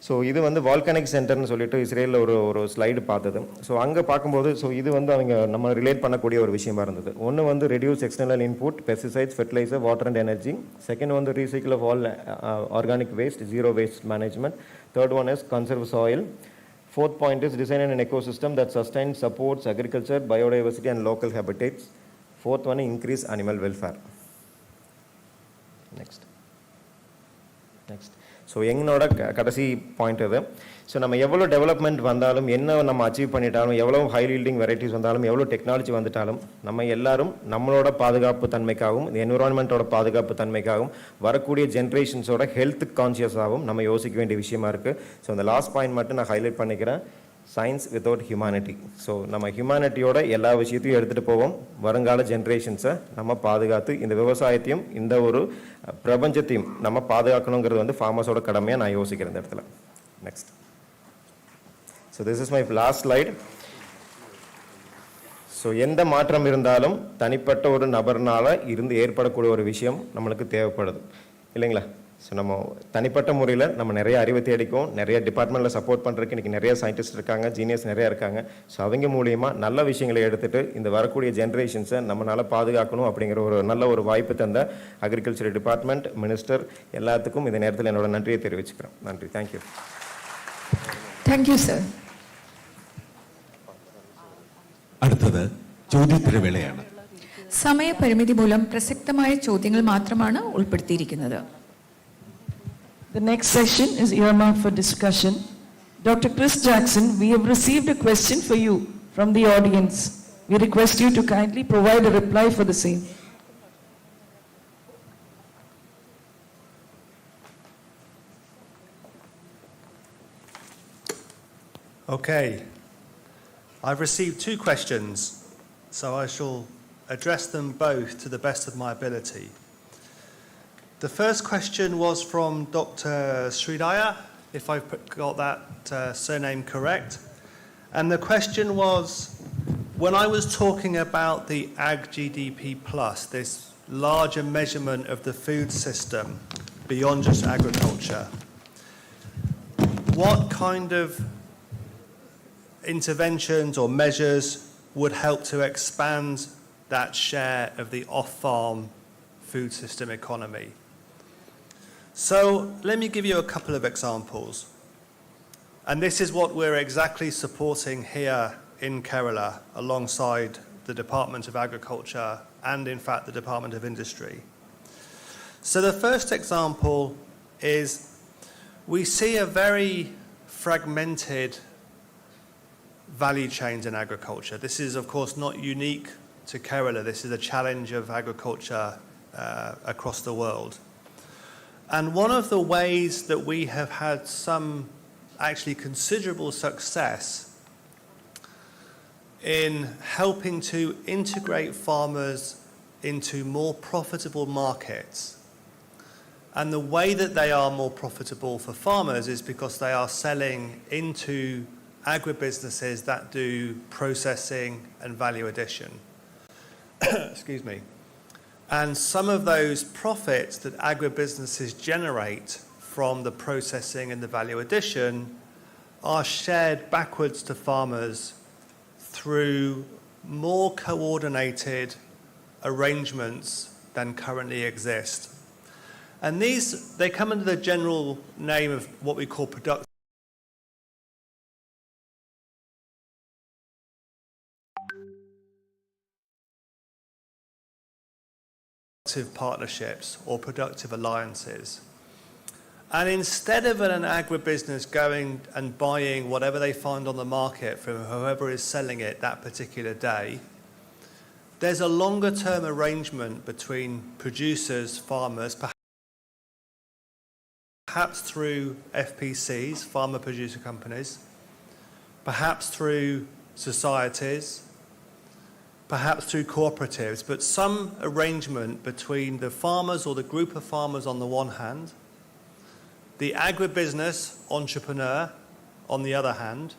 So இது வந்து வால்கானிக் சென்டர்னு சொல்லிட்டு இஸ்ரேலில் ஒரு ஸ்லைடு பார்த்தது. ஸோ அங்கே பார்க்கும்போது ஸோ இது வந்து அவங்க நம்ம ரிலேட் பண்ணக்கூடிய ஒரு விஷயமா இருந்தது. ஒன்று வந்து reduce external input, pesticides, fertiliser, water and energy. Second வந்து recycle of all organic waste, zero waste management. Third one is conserve soil. Fourth point is design an ecosystem that sustains, supports agriculture, biodiversity and local habitats. Fourth one, increase animal welfare. Next. So எங்களோட கடைசி point இது. So நம்ம எவ்வளோ development வந்தாலும், என்ன நம்ம achieve பண்ணிட்டாலும், எவ்வளோ high yielding varieties வந்தாலும், எவ்வளோ டெக்னாலஜி வந்துட்டாலும், நம்ம எல்லாரும் நம்மளோட பாதுகாப்பு தன்மைக்காகவும், இந்த என்விரான்மெண்ட்டோட பாதுகாப்பு தன்மைக்காகவும், வரக்கூடிய ஜென்ரேஷன்ஸோட ஹெல்த் கான்சியஸாகவும் நம்ம யோசிக்க வேண்டிய விஷயமா இருக்குது. ஸோ இந்த லாஸ்ட் பாயிண்ட் மட்டும் நான் ஹைலைட் பண்ணிக்கிறேன். Science without humanity. ஸோ நம்ம ஹியூமனிட்டியோட எல்லா விஷயத்தையும் எடுத்துகிட்டு போவோம். வருங்கால ஜென்ரேஷன்ஸை நம்ம பாதுகாத்து இந்த விவசாயத்தையும் இந்த ஒரு பிரபஞ்சத்தையும் நம்ம பாதுகாக்கணுங்கிறது வந்து ஃபார்மர்ஸோட கடமையாக நான் யோசிக்கிறேன் இந்த இடத்துல. Next. So this is my last slide. So எந்த மாற்றம் இருந்தாலும் தனிப்பட்ட ஒரு நபர்னால இருந்து ஏற்படக்கூடிய ஒரு விஷயம் நம்மளுக்கு தேவைப்படுது இல்லைங்களா? ஸோ நம்ம தனிப்பட்ட முறையில் நம்ம நிறைய அறிவை தேடிக்கும், நிறைய டிபார்ட்மெண்ட்டில் சப்போர்ட் பண்ணுறதுக்கு இன்றைக்கி நிறைய சயின்டிஸ்ட் இருக்காங்க, ஜீனியர்ஸ் நிறையா இருக்காங்க. ஸோ அவங்க மூலியமாக நல்ல விஷயங்களை எடுத்துகிட்டு இந்த வரக்கூடிய ஜென்ரேஷன்ஸை நம்மளால் பாதுகாக்கணும் அப்படிங்கிற ஒரு நல்ல ஒரு வாய்ப்பு தந்த அக்ரிகல்ச்சர் டிபார்ட்மெண்ட், மினிஸ்டர் எல்லாத்துக்கும் இந்த நேரத்தில் என்னோட நன்றியை தெரிவிச்சுக்கிறேன். நன்றி. தேங்க்யூ. Thank you sir. അടുത്തത് ചോദ്യോത്തരവേളയാണ്. സമയപരിമിതി മൂലം പ്രസക്തമായ ചോദ്യങ്ങൾ മാത്രമാണ് ഉൾപ്പെടുത്തിയിരിക്കുന്നത്. The next session is earmarked for discussion. Dr. Chris Jackson, we have received a question for you from the audience. We request you to kindly provide a reply for the same. Okay. I've received two questions, so I shall address them both to the best of my ability. The first question was from Dr. Sridhar, if I've got that surname correct. And the question was, when I was talking about the Ag GDP Plus, this larger measurement of the food system beyond just agriculture, what kind of interventions or measures would help to expand that share of the off-farm food system economy? So let me give you a couple of examples. And this is what we're exactly supporting here in Kerala alongside the Department of Agriculture and in fact the Department of Industry. So the first example is we see a very fragmented value chains in agriculture. This is of course not unique to Kerala. This is a challenge of agriculture across the world. And one of the ways that we have had some actually considerable success in helping to integrate farmers into more profitable markets And the way that they are more profitable for farmers is because they are selling into agribusinesses that do processing and value addition. Excuse me. And some of those profits that agribusinesses generate from the processing and the value addition are shared backwards to farmers through more coordinated arrangements than currently exist. And these, they come under the general name of what we call productive partnerships or productive alliances. And instead of an agribusiness going and buying whatever they find on the market from whoever is selling it that particular day, there's a longer term arrangement between producers, farmers, perhaps through FPCs, farmer producer companies, perhaps through societies, perhaps through cooperatives, but some arrangement between the farmers or the group of farmers on the one hand, the agribusiness entrepreneur on the other hand,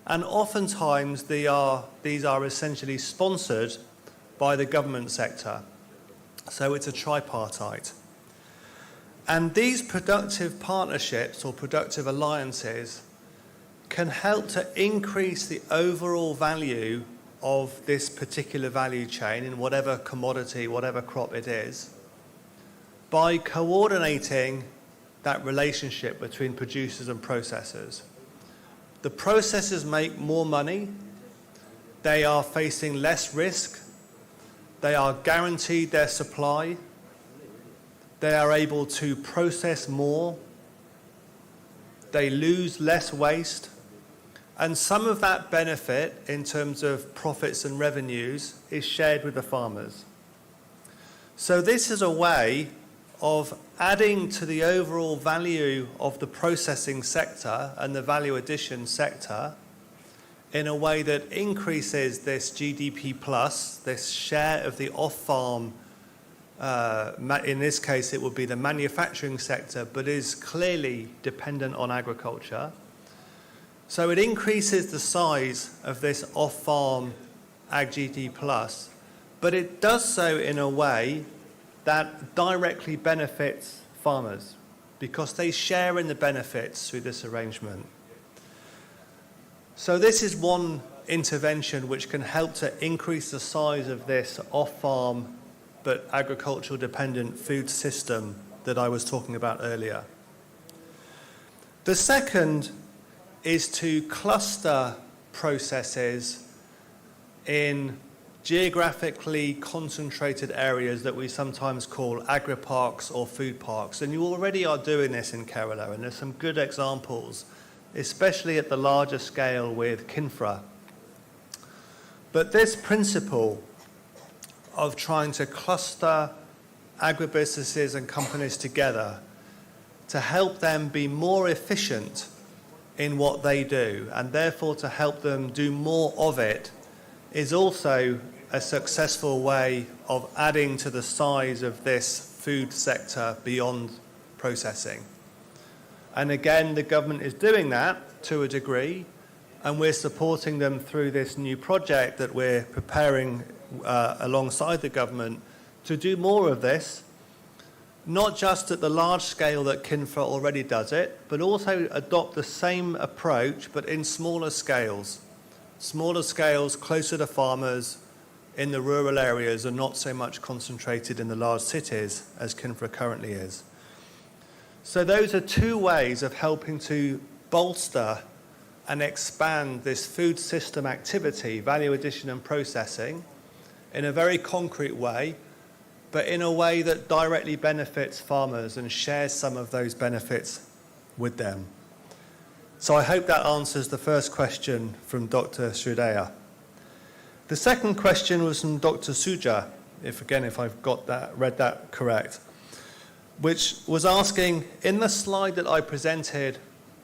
and oftentimes these are essentially sponsored by the government sector. So it's a tripartite. And these productive partnerships or productive alliances can help to increase the overall value of this particular value chain in whatever commodity, whatever crop it is, by coordinating that relationship between producers and processors. The processors make more money, they are facing less risk, they are guaranteed their supply, they are able to process more, they lose less waste, and some of that benefit in terms of profits and revenues is shared with the farmers. So this is a way of adding to the overall value of the processing sector and the value addition sector in a way that increases this GDP plus, this share of the off-farm, in this case it would be the manufacturing sector, but is clearly dependent on agriculture. So it increases the size of this off-farm Ag GDP plus, but it does so in a way that directly benefits farmers because they share in the benefits through this arrangement. So this is one intervention which can help to increase the size of this off-farm but agricultural dependent food system that I was talking about earlier. The second is to cluster processes in geographically concentrated areas that we sometimes call agri-parks or food parks. And you already are doing this in Kerala, and there's some good examples, especially at the larger scale with Kinfra. But this principle of trying to cluster agribusinesses and companies together to help them be more efficient in what they do, and therefore to help them do more of it, is also a successful way of adding to the size of this food sector beyond processing. And again, the government is doing that to a degree, and we're supporting them through this new project that we're preparing alongside the government to do more of this, not just at the large scale that Kinfra already does it, but also adopt the same approach but in smaller scales. Smaller scales, closer to farmers, in the rural areas, and not so much concentrated in the large cities as Kinfra currently is. So those are two ways of helping to bolster and expand this food system activity, value addition and processing, in a very concrete way, but in a way that directly benefits farmers and shares some of those benefits with them. So I hope that answers the first question from Dr. Sridhar. The second question was from Dr. Suja, if I've got that, read that correct, which was asking, in the slide that I presented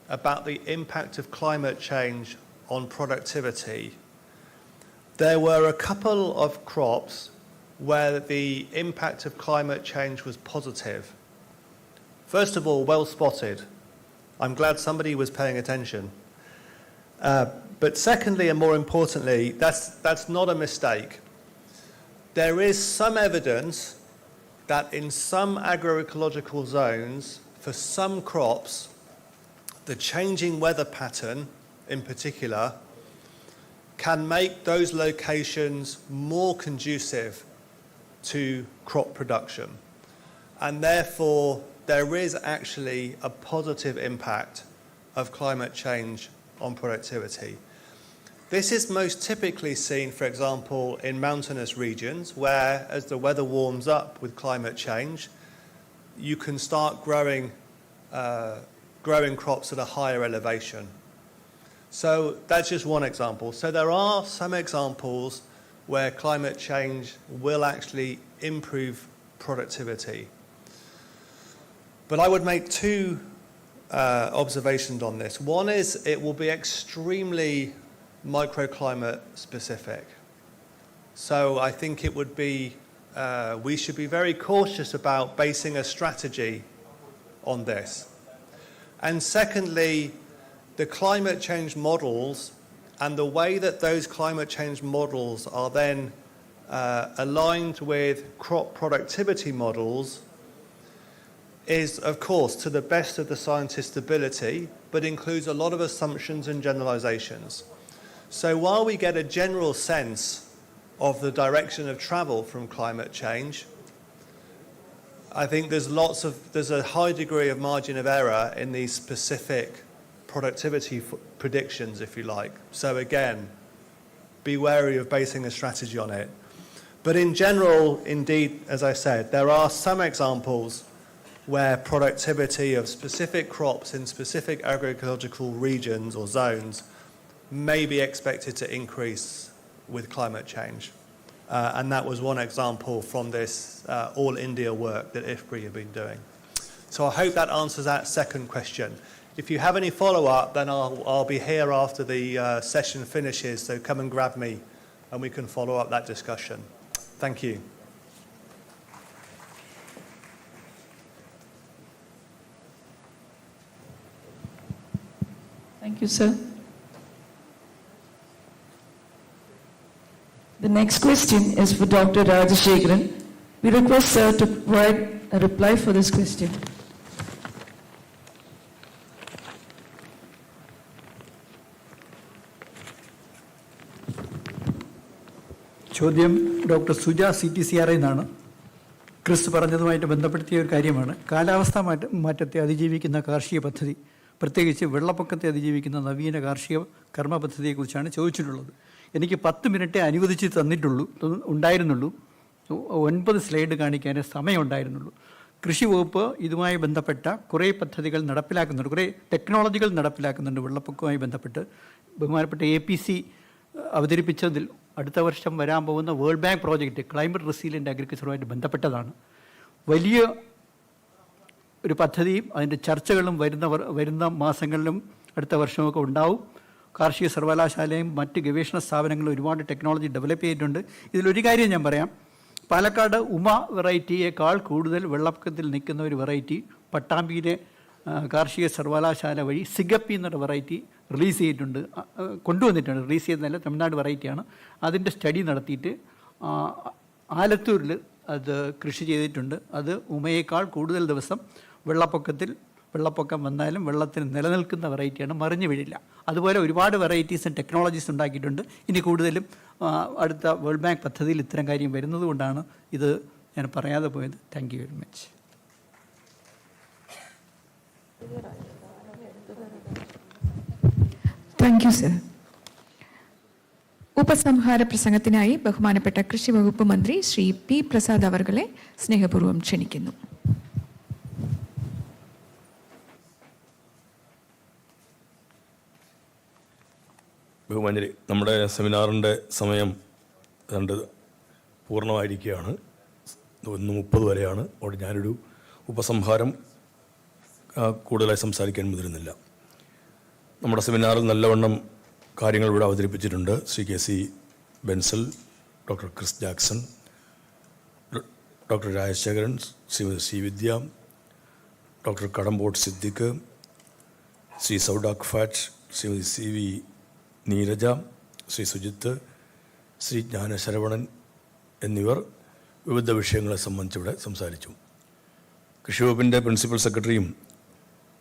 about the impact of climate change on productivity, there were a couple of crops where the impact of climate change was positive. First of all, well spotted. I'm glad somebody was paying attention. But secondly, and more importantly, that's not a mistake. There is some evidence that in some agroecological zones, for some crops, the changing weather pattern in particular can make those locations more conducive to crop production. And therefore, there is actually a positive impact of climate change on productivity. This is most typically seen, for example, in mountainous regions where, as the weather warms up with climate change, you can start growing crops at a higher elevation. So that's just one example. So there are some examples where climate change will actually improve productivity. But I would make two observations on this. One is it will be extremely microclimate specific. So I think it would be, we should be very cautious about basing a strategy on this. And secondly, the climate change models and the way that those climate change models are then aligned with crop productivity models is, of course, to the best of the scientists' ability, but includes a lot of assumptions and generalizations. So while we get a general sense of the direction of travel from climate change, I think there's a high degree of margin of error in these specific productivity predictions, if you like. So again, be wary of basing a strategy on it. But in general, indeed, as I said, there are some examples where productivity of specific crops in specific agroecological regions or zones may be expected to increase with climate change. And that was one example from this All India work that IFPRI have been doing. So I hope that answers that second question. If you have any follow-up, then I'll be here after the session finishes, so come and grab me and we can follow up that discussion. Thank you. Thank you, sir. The next question is for Dr. Rajashekharan. We request sir to provide a reply for this question. ചോദ്യം doctor Suja CTCRI എന്നാണ്. Chris പറഞ്ഞതുമായിട്ട് ബന്ധപ്പെടുത്തിയ ഒരു കാര്യമാണ്. കാലാവസ്ഥാ മാറ്റത്തെ അതിജീവിക്കുന്ന കാർഷിക പദ്ധതി, പ്രത്യേകിച്ച് വെള്ളപ്പൊക്കത്തെ അതിജീവിക്കുന്ന നവീന കാർഷിക കർമ്മ പദ്ധതിയെക്കുറിച്ചാണ് ചോദിച്ചിട്ടുള്ളത്. എനിക്ക് 10 മിനിറ്റേ അനുവദിച്ച് ഉണ്ടായിരുന്നുള്ളൂ. 9 സ്ലൈഡ് കാണിക്കാനേ സമയമുണ്ടായിരുന്നുള്ളൂ. കൃഷി വകുപ്പ് ഇതുമായി ബന്ധപ്പെട്ട കുറേ പദ്ധതികൾ നടപ്പിലാക്കുന്നുണ്ട്, കുറേ ടെക്നോളജികൾ നടപ്പിലാക്കുന്നുണ്ട് വെള്ളപ്പൊക്കവുമായി ബന്ധപ്പെട്ട്. ബഹുമാനപ്പെട്ട APC അവതരിപ്പിച്ചതിൽ അടുത്ത വർഷം വരാൻ പോകുന്ന world bank project climate resilient അഗ്രികൾച്ചറുമായിട്ട് ബന്ധപ്പെട്ടതാണ്. വലിയ ഒരു പദ്ധതിയും അതിൻ്റെ ചർച്ചകളും വരുന്ന മാസങ്ങളിലും അടുത്ത വർഷമൊക്കെ ഉണ്ടാവും. കാർഷിക സർവകലാശാലയും മറ്റ് ഗവേഷണ സ്ഥാപനങ്ങളും ഒരുപാട് ടെക്നോളജി ഡെവലപ്പ് ചെയ്തിട്ടുണ്ട്. ഇതിലൊരു കാര്യം ഞാൻ പറയാം. പാലക്കാട് ഉമ വെറൈറ്റിയേക്കാൾ കൂടുതൽ വെള്ളപ്പൊക്കത്തിൽ നിൽക്കുന്ന ഒരു വെറൈറ്റി പട്ടാമ്പിയിലെ കാർഷിക സർവകലാശാല വഴി സിഗപ്പി എന്നൊരു വെറൈറ്റി റിലീസ് ചെയ്തിട്ടുണ്ട്, കൊണ്ടുവന്നിട്ടുണ്ട്. റിലീസ് ചെയ്തതല്ല, തമിഴ്നാട് വെറൈറ്റിയാണ്. അതിൻ്റെ സ്റ്റഡി നടത്തിയിട്ട് ആലത്തൂരിൽ അത് കൃഷി ചെയ്തിട്ടുണ്ട്. അത് ഉമയേക്കാൾ കൂടുതൽ ദിവസം വെള്ളപ്പൊക്കം വന്നാലും വെള്ളത്തിന് നിലനിൽക്കുന്ന വെറൈറ്റിയാണ്, മറിഞ്ഞു വീഴില്ല. അതുപോലെ ഒരുപാട് വെറൈറ്റീസും ടെക്നോളജീസ് ഉണ്ടാക്കിയിട്ടുണ്ട്. ഇനി കൂടുതലും അടുത്ത വേൾഡ് ബാങ്ക് പദ്ധതിയിൽ ഇത്തരം കാര്യം വരുന്നത് കൊണ്ടാണ് ഇത് ഞാൻ പറയാതെ പോയത്. Thank you very much. Thank you sir. ഉപസംഹാര പ്രസംഗത്തിനായി ബഹുമാനപ്പെട്ട കൃഷി വകുപ്പ് മന്ത്രി ശ്രീ P. പ്രസാദ് അവർകളെ സ്നേഹപൂർവ്വം ക്ഷണിക്കുന്നു. ബഹുമാന്യരെ, നമ്മുടെ സെമിനാറിൻ്റെ സമയം പൂർണ്ണമായിരിക്കുകയാണ്. 1:30 വരെയാണ്. അവിടെ ഞാനൊരു ഉപസംഹാരം കൂടുതലായി സംസാരിക്കാൻ മുതിരുന്നില്ല. നമ്മുടെ സെമിനാറിൽ നല്ലവണ്ണം കാര്യങ്ങൾ ഇവിടെ അവതരിപ്പിച്ചിട്ടുണ്ട്. Shri KC Bansal, doctor Chris Jackson, doctor Rajasekharan, Shrimati C. Vidya, doctor Kadambot Siddique, Shri Cao Duc Phat, Shrimati CV Neeraja, Shri Sujith, Shri Gnanasaravanan എന്നിവർ വിവിധ വിഷയങ്ങളെ സംബന്ധിച്ചിവിടെ സംസാരിച്ചു. കൃഷി വകുപ്പിൻ്റെ പ്രിൻസിപ്പൽ സെക്രട്ടറിയും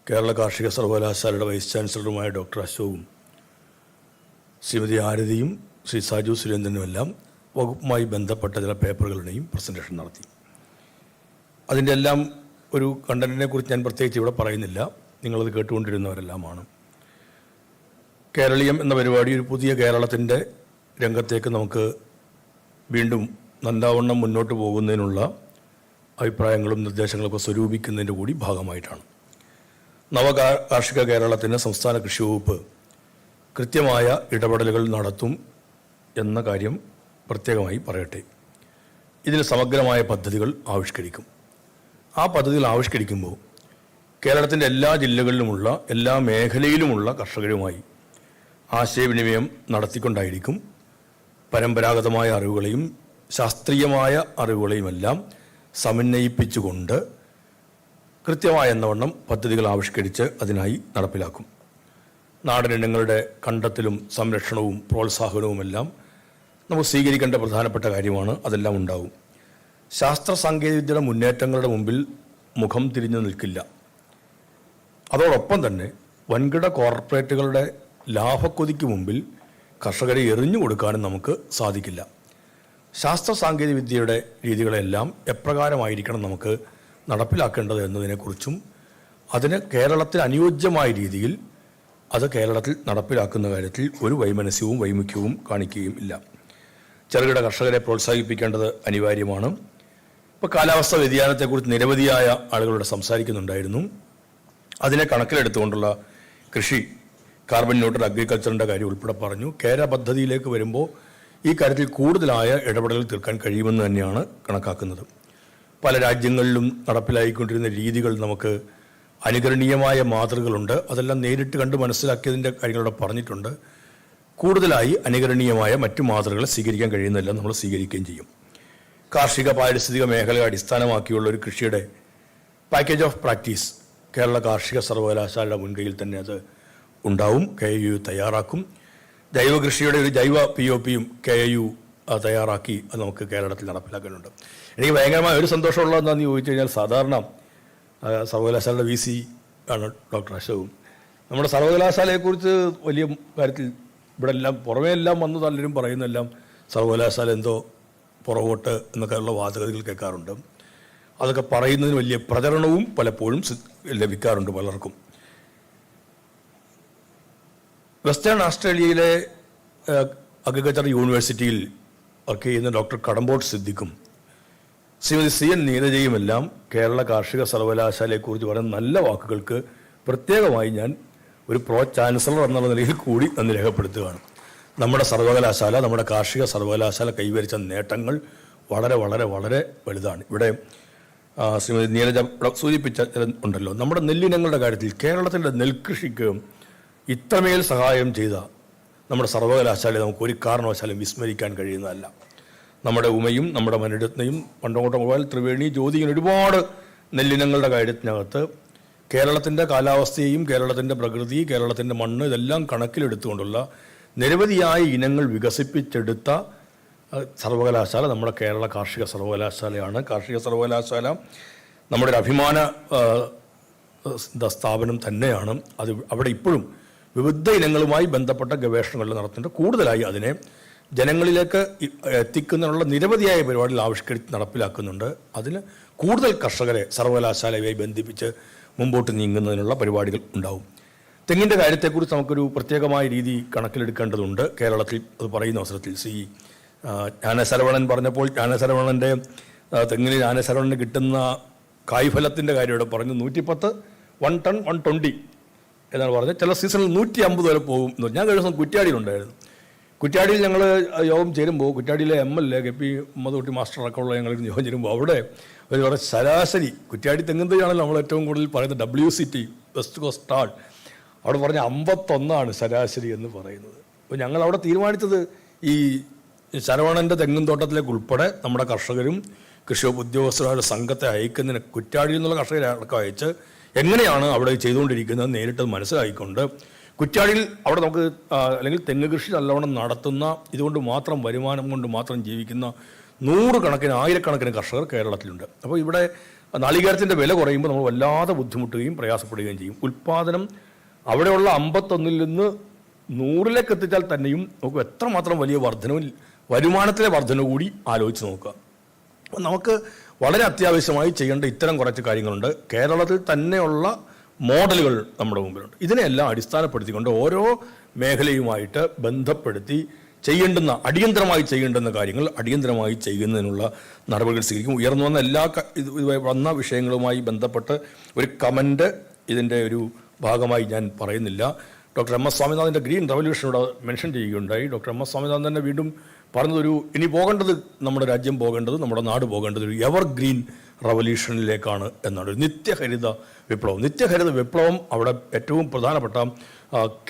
കേരള കാർഷിക സർവകലാശാലയുടെ വൈസ് ചാൻസലറുമായ ഡോക്ടർ അശോകും ശ്രീമതി ആരതിയും ശ്രീ സാജു സുരേന്ദ്രനുമെല്ലാം വകുപ്പുമായി ബന്ധപ്പെട്ട ചില പേപ്പറുകളുടെയും പ്രസൻറ്റേഷൻ നടത്തി. അതിൻ്റെ എല്ലാം ഒരു കണ്ടന്റിനെ കുറിച്ച് ഞാൻ പ്രത്യേകിച്ച് ഇവിടെ പറയുന്നില്ല, നിങ്ങളത് കേട്ടുകൊണ്ടിരുന്നവരെല്ലാമാണ്. കേരളീയം എന്ന പരിപാടി ഒരു പുതിയ കേരളത്തിൻ്റെ രംഗത്തേക്ക് നമുക്ക് വീണ്ടും നല്ലവണ്ണം മുന്നോട്ട് പോകുന്നതിനുള്ള അഭിപ്രായങ്ങളും നിർദ്ദേശങ്ങളൊക്കെ സ്വരൂപിക്കുന്നതിൻ്റെ കൂടി ഭാഗമായിട്ടാണ്. കാർഷിക കേരളത്തിന് സംസ്ഥാന കൃഷി വകുപ്പ് കൃത്യമായ ഇടപെടലുകൾ നടത്തും എന്ന കാര്യം പ്രത്യേകമായി പറയട്ടെ. ഇതിന് സമഗ്രമായ പദ്ധതികൾ ആവിഷ്കരിക്കും. ആ പദ്ധതികൾ ആവിഷ്കരിക്കുമ്പോൾ കേരളത്തിൻ്റെ എല്ലാ ജില്ലകളിലുമുള്ള എല്ലാ മേഖലയിലുമുള്ള കർഷകരുമായി ആശയവിനിമയം നടത്തിക്കൊണ്ടായിരിക്കും പരമ്പരാഗതമായ അറിവുകളെയും ശാസ്ത്രീയമായ അറിവുകളെയുമെല്ലാം സമന്വയിപ്പിച്ചുകൊണ്ട് കൃത്യമായ എന്നവണ്ണം പദ്ധതികൾ ആവിഷ്കരിച്ച് അതിനായി നടപ്പിലാക്കും. നാടനിനങ്ങളുടെ കണ്ടെത്തലും സംരക്ഷണവും പ്രോത്സാഹനവുമെല്ലാം നമുക്ക് സ്വീകരിക്കേണ്ട പ്രധാനപ്പെട്ട കാര്യമാണ്. അതെല്ലാം ഉണ്ടാവും. ശാസ്ത്ര സാങ്കേതികവിദ്യയുടെ മുന്നേറ്റങ്ങളുടെ മുമ്പിൽ മുഖം തിരിഞ്ഞു നിൽക്കില്ല. അതോടൊപ്പം തന്നെ വൻകിട കോർപ്പറേറ്റുകളുടെ ലാഭക്കൊതിക്ക് മുമ്പിൽ കർഷകരെ എറിഞ്ഞു കൊടുക്കാനും നമുക്ക് സാധിക്കില്ല. ശാസ്ത്ര സാങ്കേതികവിദ്യയുടെ രീതികളെല്ലാം എപ്രകാരമായിരിക്കണം നമുക്ക് നടപ്പിലാക്കേണ്ടത് എന്നതിനെക്കുറിച്ചും അതിന് കേരളത്തിന് അനുയോജ്യമായ രീതിയിൽ അത് കേരളത്തിൽ നടപ്പിലാക്കുന്ന കാര്യത്തിൽ ഒരു വൈമനസ്യവും വൈമുഖ്യവും കാണിക്കുകയും ഇല്ല. ചെറുകിട കർഷകരെ പ്രോത്സാഹിപ്പിക്കേണ്ടത് അനിവാര്യമാണ്. ഇപ്പോൾ കാലാവസ്ഥാ വ്യതിയാനത്തെക്കുറിച്ച് നിരവധിയായ ആളുകളോട് സംസാരിക്കുന്നുണ്ടായിരുന്നു. അതിനെ കണക്കിലെടുത്തുകൊണ്ടുള്ള കൃഷി, കാർബൺ ന്യൂട്രൽ അഗ്രികൾച്ചറിൻ്റെ കാര്യം ഉൾപ്പെടെ പറഞ്ഞു. കേര പദ്ധതിയിലേക്ക് വരുമ്പോൾ ഈ കാര്യത്തിൽ കൂടുതലായ ഇടപെടൽ തീർക്കാൻ കഴിയുമെന്ന് തന്നെയാണ് കണക്കാക്കുന്നത്. പല രാജ്യങ്ങളിലും നടപ്പിലായിക്കൊണ്ടിരുന്ന രീതികൾ നമുക്ക് അനുകരണീയമായ മാതൃകകളുണ്ട്. അതെല്ലാം നേരിട്ട് കണ്ട് മനസ്സിലാക്കിയതിൻ്റെ കാര്യങ്ങളോടെ പറഞ്ഞിട്ടുണ്ട്. കൂടുതലായി അനുകരണീയമായ മറ്റു മാതൃകകൾ സ്വീകരിക്കാൻ കഴിയുന്നതെല്ലാം നമ്മൾ സ്വീകരിക്കുകയും ചെയ്യും. കാർഷിക പാരിസ്ഥിതിക മേഖലയെ അടിസ്ഥാനമാക്കിയുള്ള ഒരു കൃഷിയുടെ പാക്കേജ് ഓഫ് പ്രാക്ടീസ് കേരള കാർഷിക സർവകലാശാലയുടെ മുൻകൈയിൽ തന്നെ അത് ഉണ്ടാവും. KAU തയ്യാറാക്കും. ജൈവ കൃഷിയുടെ ഒരു ജൈവ POPയും KAU തയ്യാറാക്കി അത് നമുക്ക് കേരളത്തിൽ നടപ്പിലാക്കാനുണ്ട്. എനിക്ക് ഭയങ്കരമായ ഒരു സന്തോഷമുള്ള എന്താണെന്ന് ചോദിച്ചു കഴിഞ്ഞാൽ, സാധാരണ സർവകലാശാലയുടെ VC ആണ് ഡോക്ടർ അശോകും. നമ്മുടെ സർവകലാശാലയെക്കുറിച്ച് വലിയ കാര്യത്തിൽ ഇവിടെ എല്ലാം പുറമേ എല്ലാം വന്ന് പലരും പറയുന്നതെല്ലാം സർവകലാശാല എന്തോ പുറകോട്ട് എന്നൊക്കെയുള്ള വാദഗതികൾ കേൾക്കാറുണ്ട്. അതൊക്കെ പറയുന്നതിന് വലിയ പ്രചരണവും പലപ്പോഴും ലഭിക്കാറുണ്ട് പലർക്കും. വെസ്റ്റേൺ ഓസ്ട്രേലിയയിലെ അഗ്രികൾച്ചർ യൂണിവേഴ്സിറ്റിയിൽ വർക്ക് ചെയ്യുന്ന ഡോക്ടർ കടമ്പോട്ട് സിദ്ദിഖും ശ്രീമതി CN നീരജയുമെല്ലാം കേരള കാർഷിക സർവകലാശാലയെക്കുറിച്ച് പറയുന്ന നല്ല വാക്കുകൾക്ക് പ്രത്യേകമായി ഞാൻ ഒരു ചാൻസലർ എന്നുള്ള നിലയിൽ കൂടി നന്ദി രേഖപ്പെടുത്തുകയാണ്. നമ്മുടെ സർവകലാശാല, നമ്മുടെ കാർഷിക സർവകലാശാല കൈവരിച്ച നേട്ടങ്ങൾ വളരെ വളരെ വളരെ വലുതാണ്. ഇവിടെ ശ്രീമതി നീരജ സൂചിപ്പിച്ച ഉണ്ടല്ലോ, നമ്മുടെ നെല്ലിനങ്ങളുടെ കാര്യത്തിൽ കേരളത്തിൻ്റെ നെൽകൃഷിക്ക് ഇത്രമേൽ സഹായം ചെയ്ത നമ്മുടെ സർവകലാശാലയെ നമുക്ക് ഒരു കാരണവശാലും വിസ്മരിക്കാൻ കഴിയുന്നതല്ല. നമ്മുടെ ഉമയും നമ്മുടെ മനിരത്നയും പണ്ടോട്ടം പോയാൽ ത്രിവേണി, ജ്യോതി, ഒരുപാട് നെല്ലിനങ്ങളുടെ കാര്യത്തിനകത്ത് കേരളത്തിൻ്റെ കാലാവസ്ഥയെയും കേരളത്തിൻ്റെ പ്രകൃതി, കേരളത്തിൻ്റെ മണ്ണ് ഇതെല്ലാം കണക്കിലെടുത്തുകൊണ്ടുള്ള നിരവധിയായ ഇനങ്ങൾ വികസിപ്പിച്ചെടുത്ത സർവകലാശാല നമ്മുടെ കേരള കാർഷിക സർവകലാശാലയാണ്. കാർഷിക സർവകലാശാല നമ്മുടെ ഒരു അഭിമാന സ്ഥാപനം തന്നെയാണ്. അത് അവിടെ ഇപ്പോഴും വിവിധ ഇനങ്ങളുമായി ബന്ധപ്പെട്ട ഗവേഷണങ്ങൾ നടത്തുന്നുണ്ട്. കൂടുതലായി അതിനെ ജനങ്ങളിലേക്ക് എത്തിക്കുന്നതിനുള്ള നിരവധിയായ പരിപാടികൾ ആവിഷ്കരിച്ച് നടപ്പിലാക്കുന്നുണ്ട്. അതിന് കൂടുതൽ കർഷകരെ സർവകലാശാലയുമായി ബന്ധിപ്പിച്ച് മുമ്പോട്ട് നീങ്ങുന്നതിനുള്ള പരിപാടികൾ ഉണ്ടാവും. തെങ്ങിൻ്റെ കാര്യത്തെക്കുറിച്ച് നമുക്കൊരു പ്രത്യേകമായ രീതി കണക്കിലെടുക്കേണ്ടതുണ്ട്. കേരളത്തിൽ അത് പറയുന്ന അവസരത്തിൽ ജ്ഞാനശരവണൻ പറഞ്ഞപ്പോൾ ജ്ഞാനശരവണൻ്റെ തെങ്ങിന് ജ്ഞാനശരവണന് കിട്ടുന്ന കായ്ഫലത്തിൻ്റെ കാര്യം ഇവിടെ പറഞ്ഞു. 110, 1 ടൺ 120 എന്നാണ് പറഞ്ഞത്. ചില സീസണിൽ 150 വരെ പോകും. ഞാൻ കഴിഞ്ഞ ദിവസം കുറ്റ്യാടിയിലുണ്ടായിരുന്നു. കുറ്റ്യാടിയിൽ ഞങ്ങൾ യോഗം ചേരുമ്പോൾ കുറ്റ്യാടിയിലെ MLA KP ഉമ്മദുട്ടി മാസ്റ്റർ അടക്കമുള്ള ഞങ്ങൾ യോഗം ചേരുമ്പോൾ അവിടെ ഒരു വളരെ ശരാശരി കുറ്റ്യാടി തെങ്ങിൻ തൈയാണല്ലോ നമ്മൾ ഏറ്റവും കൂടുതൽ പറയുന്നത്, WCT വെസ്റ്റ് കോസ്റ്റ് സ്റ്റാൾ, അവിടെ പറഞ്ഞ 51 ശരാശരി എന്ന് പറയുന്നത്. അപ്പോൾ ഞങ്ങൾ അവിടെ തീരുമാനിച്ചത് ഈ ശരവണൻ്റെ തെങ്ങിൻ തോട്ടത്തിലേക്ക് ഉൾപ്പെടെ നമ്മുടെ കർഷകരും കൃഷി ഉദ്യോഗസ്ഥരുടെ സംഘത്തെ അയക്കുന്നതിന് കുറ്റ്യാടിയിൽ നിന്നുള്ള കർഷകരെ അടക്കം അയച്ച് എങ്ങനെയാണ് അവിടെ ചെയ്തുകൊണ്ടിരിക്കുന്നത് നേരിട്ട് മനസ്സിലാക്കിക്കൊണ്ട് കുറ്റ്യാടിയിൽ അവിടെ നമുക്ക് അല്ലെങ്കിൽ തെങ്ങ് കൃഷി നല്ലവണ്ണം നടത്തുന്ന ഇതുകൊണ്ട് മാത്രം വരുമാനം കൊണ്ട് മാത്രം ജീവിക്കുന്ന നൂറുകണക്കിന് ആയിരക്കണക്കിന് കർഷകർ കേരളത്തിലുണ്ട്. അപ്പോൾ ഇവിടെ നാളികേരത്തിൻ്റെ വില കുറയുമ്പോൾ നമ്മൾ വല്ലാതെ ബുദ്ധിമുട്ടുകയും പ്രയാസപ്പെടുകയും ചെയ്യും. ഉൽപ്പാദനം അവിടെയുള്ള 51 നിന്ന് 100 എത്തിച്ചാൽ തന്നെയും നമുക്ക് എത്രമാത്രം വലിയ വർധനവും വരുമാനത്തിലെ വർധന കൂടി ആലോചിച്ച് നോക്കുക. നമുക്ക് വളരെ അത്യാവശ്യമായി ചെയ്യേണ്ട ഇത്തരം കുറച്ച് കാര്യങ്ങളുണ്ട്. കേരളത്തിൽ തന്നെയുള്ള മോഡലുകൾ നമ്മുടെ മുമ്പിലുണ്ട്. ഇതിനെല്ലാം അടിസ്ഥാനപ്പെടുത്തിക്കൊണ്ട് ഓരോ മേഖലയുമായിട്ട് ബന്ധപ്പെടുത്തി ചെയ്യേണ്ടുന്ന അടിയന്തരമായി ചെയ്യേണ്ടുന്ന കാര്യങ്ങൾ അടിയന്തരമായി ചെയ്യുന്നതിനുള്ള നടപടികൾ സ്വീകരിക്കും. ഉയർന്നു വന്ന എല്ലാ വന്ന വിഷയങ്ങളുമായി ബന്ധപ്പെട്ട് ഒരു കമൻറ്റ് ഇതിൻ്റെ ഒരു ഭാഗമായി ഞാൻ പറയുന്നില്ല. ഡോക്ടർ എം എസ് സ്വാമിനാഥൻ്റെ ഗ്രീൻ റവല്യൂഷനോട് മെൻഷൻ ചെയ്യുകയുണ്ടായി. ഡോക്ടർ എം എസ് സ്വാമിനാഥൻ തന്നെ വീണ്ടും പറഞ്ഞതൊരു ഇനി പോകേണ്ടത് നമ്മുടെ രാജ്യം പോകേണ്ടത് നമ്മുടെ നാട് പോകേണ്ടത് ഒരു എവർ ഗ്രീൻ റവല്യൂഷനിലേക്കാണ് എന്നാണ്. ഒരു നിത്യഹരിത വിപ്ലവം. നിത്യഹരിത വിപ്ലവം അവിടെ ഏറ്റവും പ്രധാനപ്പെട്ട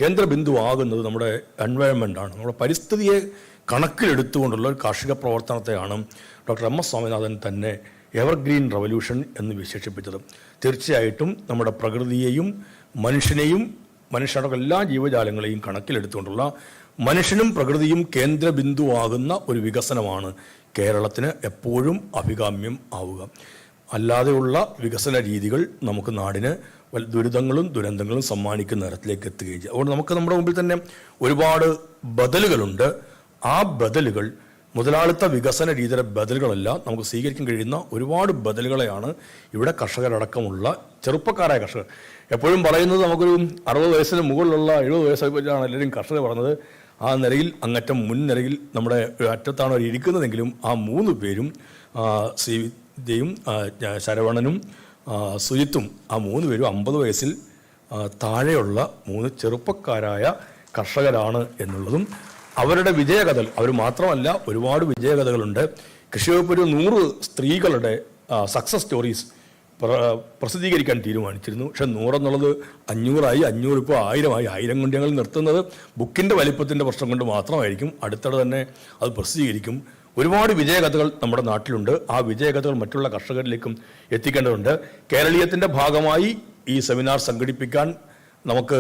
കേന്ദ്രബിന്ദു ആകുന്നത് നമ്മുടെ എൻവയൺമെൻറ്റാണ്. നമ്മുടെ പരിസ്ഥിതിയെ കണക്കിലെടുത്തുകൊണ്ടുള്ള ഒരു കാർഷിക പ്രവർത്തനത്തെയാണ് ഡോക്ടർ എം എസ് സ്വാമിനാഥൻ തന്നെ എവർഗ്രീൻ റവല്യൂഷൻ എന്ന് വിശേഷിപ്പിച്ചത്. തീർച്ചയായിട്ടും നമ്മുടെ പ്രകൃതിയെയും മനുഷ്യനെയും മനുഷ്യരുടെ എല്ലാ ജീവജാലങ്ങളെയും കണക്കിലെടുത്തുകൊണ്ടുള്ള മനുഷ്യനും പ്രകൃതിയും കേന്ദ്രബിന്ദുവാകുന്ന ഒരു വികസനമാണ് കേരളത്തിന് എപ്പോഴും അഭികാമ്യം ആവുക. അല്ലാതെയുള്ള വികസന രീതികൾ നമുക്ക് നാടിന് ദുരിതങ്ങളും ദുരന്തങ്ങളും സമ്മാനിക്കുന്ന തരത്തിലേക്ക് എത്തുകയും ചെയ്യും. അതുകൊണ്ട് നമുക്ക് നമ്മുടെ മുമ്പിൽ തന്നെ ഒരുപാട് ബദലുകളുണ്ട്. ആ ബദലുകൾ മുതലാളിത്ത വികസന രീതിയുടെ ബദലുകളെല്ലാം നമുക്ക് സ്വീകരിക്കാൻ കഴിയുന്ന ഒരുപാട് ബദലുകളെയാണ് ഇവിടെ കർഷകരടക്കമുള്ള ചെറുപ്പക്കാരായ കർഷകർ എപ്പോഴും പറയുന്നത്. നമുക്കൊരു 60 വയസ്സിന് മുകളിലുള്ള 70 വയസ്സാണ് എല്ലാവരും കർഷകർ പറഞ്ഞത്. ആ നിരയിൽ അങ്ങറ്റം മുൻനിരയിൽ നമ്മുടെ അറ്റത്താണ് അവർ ഇരിക്കുന്നതെങ്കിലും ആ 3 പേരും ശ്രീവിദ്യയും ശരവണനും സുജിത്തും ആ 3 പേരും 50 വയസ്സിൽ താഴെയുള്ള 3 ചെറുപ്പക്കാരായ കർഷകരാണ് എന്നുള്ളതും അവരുടെ വിജയകഥകൾ അവർ മാത്രമല്ല ഒരുപാട് വിജയകഥകളുണ്ട്. കൃഷി വകുപ്പ് ഒരു 100 സ്ത്രീകളുടെ സക്സസ് സ്റ്റോറീസ് പ്രസിദ്ധീകരിക്കാൻ തീരുമാനിച്ചിരുന്നു. പക്ഷെ 100 എന്നുള്ളത് 500 500 ഇപ്പോൾ 1000 1000 കൊണ്ട് ഞങ്ങൾ നിർത്തുന്നത് ബുക്കിൻ്റെ വലിപ്പത്തിൻ്റെ പ്രശ്നം കൊണ്ട് മാത്രമായിരിക്കും. അടുത്തിടെ തന്നെ അത് പ്രസിദ്ധീകരിക്കും. ഒരുപാട് വിജയകഥകൾ നമ്മുടെ നാട്ടിലുണ്ട്. ആ വിജയകഥകൾ മറ്റുള്ള കർഷകരിലേക്കും എത്തിക്കേണ്ടതുണ്ട്. കേരളീയത്തിൻ്റെ ഭാഗമായി ഈ സെമിനാർ സംഘടിപ്പിക്കാൻ നമുക്ക്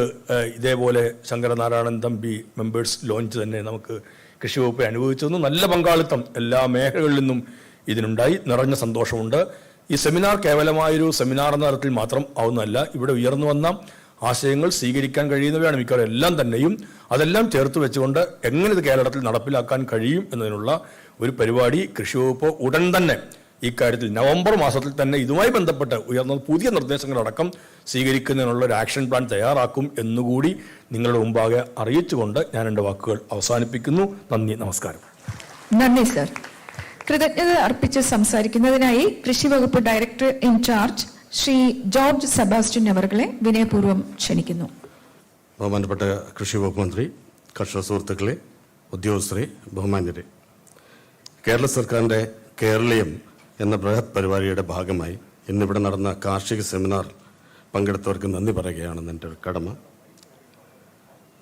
ഇതേപോലെ ശങ്കരനാരായണൻ തമ്പി മെമ്പേഴ്സ് ലോഞ്ച് തന്നെ നമുക്ക് കൃഷി വകുപ്പ് അനുഭവിച്ചു. നല്ല പങ്കാളിത്തം എല്ലാ മേഖലകളിൽ നിന്നും ഇതിനുണ്ടായി. നിറഞ്ഞ സന്തോഷമുണ്ട്. ഈ സെമിനാർ കേവലമായൊരു സെമിനാർ എന്ന തരത്തിൽ മാത്രം ആവുന്നതല്ല. ഇവിടെ ഉയർന്നു വന്ന ആശയങ്ങൾ സ്വീകരിക്കാൻ കഴിയുന്നവയാണ് മിക്കവാറും എല്ലാം തന്നെയും. അതെല്ലാം ചേർത്ത് വെച്ചുകൊണ്ട് എങ്ങനെ ഇത് കേരളത്തിൽ നടപ്പിലാക്കാൻ കഴിയും എന്നതിനുള്ള ഒരു പരിപാടി കൃഷി വകുപ്പ് ഉടൻ തന്നെ ഇക്കാര്യത്തിൽ നവംബർ മാസത്തിൽ തന്നെ ഇതുമായി ബന്ധപ്പെട്ട് ഉയർന്ന പുതിയ നിർദ്ദേശങ്ങളടക്കം സ്വീകരിക്കുന്നതിനുള്ള ഒരു ആക്ഷൻ പ്ലാൻ തയ്യാറാക്കും എന്നുകൂടി നിങ്ങളുടെ മുമ്പാകെ അറിയിച്ചുകൊണ്ട് ഞാൻ എൻ്റെ വാക്കുകൾ അവസാനിപ്പിക്കുന്നു. നന്ദി, നമസ്കാരം. നന്ദി സർ. കൃതജ്ഞത അർപ്പിച്ച് സംസാരിക്കുന്നതിനായി കൃഷി വകുപ്പ് ഡയറക്ടർ ഇൻചാർജ് ശ്രീ ജോർജ് സെബാസ്റ്റ്യൻ അവരെ വിനയപൂർവ്വം ക്ഷണിക്കുന്നു. ബഹുമാനപ്പെട്ട കൃഷി വകുപ്പ് മന്ത്രി, കർഷക സുഹൃത്തുക്കളെ, ഉദ്യോഗസ്ഥരെ, ബഹുമാന്യരെ, കേരള സർക്കാരിൻ്റെ കേരളീയം എന്ന ബൃഹത് പരിപാടിയുടെ ഭാഗമായി ഇന്നിവിടെ നടന്ന കാർഷിക സെമിനാർ പങ്കെടുത്തവർക്ക് നന്ദി പറയുകയാണെന്ന് എൻ്റെ ഒരു കടമ.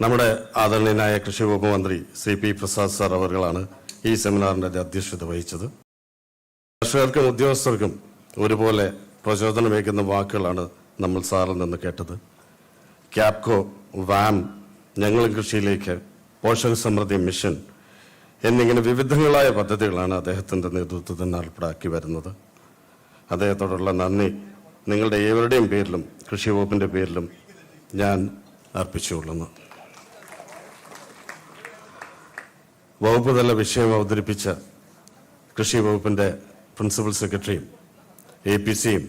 നമ്മുടെ ആദരണീയനായ കൃഷി വകുപ്പ് മന്ത്രി ശ്രീ പി പ്രസാദ് സാർ അവர்களാണ് ഈ സെമിനാറിൻ്റെ അധ്യക്ഷത വഹിച്ചത്. കർഷകർക്കും ഉദ്യോഗസ്ഥർക്കും ഒരുപോലെ പ്രചോദനമേകുന്ന വാക്കുകളാണ് നമ്മൾ സാറിൽ നിന്ന് കേട്ടത്. ക്യാപ്കോ, വാം, ഞങ്ങളും കൃഷിയിലേക്ക്, പോഷക സമൃദ്ധി മിഷൻ എന്നിങ്ങനെ വിവിധങ്ങളായ പദ്ധതികളാണ് അദ്ദേഹത്തിൻ്റെ നേതൃത്വത്തിൽ നടപ്പിലാക്കി വരുന്നത്. അദ്ദേഹത്തോടുള്ള നന്ദി നിങ്ങളുടെ ഏവരുടെയും പേരിലും കൃഷി വകുപ്പിൻ്റെ പേരിലും ഞാൻ അർപ്പിച്ചുകൊള്ളുന്നു. വകുപ്പ് തല വിഷയം അവതരിപ്പിച്ച കൃഷി വകുപ്പിൻ്റെ പ്രിൻസിപ്പൽ സെക്രട്ടറിയും APCയും